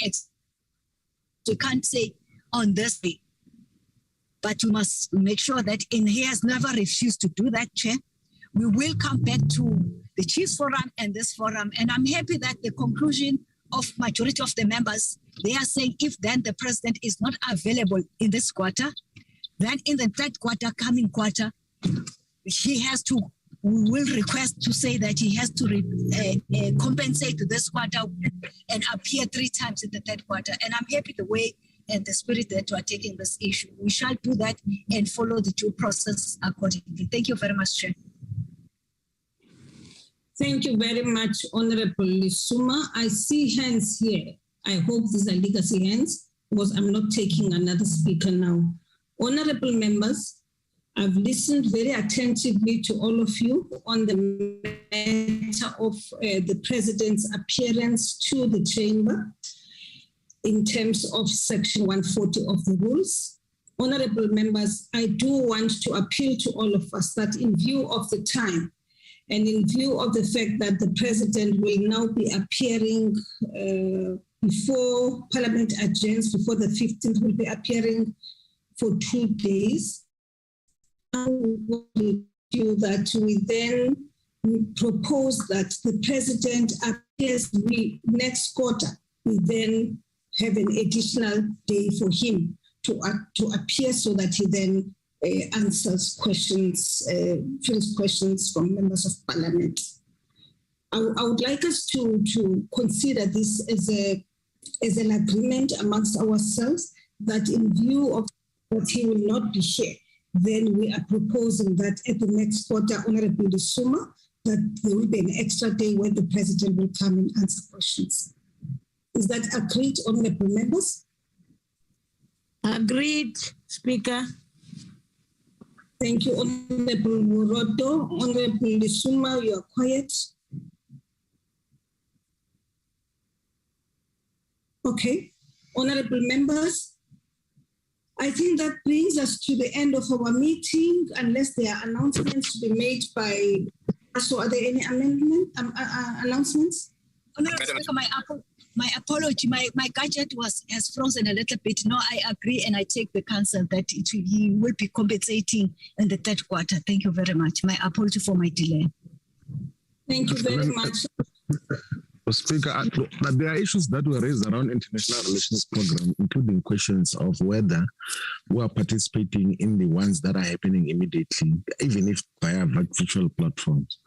We can't say on this day, but we must make sure that he has never refused to do that, Chair. We will come back to the Chiefs Forum and this forum, and I'm happy that the conclusion of majority of the members, they are saying if then the president is not available in this quarter, then in the third quarter, coming quarter, he has to, we will request to say that he has to compensate this quarter and appear 3 times in the third quarter. And I'm happy the way and the spirit that you are taking this issue. We shall do that and follow the due process accordingly. Thank you very much, Chair. Thank you very much, Honorable Lisuma. I see hands here. I hope these are legacy hands because I'm not taking another speaker now. Honorable members, I've listened very attentively to all of you on the matter of the President's appearance to the chamber in terms of Section 140 of the rules. Honorable members, I do want to appeal to all of us that in view of the time and in view of the fact that the President will now be appearing before Parliament adjourns, before the 15th, will be appearing for 2 days, I would feel that we then propose that the President appears next quarter. We then have an additional day for him to appear so that he then answers questions, fields questions from members of Parliament. I would like us to consider this as an agreement amongst ourselves that in view of that he will not be here, then we are proposing that at the next quarter, Honorable Lisuma, that there will be an extra day where the President will come and answer questions. Is that agreed, Honorable members? Agreed, Speaker. Thank you, Honorable Morodo. Honorable Lisuma, you are quiet. Okay. Honorable members, I think that brings us to the end of our meeting, unless there are announcements to be made by us. So are there any announcements? Honorable Speaker, my apology, my gadget has frozen a little bit. No, I agree and I take the counsel that he will be compensating in the third quarter. Thank you very much. My apology for my delay. Thank you very much. Speaker, but there are issues that were raised around international relations program, including questions of whether we are participating in the ones that are happening immediately, even if via virtual platforms,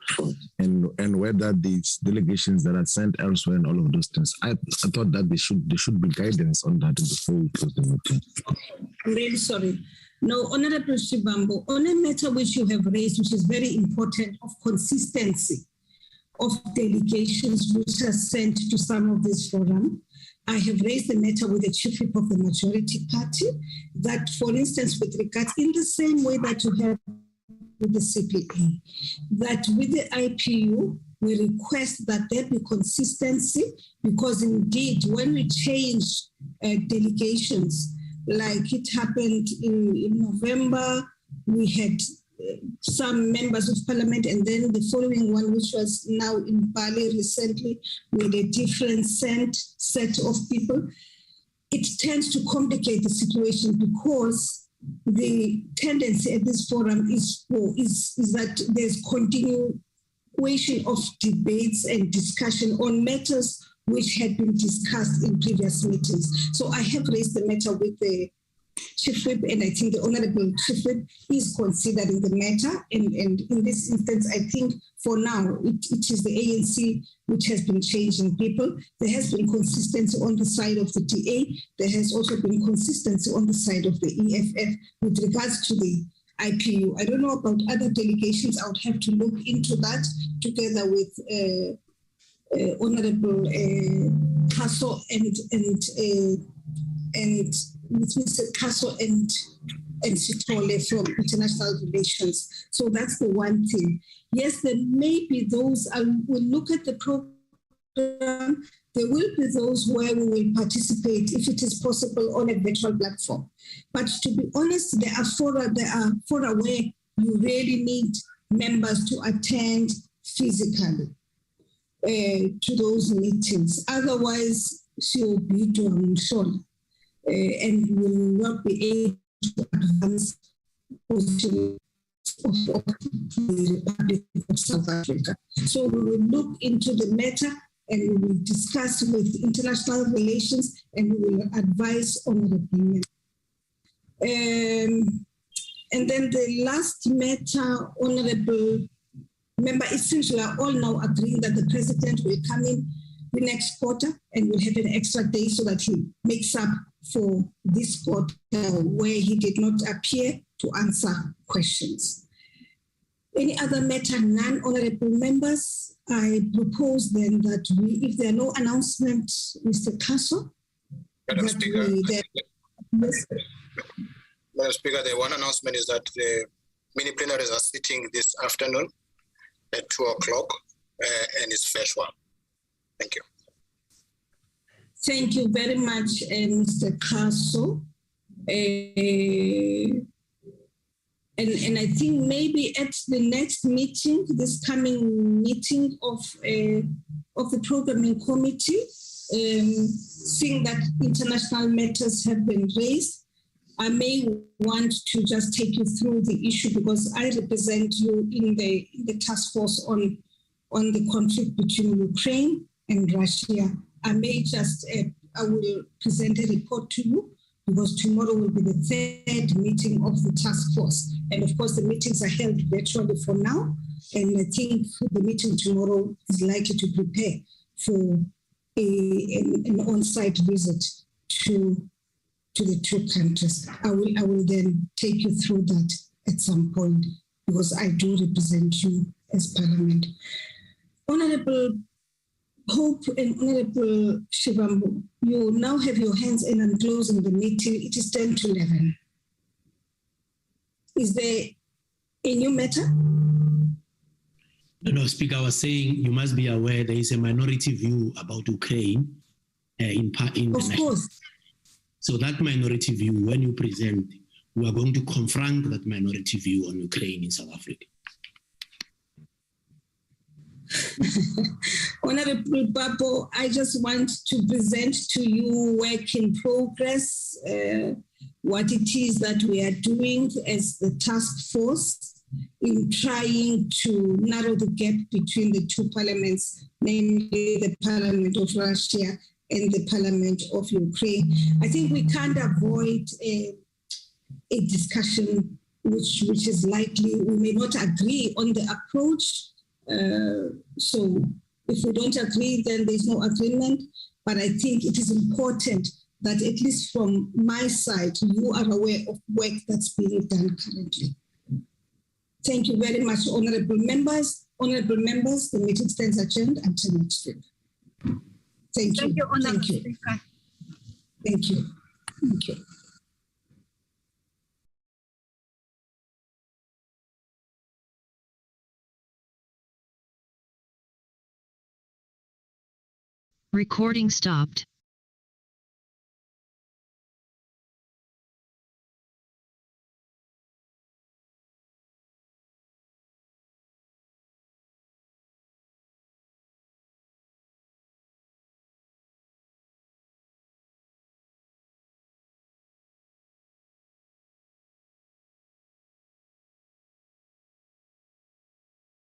and whether these delegations that are sent elsewhere and all of those things. I thought that there should be guidance on that before we close the meeting. I'm really sorry. No, Honorable Shibambo, on a matter which you have raised, which is very important, of consistency of delegations which are sent to some of this forum. I have raised the matter with the Chief Whip of the majority party that, for instance, with regards in the same way that you have with the CPA, that with the IPU, we request that there be consistency, because indeed, when we change delegations, like it happened in November, we had some members of Parliament, and then the following one, which was now in Bali recently, with a different set of people. It tends to complicate the situation, because the tendency at this forum is that there's continuation of debates and discussion on matters which had been discussed in previous meetings. So I have raised the matter with the Chief Whip, and I think the Honorable Chief Whip is considering the matter. And in this instance, I think for now, it is the ANC which has been changing people. There has been consistency on the side of the DA. There has also been consistency on the side of the EFF with regards to the IPU. I don't know about other delegations. I would have to look into that together with Honorable Paso and and with Mr. Kaso and Sitole from International Relations. So that's the one thing. Yes, there may be those, we'll look at the program. There will be those where we will participate, if it is possible, on a virtual platform. But to be honest, there are fora where you really need members to attend physically to those meetings. Otherwise, she will be doing shown and will not be able to advance position of the Republic of South Africa. So we will look into the matter and we will discuss with international relations and we will advise on the opinion. And then the last matter, Honorable Member, it seems we are all now agreeing that the President will come in the next quarter and will have an extra day so that he makes up for this quarter where he did not appear to answer questions. Any other matter? None, Honorable Members. I propose then that if there are no announcements, Mr. Kaso. Madam Speaker, Madam Speaker, the one announcement is that the mini plenaries are sitting this afternoon at 2 o'clock and it's virtual. Thank you. Thank you very much, Mr. Kaso. And I think maybe at the next meeting, this coming meeting of the programming committee, seeing that international matters have been raised, I may want to just take you through the issue because I represent you in the task force on the conflict between Ukraine and Russia. I may just, I will present a report to you because tomorrow will be the third meeting of the task force. And of course, the meetings are held virtually for now. And I think the meeting tomorrow is likely to prepare for an on-site visit to the two countries. I will then take you through that at some point because I do represent you as Parliament. Honorable Hope and Honorable Shivambu, you now have your hands and I'm closing the meeting. It is 10 to 11. Is there a new matter? No, Speaker, I was saying you must be aware there is a minority view about Ukraine in Of course. So that minority view, when you present, we are going to confront that minority view on Ukraine in South Africa. Honorable Babo, I just want to present to you work in progress, what it is that we are doing as the task force in trying to narrow the gap between the two parliaments, namely the Parliament of Russia and the Parliament of Ukraine. I think we can't avoid a discussion which is likely, we may not agree on the approach. So if we don't agree, then there's no agreement. But I think it is important that at least from my side, you are aware of work that's being done currently. Thank you very much, honorable members. Honorable members, the meeting stands adjourned until next week. Thank you. Thank you, Honorable Thank you. Speaker. Thank you. Thank you. Recording stopped.